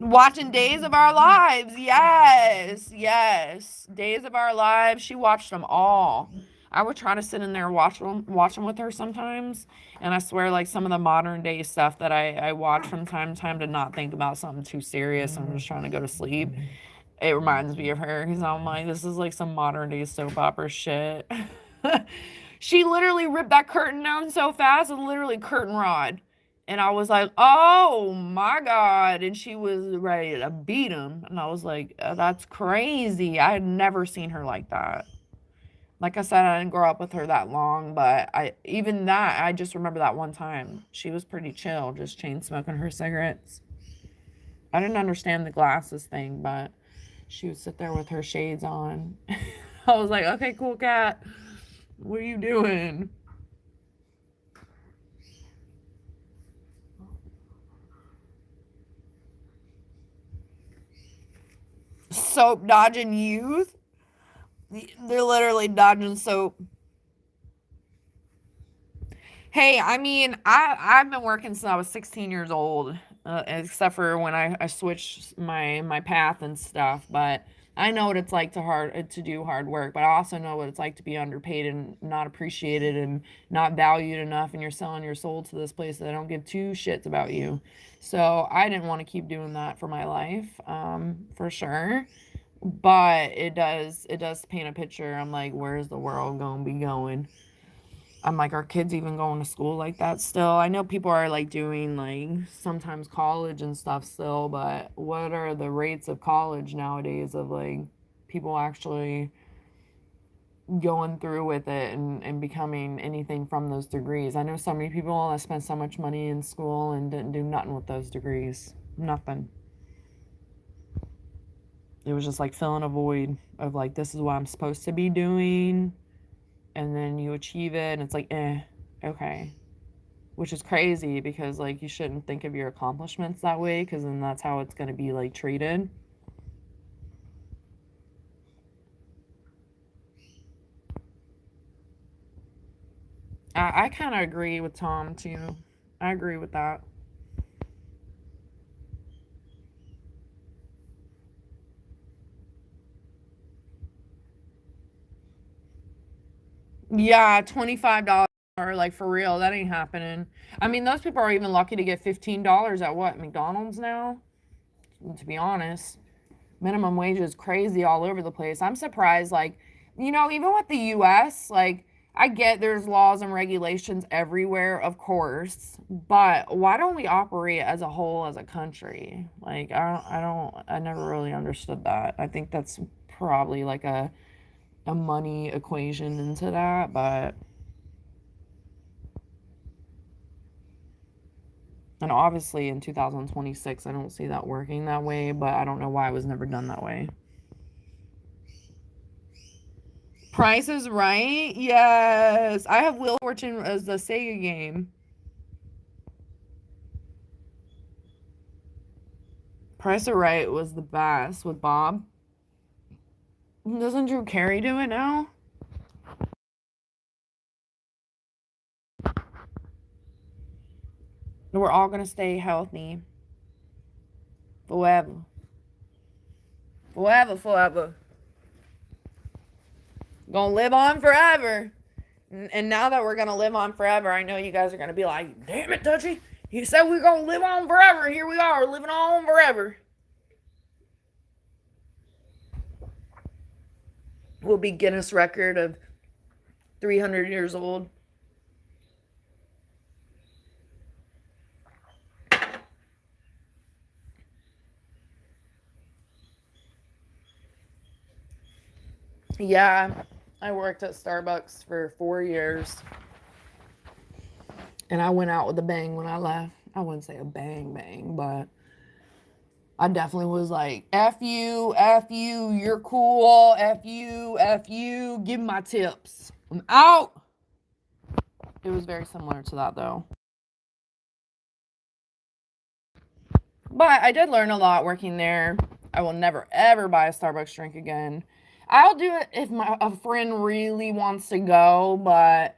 Watching Days of Our Lives. Yes. Yes. Days of Our Lives. She watched them all. I would try to sit in there and watch them with her sometimes. And I swear, like, some of the modern day stuff that I watch from time to time to not think about something too serious. I'm just trying to go to sleep. It reminds me of her, because I'm like, this is like some modern day soap opera shit. She literally ripped that curtain down so fast, it literally curtain rod. And I was like, oh my God. And she was ready to beat him. And I was like, that's crazy. I had never seen her like that. Like I said, I didn't grow up with her that long, but I just remember that one time. She was pretty chill, just chain smoking her cigarettes. I didn't understand the glasses thing, but she would sit there with her shades on. I was like, okay, cool cat. What are you doing? Soap dodging youth? They're literally dodging soap. Hey, I mean, I've been working since I was 16 years old, except for when I switched my path and stuff. But I know what it's like to do hard work. But I also know what it's like to be underpaid and not appreciated and not valued enough. And you're selling your soul to this place that don't give two shits about you. So I didn't want to keep doing that for my life, for sure. But it does paint a picture. I'm like, where's the world gonna be going? I'm like, are kids even going to school like that still? I know people are like doing like sometimes college and stuff still, but what are the rates of college nowadays of like people actually going through with it and becoming anything from those degrees? I know so many people that spent so much money in school and didn't do nothing with those degrees. Nothing. It was just like filling a void of like, this is what I'm supposed to be doing. And then you achieve it and it's like, okay. Which is crazy because like you shouldn't think of your accomplishments that way because then that's how it's going to be like treated. I kind of agree with Tom too. I agree with that. Yeah, $25 like for real, that ain't happening. I mean, those people are even lucky to get $15 at what, McDonald's now? To be honest, minimum wage is crazy all over the place. I'm surprised, like, even with the US, like, I get there's laws and regulations everywhere, of course, but why don't we operate as a whole as a country? Like, I never really understood that. I think that's probably like a money equation into that, but, and obviously in 2026, I don't see that working that way, but I don't know why it was never done that way. Price is Right? Yes. I have Wheel of Fortune as the Sega game. Price is Right was the best with Bob. Doesn't Drew Carey do it now? We're all gonna stay healthy forever. Forever, forever. Gonna live on forever. And now that we're gonna live on forever, I know you guys are gonna be like, damn it, Dutchy. You said we're gonna live on forever. Here we are, living on forever. We'll be Guinness record of 300 years old. Yeah, I worked at Starbucks for 4 years. And I went out with a bang when I left. I wouldn't say a bang bang, but I definitely was like, F you, you're cool, F you, give me my tips. I'm out. It was very similar to that though. But I did learn a lot working there. I will never ever buy a Starbucks drink again. I'll do it if a friend really wants to go, but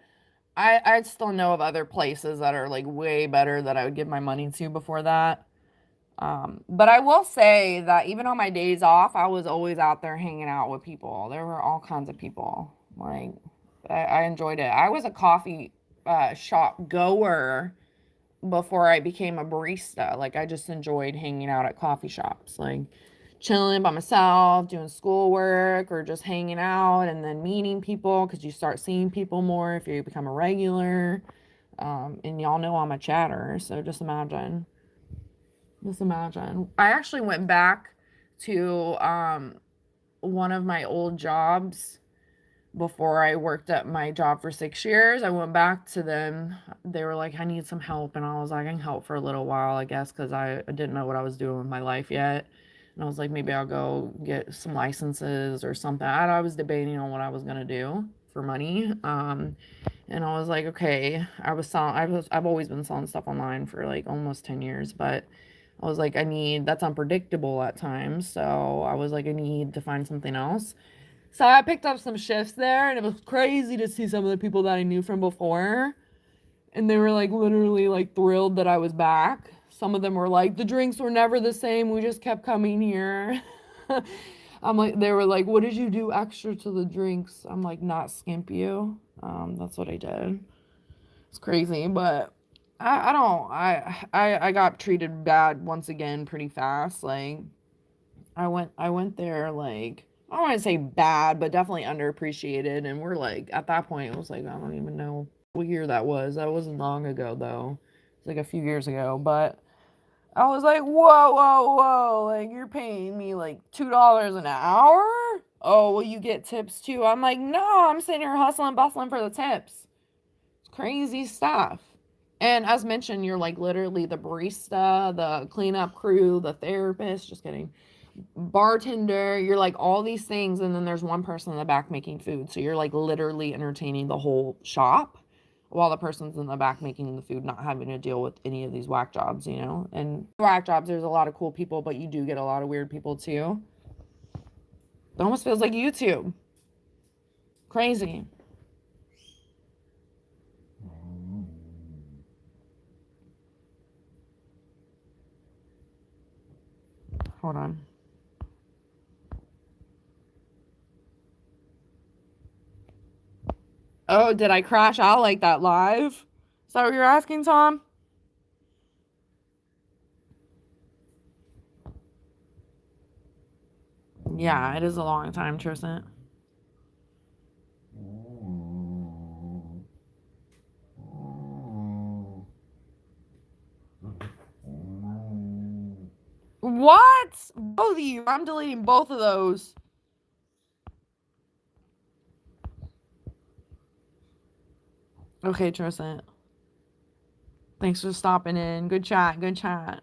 I still know of other places that are like way better that I would give my money to before that. But I will say that even on my days off, I was always out there hanging out with people. There were all kinds of people. Like, I enjoyed it. I was a coffee shop goer before I became a barista. Like, I just enjoyed hanging out at coffee shops, like chilling by myself, doing schoolwork, or just hanging out and then meeting people because you start seeing people more if you become a regular. And y'all know I'm a chatter, so just imagine. Just imagine. I actually went back to one of my old jobs before I worked at my job for 6 years. I went back to them. They were like, I need some help. And I was like, I can help for a little while, I guess, because I didn't know what I was doing with my life yet. And I was like, maybe I'll go get some licenses or something. I was debating on what I was going to do for money. And I was like, okay, I've always been selling stuff online for like almost 10 years, but I was like, that's unpredictable at times. So I was like, I need to find something else. So I picked up some shifts there, and it was crazy to see some of the people that I knew from before. And they were like literally like thrilled that I was back. Some of them were like, the drinks were never the same. We just kept coming here. I'm like, they were like, what did you do extra to the drinks? I'm like, not skimp you. That's what I did. It's crazy, but I don't I got treated bad once again pretty fast. Like I went there like I don't want to say bad, but definitely underappreciated. And we're like at that point it was like I don't even know what year that was. That wasn't long ago though. It's like a few years ago, but I was like, whoa, whoa, whoa! Like you're paying me like $2 an hour? Oh, will you get tips too? I'm like, no, I'm sitting here hustling, bustling for the tips. It's crazy stuff. And as mentioned, you're like literally the barista, the cleanup crew, the therapist. Just kidding. Bartender, you're like all these things, and then there's one person in the back making food. So you're like literally entertaining the whole shop while the person's in the back making the food, not having to deal with any of these whack jobs, you know? And whack jobs, there's a lot of cool people, but you do get a lot of weird people too. It almost feels like YouTube. Crazy. Hold on. Oh, did I crash out like that live? Is that what you're asking, Tom? Yeah, it is a long time, Tristan. What? Both of you. I'm deleting both of those. Okay, Tristan. Thanks for stopping in. Good chat. Good chat.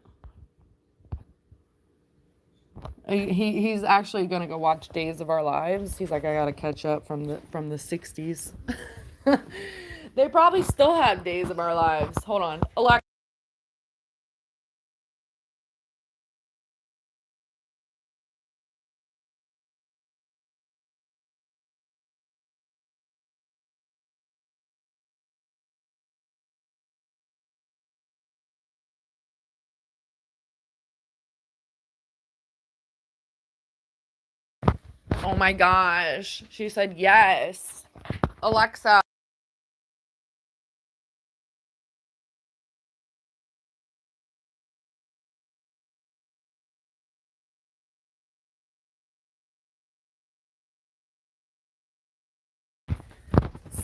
He's actually gonna go watch Days of Our Lives. He's like, I gotta catch up from the 60s. They probably still have Days of Our Lives. Hold on, Alexa. 'Oh my gosh, she said yes. Alexa.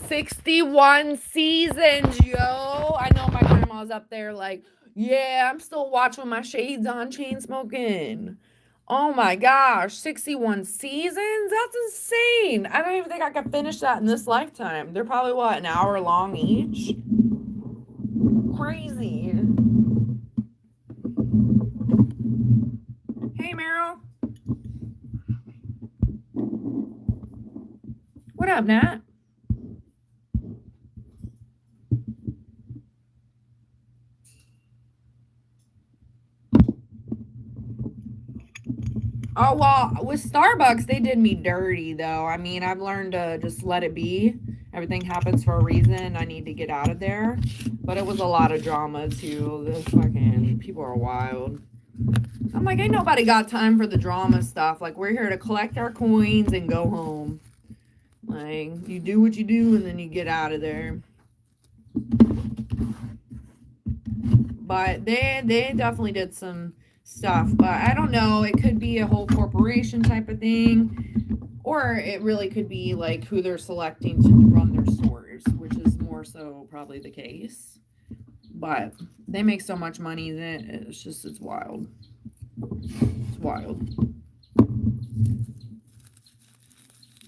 61 seasons, yo. I know my grandma's up there like, yeah, I'm still watching my shades on, chain smoking. Oh my gosh, 61 seasons? That's insane. I don't even think I could finish that in this lifetime. They're probably what, an hour long each? Crazy. Hey, Meryl. What up, Nat? Oh, well, with Starbucks, they did me dirty, though. I mean, I've learned to just let it be. Everything happens for a reason. I need to get out of there. But it was a lot of drama, too. The fucking people are wild. I'm like, ain't nobody got time for the drama stuff. Like, we're here to collect our coins and go home. Like, you do what you do, and then you get out of there. But they definitely did some stuff, but I don't know, it could be a whole corporation type of thing, or it really could be like who they're selecting to run their stores, which is more so probably the case. But they make so much money that it's wild. It's wild.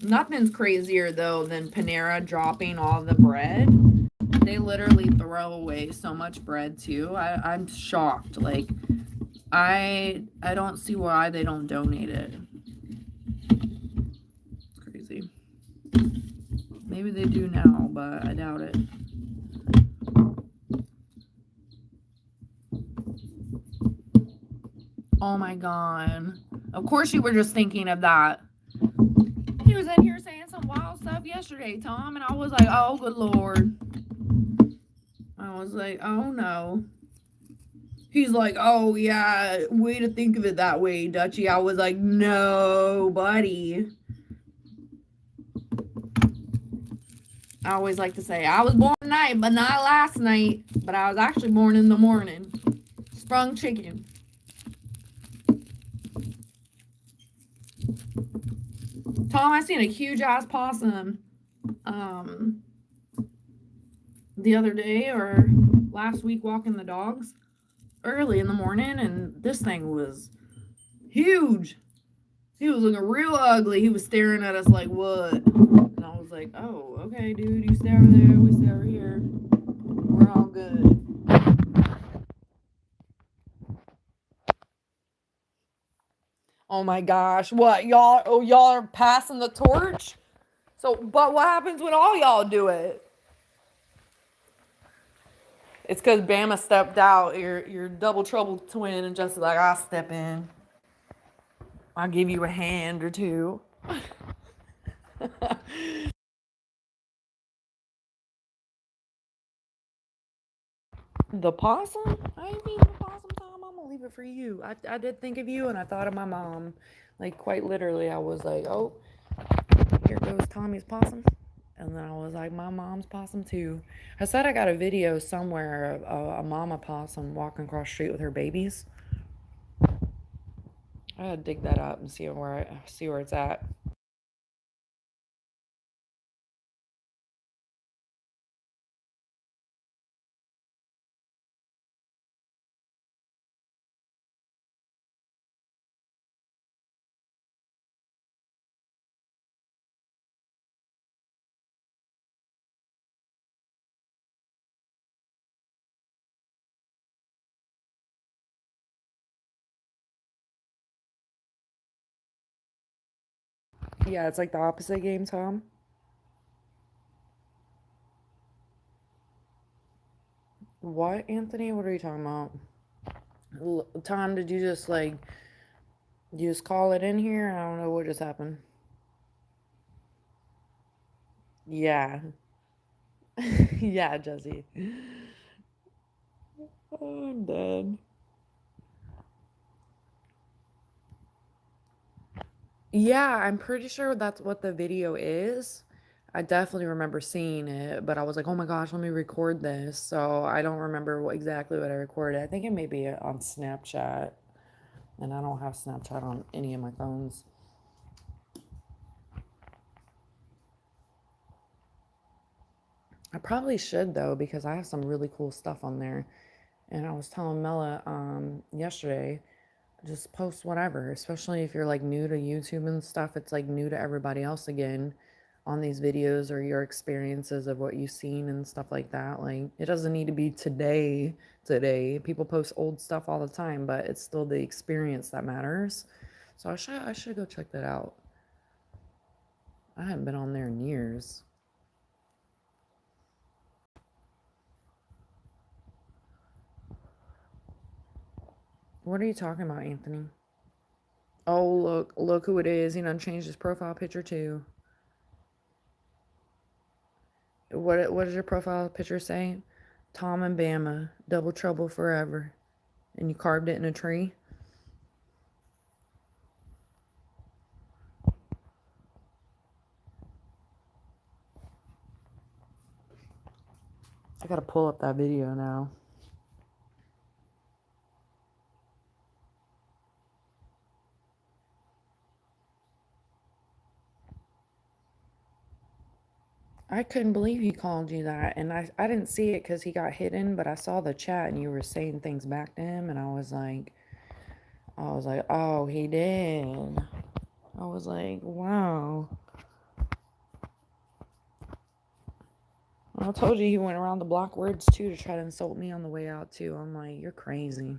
Nothing's crazier though than Panera dropping all the bread. They literally throw away so much bread too. I'm shocked. Like I don't see why they don't donate it. It's crazy. Maybe they do now, but I doubt it. Oh my god. Of course you were just thinking of that. He was in here saying some wild stuff yesterday, Tom, and I was like, oh good lord. I was like, oh no. He's like, oh yeah, way to think of it that way, Dutchie. I was like, no, buddy. I always like to say, I was born tonight, but not last night. But I was actually born in the morning. Sprung chicken. Tom, I seen a huge ass possum. the other day or last week walking the dogs early in the morning, and this thing was huge. He was looking real ugly. He was staring at us like, what? And I was like, oh, okay, dude, you stay over there, we stay over here. We're all good. Oh my gosh, what y'all? Oh, y'all are passing the torch. So, but what happens when all y'all do it? It's because Bama stepped out. Your double trouble twin, and just like I'll step in. I'll give you a hand or two. The possum? I ain't eating the possum, Tom. I'm gonna leave it for you. I did think of you, and I thought of my mom. Like quite literally, I was like, oh, here goes Tommy's possum. And then I was like, my mom's possum too. I said I got a video somewhere of a mama possum walking across the street with her babies. I gotta dig that up and see where it's at. Yeah, it's like the opposite game, Tom. What, Anthony? What are you talking about? Tom, did you just like you just call it in here? I don't know what just happened. Yeah, yeah, Jesse. Oh, I'm dead. Yeah, I'm pretty sure that's what the video is. I definitely remember seeing it, but I was like, oh my gosh, let me record this. So I don't remember exactly what I recorded. I think it may be on Snapchat, and I don't have Snapchat on any of my phones. I probably should though, because I have some really cool stuff on there. And I was telling Mela yesterday, just post whatever, especially if you're like new to YouTube and stuff. It's like new to everybody else again on these videos or your experiences of what you've seen and stuff like that. Like it doesn't need to be today. People post old stuff all the time, but it's still the experience that matters. So I should go check that out. I haven't been on there in years. What are you talking about, Anthony? Oh, look who it is. He done changed his profile picture too. What does your profile picture say? Tom and Bama, double trouble forever. And you carved it in a tree? I gotta pull up that video now. I couldn't believe he called you that. And I didn't see it because he got hidden, but I saw the chat and you were saying things back to him. And I was like, oh, he did. I was like, wow. I told you he went around the block words too to try to insult me on the way out too. I'm like, you're crazy.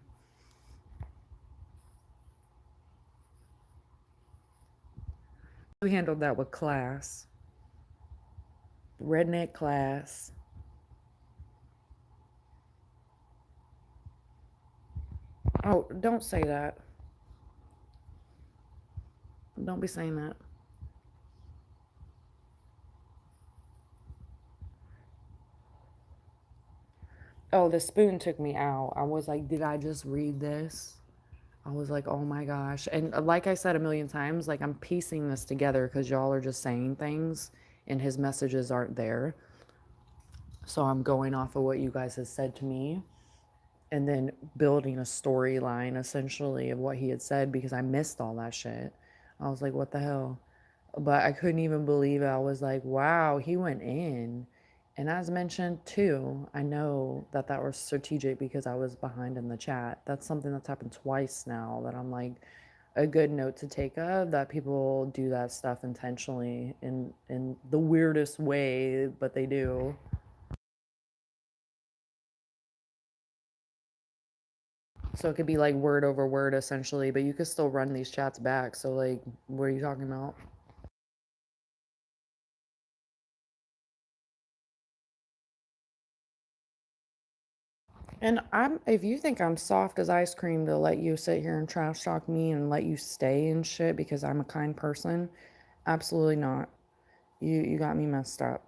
You handled that with class. Redneck class. Oh, don't say that. Don't be saying that. Oh, the spoon took me out. I was like, did I just read this? I was like, oh my gosh. And like I said a million times, like I'm piecing this together because y'all are just saying things and his messages aren't there. So I'm going off of what you guys have said to me and then building a storyline essentially of what he had said because I missed all that shit. I was like, what the hell? But I couldn't even believe it. I was like, wow, he went in. And as mentioned too, I know that that was strategic because I was behind in the chat. That's something that's happened twice now that I'm like a good note to take of, that people do that stuff intentionally in the weirdest way, but they do. So it could be like word over word essentially, but you could still run these chats back. So like, what are you talking about? And if you think I'm soft as ice cream to let you sit here and trash talk me and let you stay and shit because I'm a kind person, absolutely not. You got me messed up.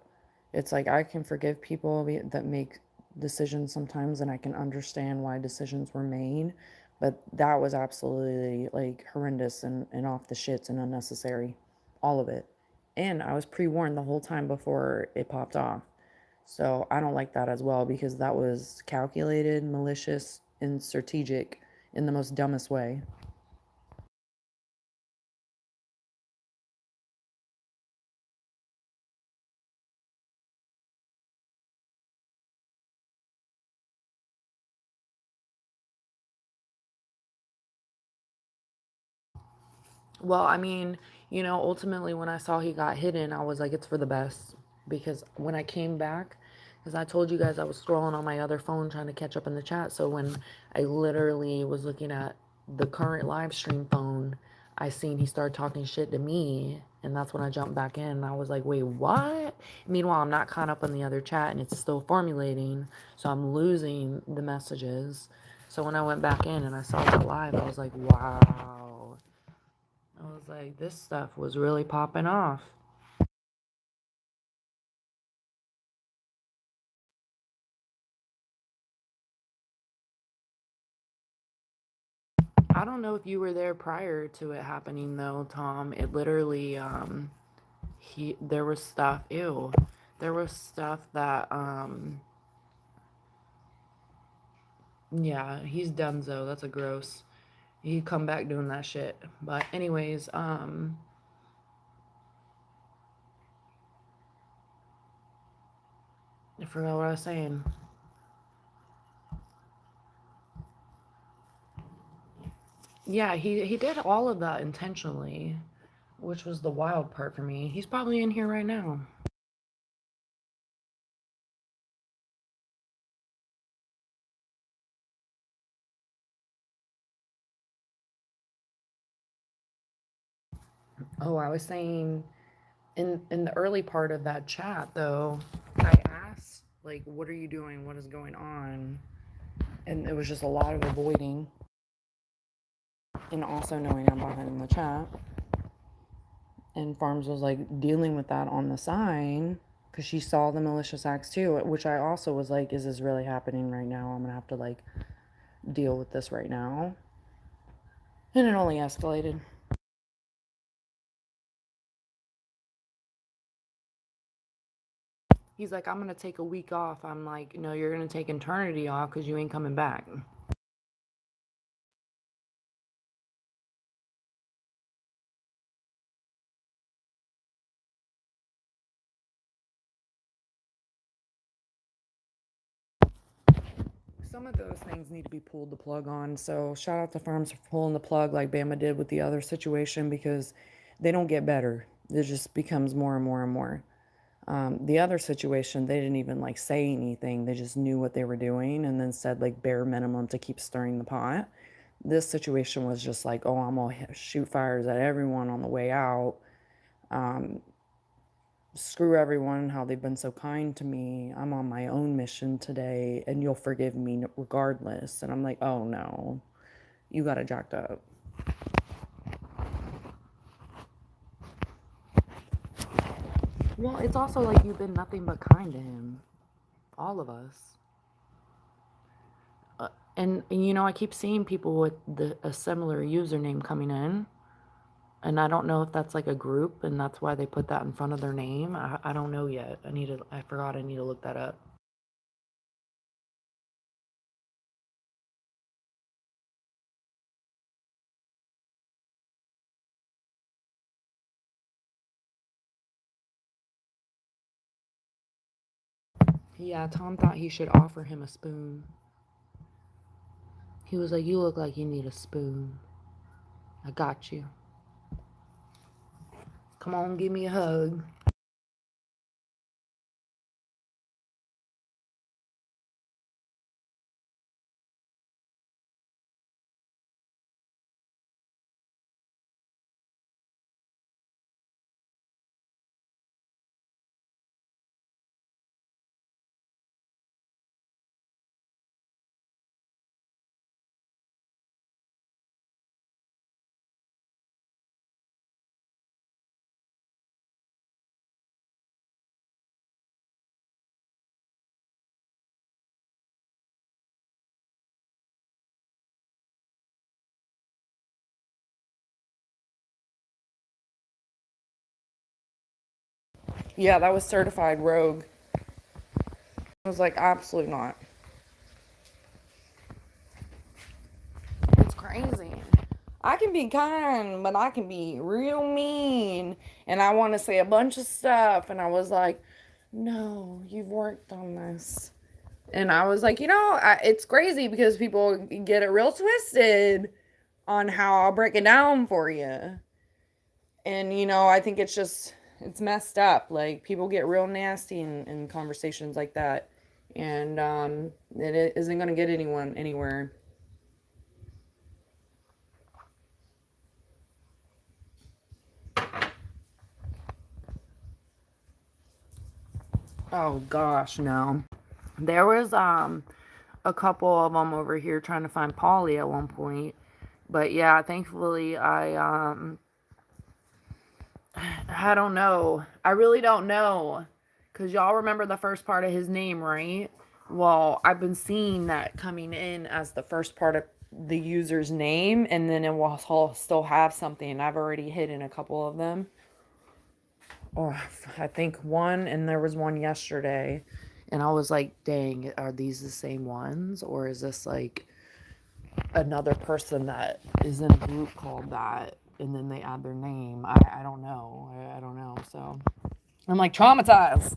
It's like I can forgive people that make decisions sometimes, and I can understand why decisions were made, but that was absolutely like horrendous and off the shits and unnecessary, all of it. And I was pre-warned the whole time before it popped off. So I don't like that as well because that was calculated, malicious, and strategic in the most dumbest way. Well, I mean, ultimately when I saw he got hidden, I was like, it's for the best. Because when I came back, because I told you guys I was scrolling on my other phone trying to catch up in the chat. So when I literally was looking at the current live stream phone, I seen he started talking shit to me. And that's when I jumped back in. And I was like, wait, what? Meanwhile, I'm not caught up in the other chat and it's still formulating. So I'm losing the messages. So when I went back in and I saw that live, I was like, wow. I was like, this stuff was really popping off. I don't know if you were there prior to it happening though, Tom. It literally, there was stuff, ew. There was stuff that, yeah, he's donezo. That's a gross. He'd come back doing that shit. But anyways, I forgot what I was saying. Yeah, he did all of that intentionally, which was the wild part for me. He's probably in here right now. Oh, I was saying in the early part of that chat though, I asked like, what are you doing? What is going on? And it was just a lot of avoiding, and also knowing I'm behind in the chat. And Farms was like dealing with that on the side because she saw the malicious acts too, which I also was like, is this really happening right now? I'm gonna have to like deal with this right now. And it only escalated. He's like, I'm gonna take a week off. I'm like, no, you're gonna take eternity off because you ain't coming back. Some of those things need to be pulled the plug on. So shout out to Farms for pulling the plug like Bama did with the other situation, because they don't get better. It just becomes more and more and more. The other situation, they didn't even like say anything. They just knew what they were doing and then said like bare minimum to keep stirring the pot. This situation was just like, oh, I'm gonna shoot fires at everyone on the way out. Screw everyone, how they've been so kind to me. I'm on my own mission today and you'll forgive me regardless. And I'm like, oh no, you got it jacked up. Well, it's also like you've been nothing but kind to him. All of us. And I keep seeing people with a similar username coming in. And I don't know if that's like a group and that's why they put that in front of their name. I don't know yet. I forgot I need to look that up. Yeah, Tom thought he should offer him a spoon. He was like, "You look like you need a spoon. I got you. Come on, give me a hug." Yeah, that was certified rogue. I was like, absolutely not. It's crazy. I can be kind, but I can be real mean. And I want to say a bunch of stuff. And I was like, no, you've worked on this. And I was like, it's crazy because people get it real twisted on how I'll break it down for you. And, I think it's messed up. Like, people get real nasty in conversations like that. And it isn't going to get anyone anywhere. Oh gosh, no. There was a couple of them over here trying to find Polly at one point. But yeah, thankfully I don't know. I really don't know. Cuz y'all remember the first part of his name, right? Well, I've been seeing that coming in as the first part of the user's name, and then it will still have something. I've already hidden a couple of them. Or I think one, and there was one yesterday. And I was like, dang, are these the same ones? Or is this like another person that is in a group called that and then they add their name? I don't know. I don't know. So I'm like traumatized.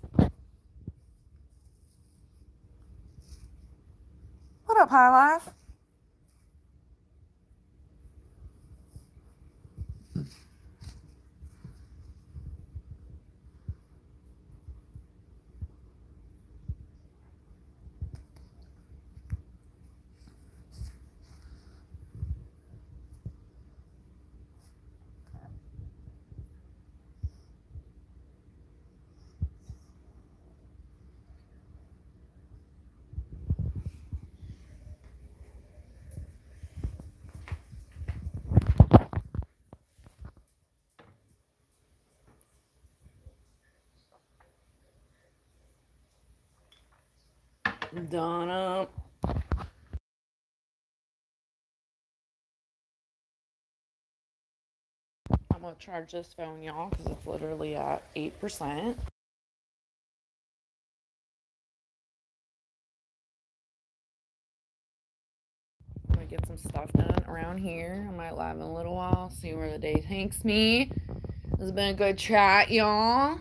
What up, High Life? Donna. I'm going to charge this phone, y'all, because it's literally at 8%. I'm going to get some stuff done around here. I might live in a little while, see where the day takes me. This has been a good chat, y'all.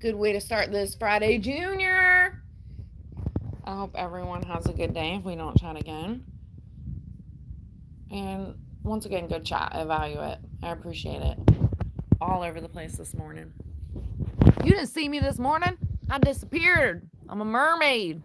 Good way to start this Friday, Junior. I hope everyone has a good day if we don't chat again. And once again, good chat. I value it. I appreciate it. All over the place this morning. You didn't see me this morning? I disappeared. I'm a mermaid.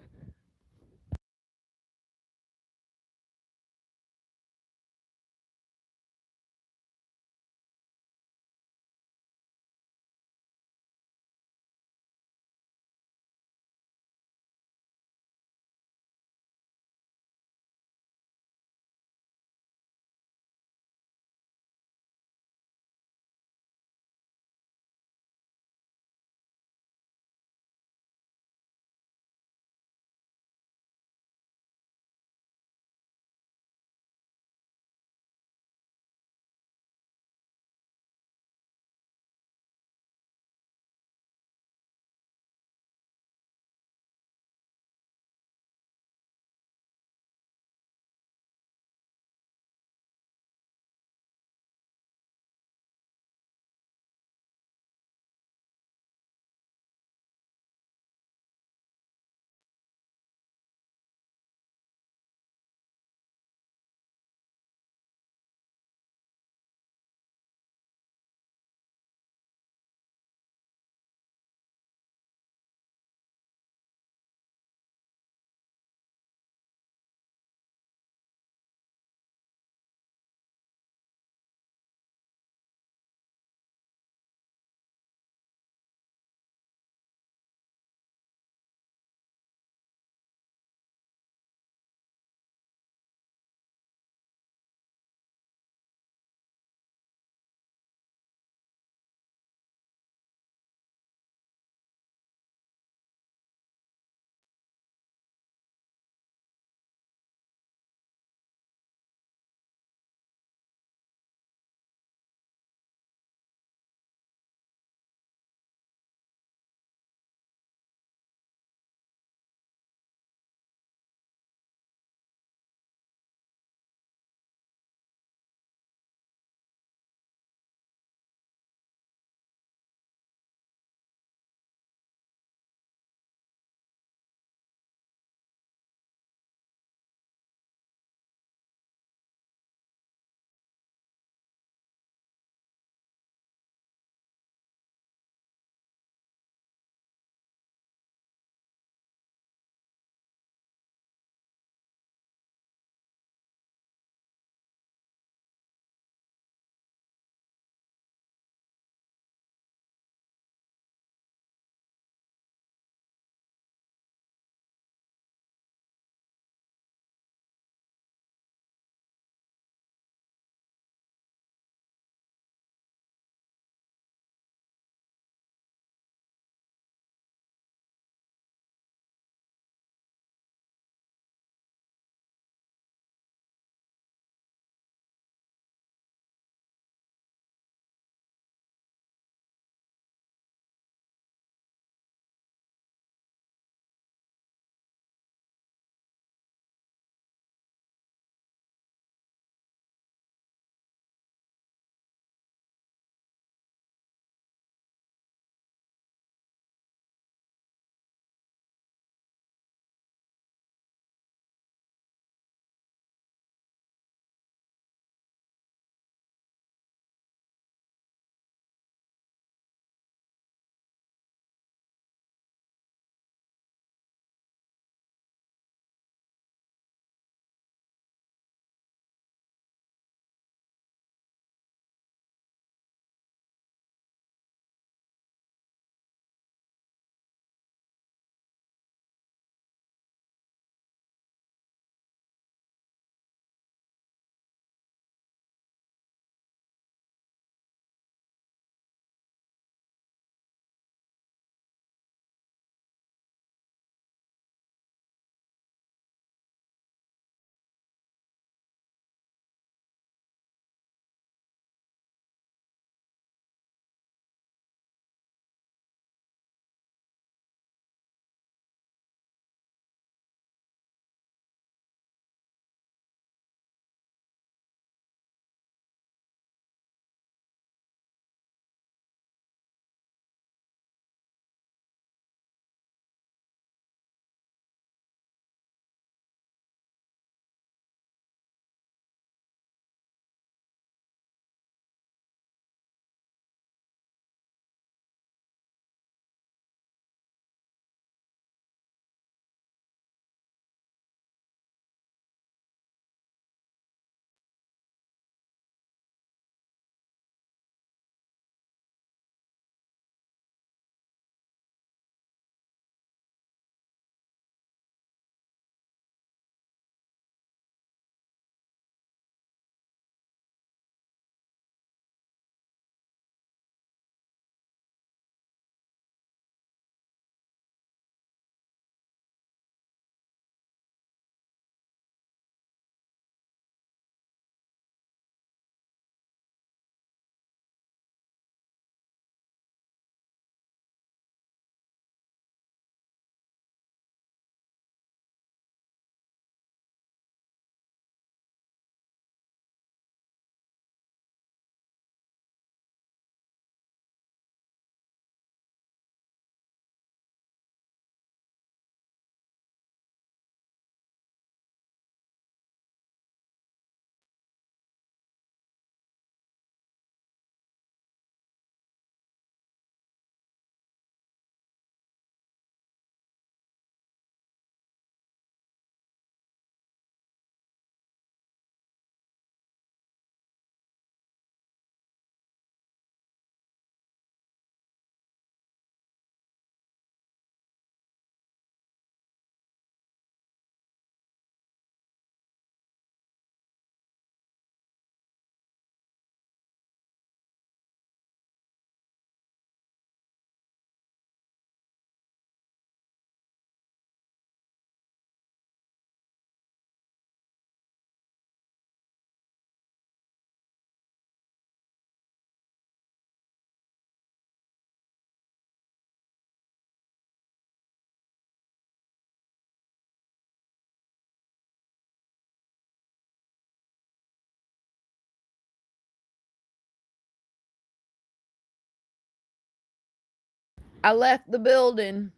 I left the building.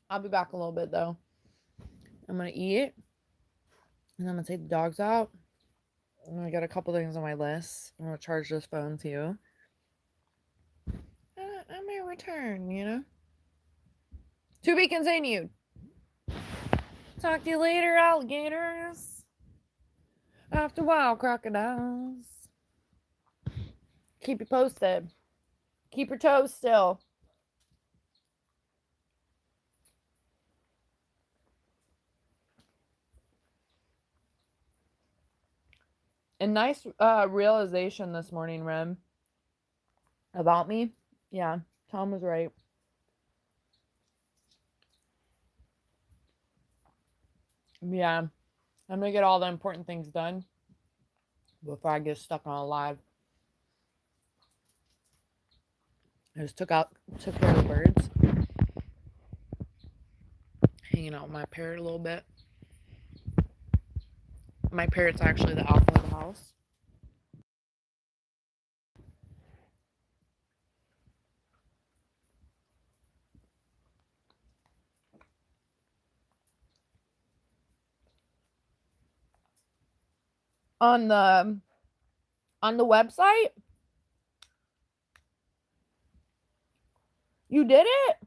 I'll be back a little bit though. I'm gonna eat, and I'm gonna take the dogs out. And I got a couple things on my list. I'm gonna charge this phone too. I may return, you know. To be continued. Talk to you later, alligators. After a while, crocodiles. Keep you posted. Keep your toes still. A nice realization this morning, Rem, about me. Yeah, Tom was right. Yeah, I'm gonna get all the important things done before I get stuck on a live. I just took care of the birds. Hanging out with my parrot a little bit. My parrot's actually the alpha of the house. On the website, you did it.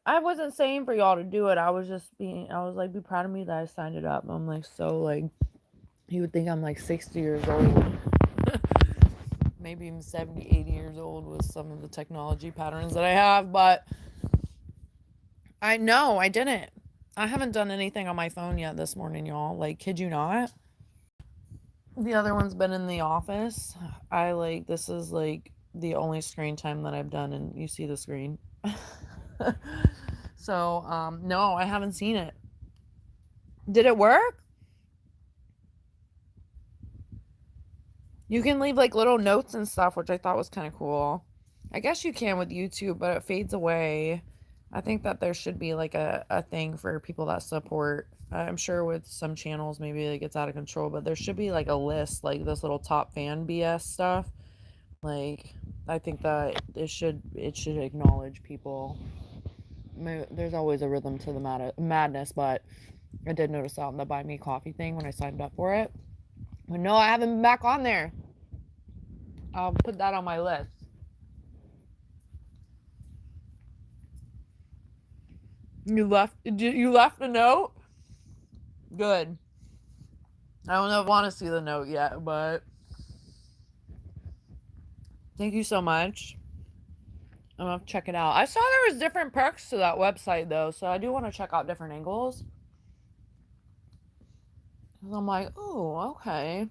I wasn't saying for y'all to do it. I was like, be proud of me that I signed it up. I'm like, so like, you would think I'm like 60 years old. Maybe even 70, 80 years old with some of the technology patterns that I have, but I know I didn't. I haven't done anything on my phone yet this morning, y'all. Like, kid you not. The other one's been in the office. This is like the only screen time that I've done, and you see the screen. So, no, I haven't seen it. Did it work? You can leave like little notes and stuff, which I thought was kind of cool. I guess you can with YouTube, but it fades away. I think that there should be like a thing for people that support. I'm sure with some channels maybe it gets out of control, but there should be like a list, like this little top fan BS stuff. Like, I think that it should acknowledge people. There's always a rhythm to the madness, but I did notice that on the Buy Me Coffee thing when I signed up for it. But no, I haven't been back on there. I'll put that on my list. You left a note? Good. I don't know if I want to see the note yet, but thank you so much. I'm gonna have to check it out. I saw there was different perks to that website though, so I do want to check out different angles. And I'm like, oh, okay.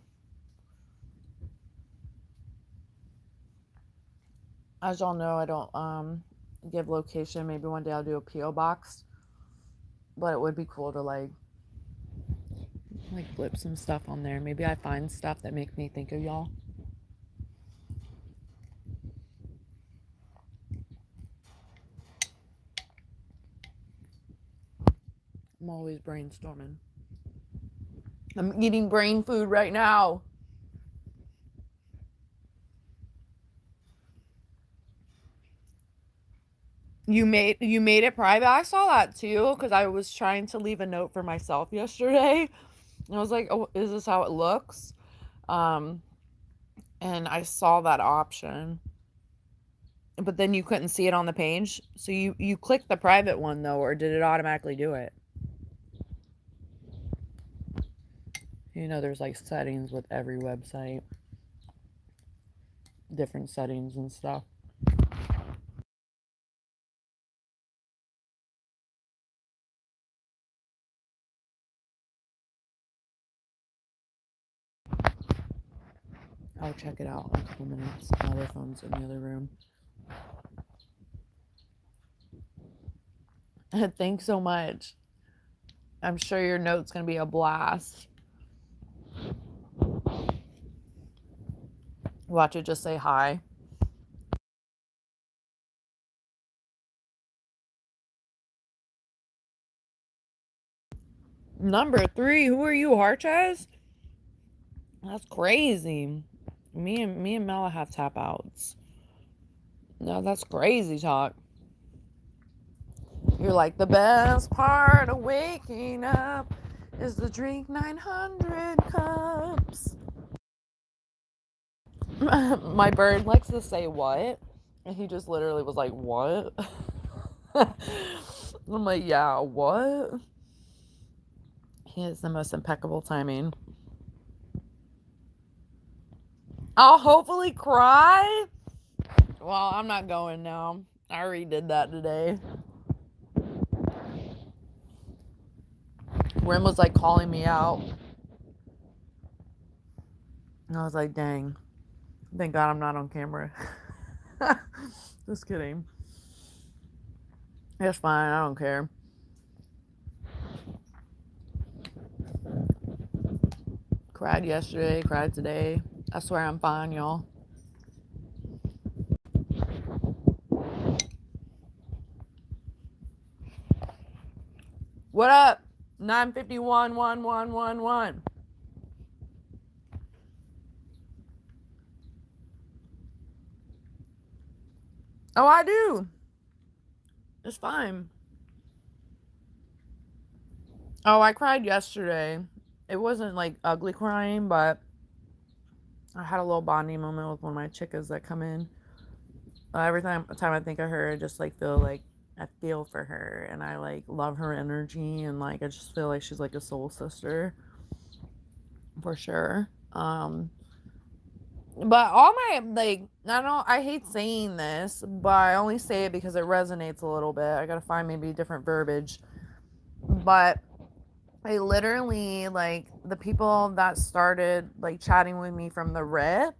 As y'all know, I don't give location. Maybe one day I'll do a PO box, but it would be cool to like flip some stuff on there. Maybe I find stuff that make me think of y'all. I'm always brainstorming. I'm eating brain food right now. You made it private. I saw that too because I was trying to leave a note for myself yesterday. And I was like, "Oh, is this how it looks?" And I saw that option. But then you couldn't see it on the page. So you clicked the private one though, or did it automatically do it? You know, there's like settings with every website. Different settings and stuff. I'll check it out in a couple minutes. My other phone's in the other room. Thanks so much. I'm sure your note's going to be a blast. Watch it just say hi. Number 3, who are you, Harches? That's crazy. Me and Mela have tap outs. No, that's crazy talk. You're like, the best part of waking up is to drink 900 cups. My bird likes to say what? And he just literally was like, what? I'm like, yeah, what? He has the most impeccable timing. I'll hopefully cry. Well, I'm not going now. I already did that today. Rim was like calling me out. And I was like, dang. Thank God I'm not on camera. Just kidding. It's fine. I don't care. Cried yesterday, cried today. I swear I'm fine, y'all. What up? 951 1111. Oh, I do. It's fine. Oh, I cried yesterday. It wasn't like ugly crying, but I had a little bonding moment with one of my chickas that come in. Every time I think of her, I just like feel like I feel for her, and I like love her energy, and like I just feel like she's like a soul sister for sure. But all my like, I hate saying this, but I only say it because it resonates a little bit. I gotta find maybe different verbiage, but I literally, like, the people that started like chatting with me from the rip,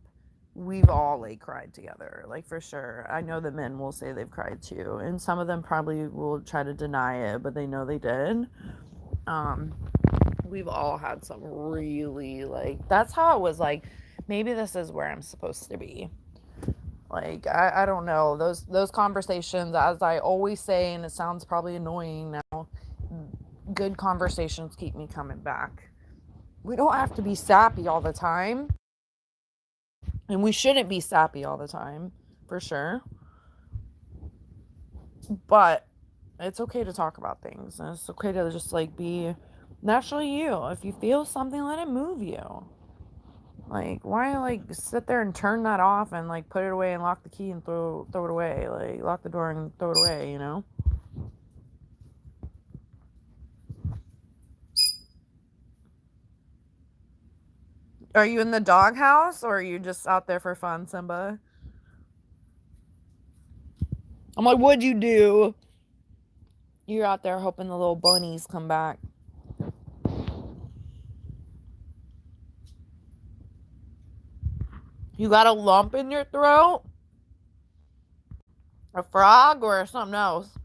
we've all like cried together, like, for sure. I know that men will say they've cried too, and some of them probably will try to deny it, but they know they did. We've all had some really, like, that's how it was like, maybe this is where I'm supposed to be. Like, I don't know, those conversations, as I always say, and it sounds probably annoying now, good conversations keep me coming back. We don't have to be sappy all the time, and we shouldn't be sappy all the time, for sure. But it's okay to talk about things, and it's okay to just like be naturally you. If you feel something, let it move you. Like, why like sit there and turn that off and like put it away and lock the key and throw it away? Like, lock the door and throw it away, you know? Are you in the doghouse, or are you just out there for fun, Simba? I'm like, what'd you do? You're out there hoping the little bunnies come back. You got a lump in your throat? A frog or something else?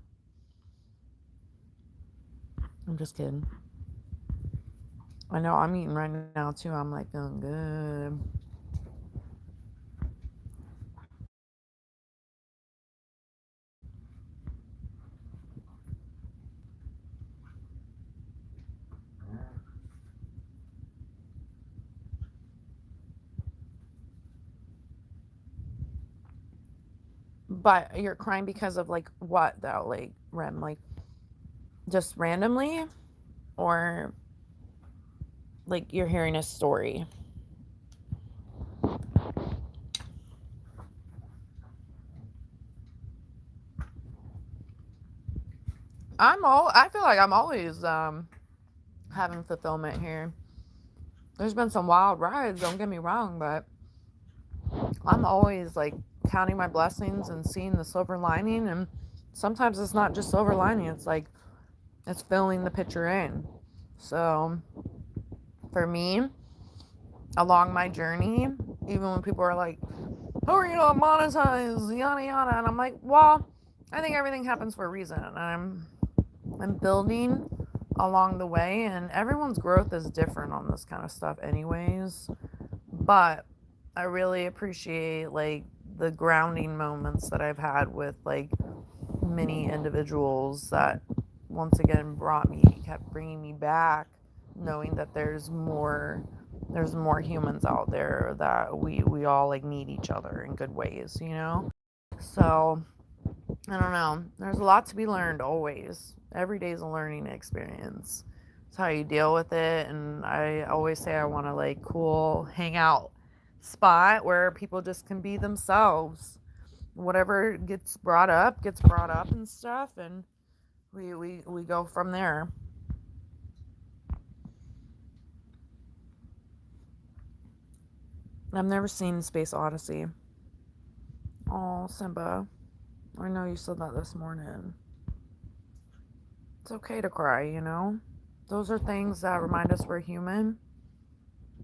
I'm just kidding. I know I'm eating right now too. I'm like feeling good. But you're crying because of like what though? Like, Rem, like just randomly, or like you're hearing a story? I feel like I'm always having fulfillment here. There's been some wild rides, don't get me wrong, but I'm always like counting my blessings and seeing the silver lining, and sometimes it's not just silver lining, it's like it's filling the picture in. So for me, along my journey, even when people are like, how are you not monetized, yada yada, and I'm like, well, I think everything happens for a reason, and I'm building along the way, and everyone's growth is different on this kind of stuff anyways. But I really appreciate like the grounding moments that I've had with like many individuals that once again kept bringing me back, knowing that there's more humans out there, that we all like need each other in good ways, you know? So, I don't know. There's a lot to be learned always. Every day is a learning experience. It's how you deal with it. And I always say I want a like cool hangout spot where people just can be themselves. Whatever gets brought up and stuff, and we go from there. I've never seen Space Odyssey. Oh, Simba. I know you said that this morning. It's okay to cry, you know? Those are things that remind us we're human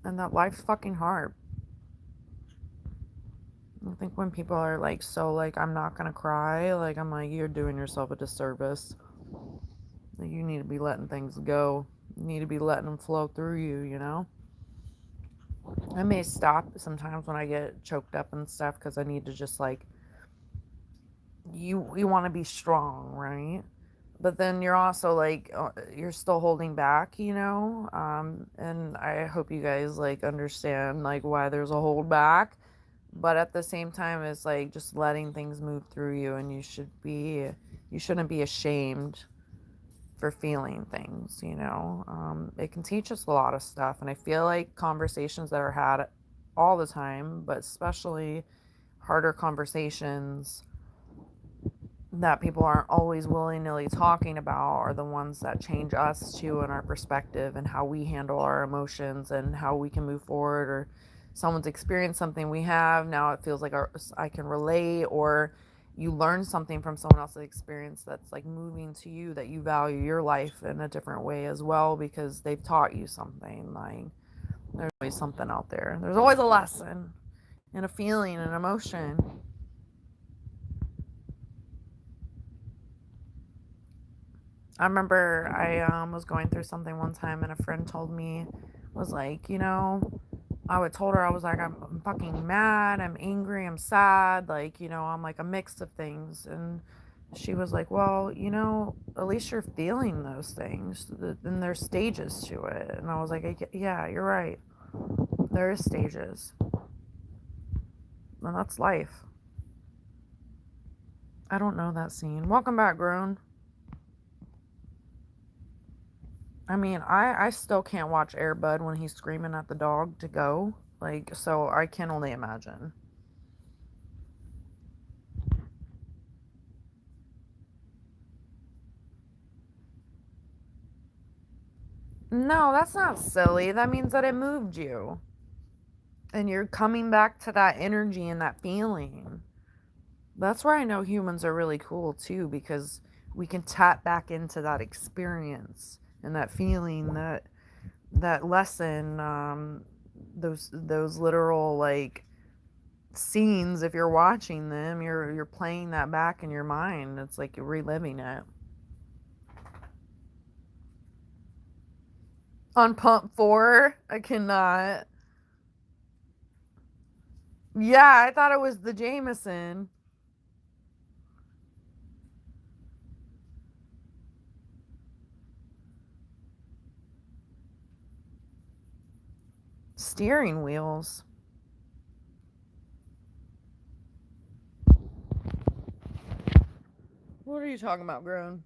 and that life's fucking hard. I think when people are like, so like, I'm not gonna cry, like, I'm like, you're doing yourself a disservice. Like, you need to be letting things go. You need to be letting them flow through you, you know? I may stop sometimes when I get choked up and stuff because I need to just like, you want to be strong, right? But then you're also like you're still holding back, you know. And I hope you guys like understand like why there's a hold back, but at the same time it's like just letting things move through you, and you shouldn't be ashamed for feeling things, you know. It can teach us a lot of stuff, and I feel like conversations that are had all the time, but especially harder conversations that people aren't always willy-nilly talking about are the ones that change us too, in our perspective and how we handle our emotions and how we can move forward. Or someone's experienced something we have, now it feels like I can relate, or you learn something from someone else's experience that's like moving to you, that you value your life in a different way as well because they've taught you something. Like, there's always something out there, there's always a lesson and a feeling and an emotion. I remember I was going through something one time, and a friend told me, was like, you know, told her, I was like, I'm fucking mad, I'm angry, I'm sad, like, you know, I'm like a mix of things. And she was like, well, you know, at least you're feeling those things, and there's stages to it. And I was like, yeah, you're right, there is stages, and that's life. I don't know that scene. Welcome back, Grown. I mean, I still can't watch Airbud when he's screaming at the dog to go. Like, so I can only imagine. No, that's not silly. That means that it moved you. And you're coming back to that energy and that feeling. That's where I know humans are really cool too, because we can tap back into that experience and that feeling, that lesson, those literal like scenes. If you're watching them, you're playing that back in your mind. It's like you're reliving it. On pump 4, I cannot. Yeah, I thought it was the Jameson. Steering wheels. What are you talking about, Grown?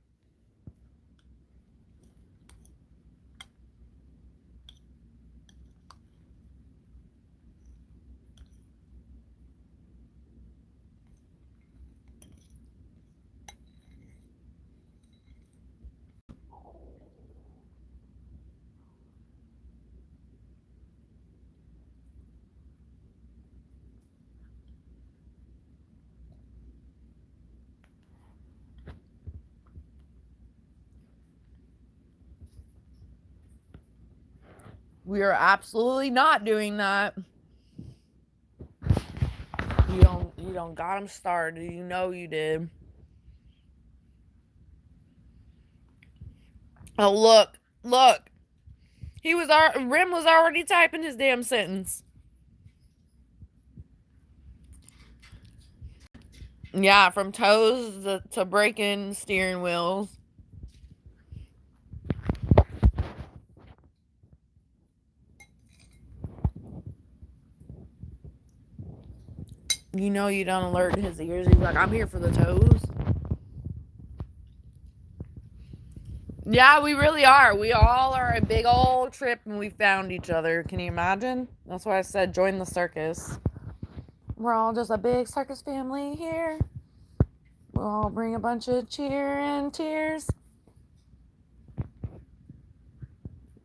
We are absolutely not doing that. You don't got him started. You know you did. Oh, look. Rim was already typing his damn sentence. Yeah, from toes to breaking steering wheels. You know you don't alert his ears. He's like, I'm here for the toes. Yeah, we really are. We all are a big old trip and we found each other. Can you imagine? That's why I said join the circus. We're all just a big circus family here. We'll all bring a bunch of cheer and tears.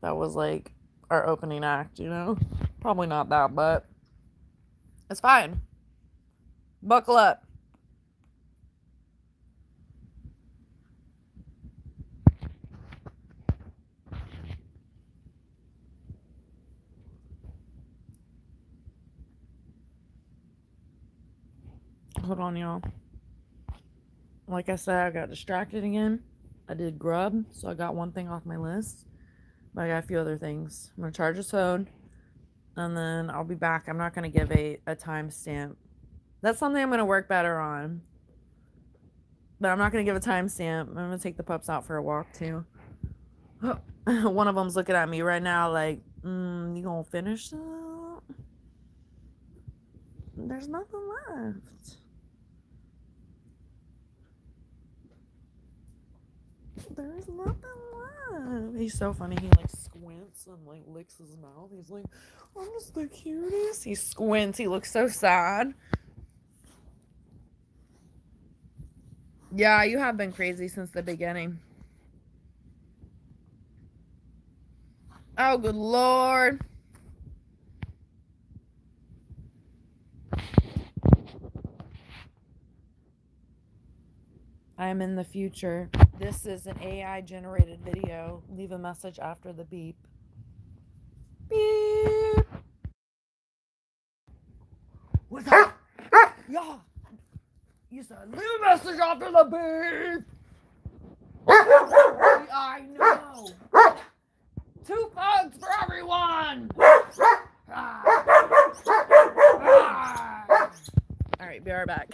That was like our opening act, you know? Probably not that, but it's fine. Buckle up. Hold on, y'all. Like I said, I got distracted again. I did grub, so I got one thing off my list. But I got a few other things. I'm going to charge this phone, and then I'll be back. I'm not going to give a timestamp. That's something I'm going to work better on. But I'm not going to give a timestamp. I'm going to take the pups out for a walk, too. One of them's looking at me right now like, you going to finish that? There's nothing left. There's nothing left. He's so funny. He like squints and like licks his mouth. He's like, I'm just the cutest. He squints. He looks so sad. Yeah, you have been crazy since the beginning. Oh, good Lord. I am in the future. This is an AI generated video. Leave a message after the beep. Beep. What's up? Yeah. You said leave a message after the beep. I know. 2 phones for everyone. All right, be right back.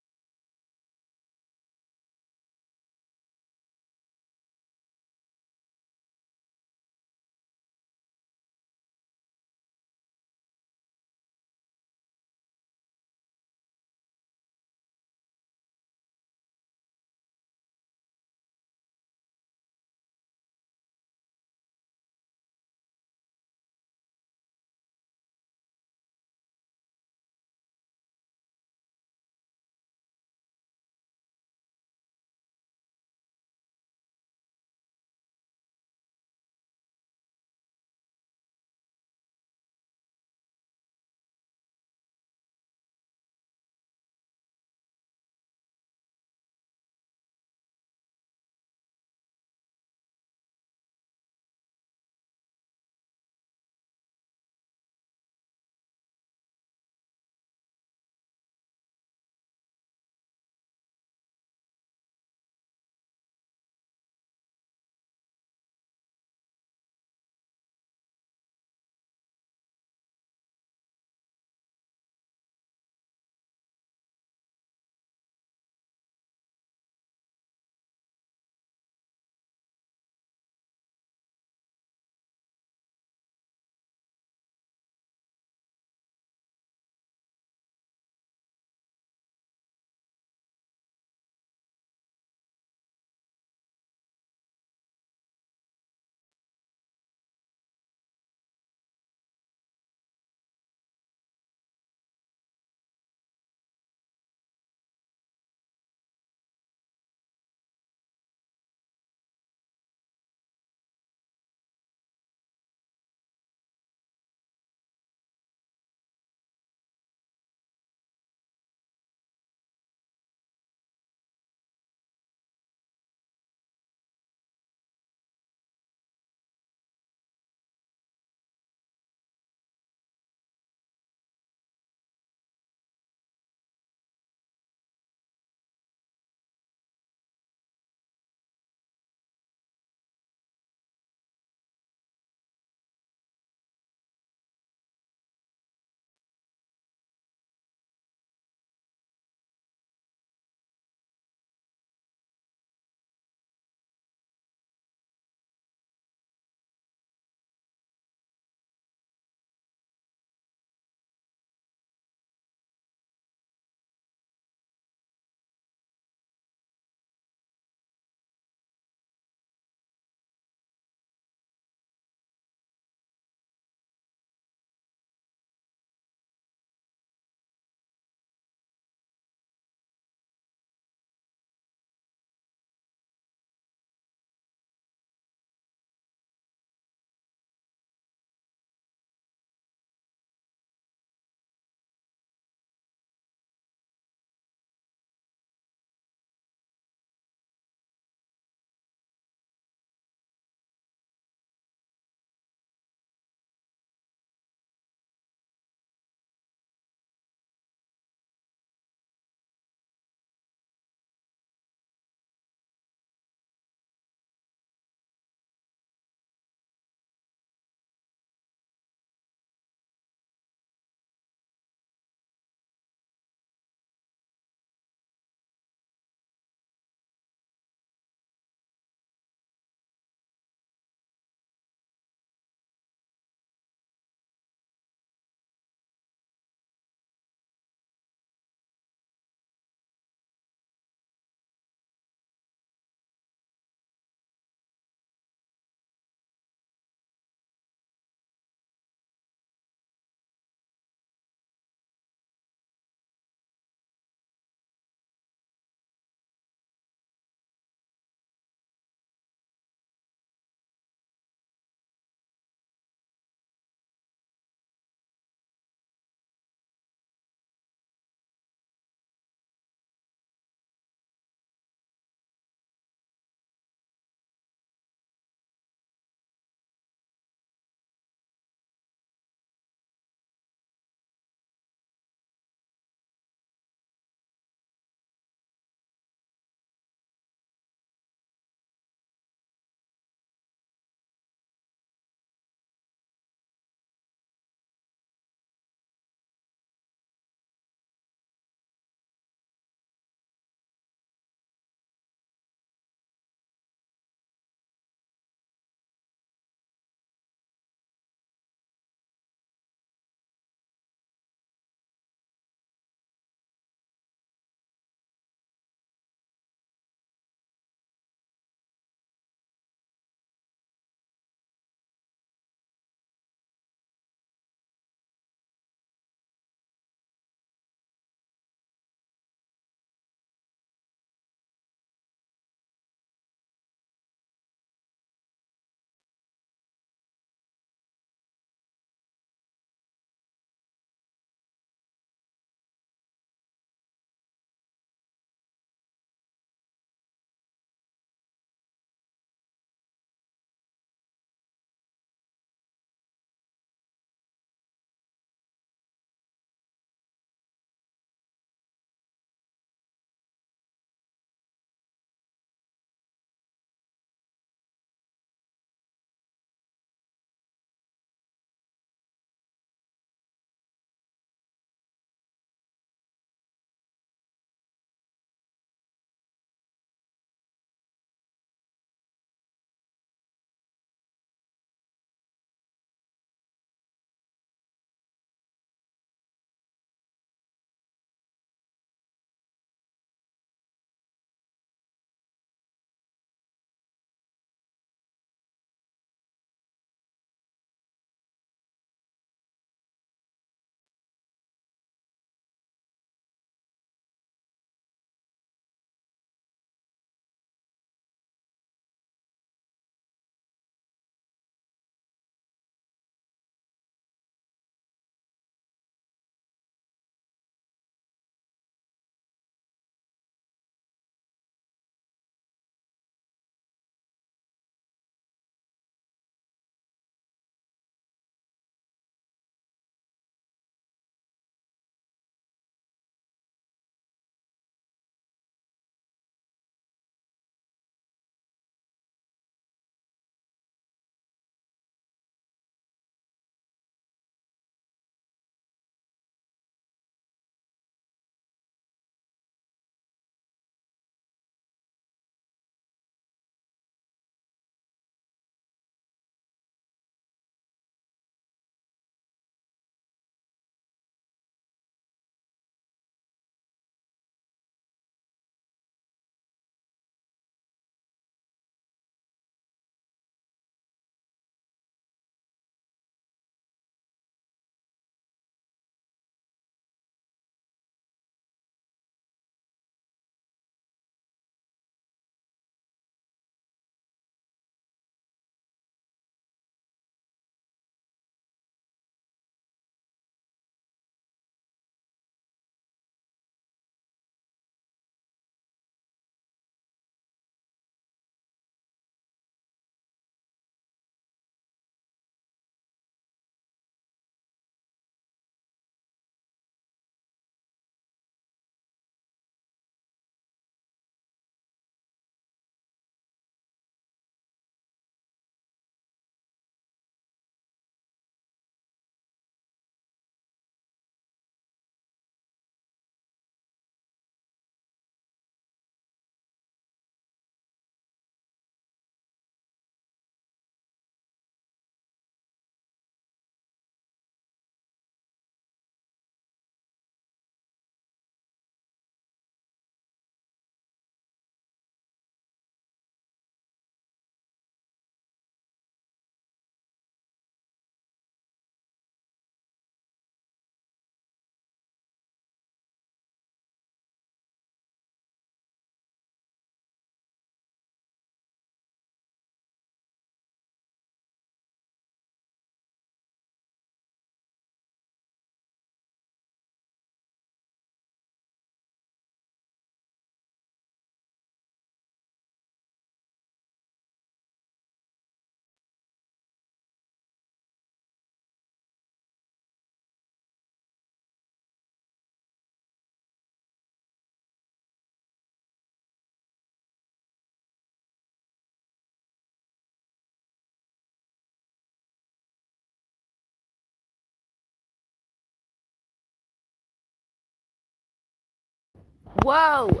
Whoa!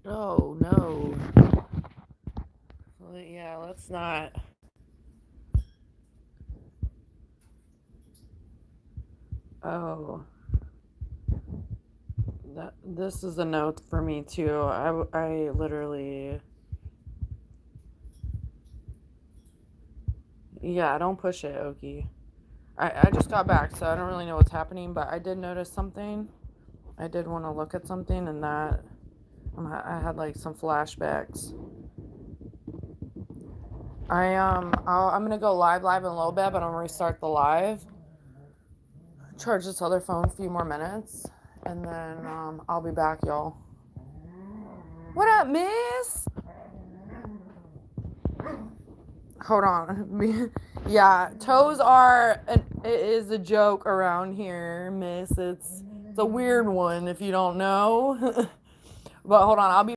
Oh, no. Well, yeah, let's not. Oh. This is a note for me, too. I literally... Yeah, don't push it, Okie. I just got back, so I don't really know what's happening, but I did notice something. I did want to look at something, and that I had like some flashbacks. I'm gonna go live in a little bit, but I'm gonna restart the live. Charge this other phone a few more minutes, and then I'll be back, y'all. What up, miss? Hold on. Yeah, toes are it is a joke around here, miss. It's a weird one if you don't know. But hold on, I'll be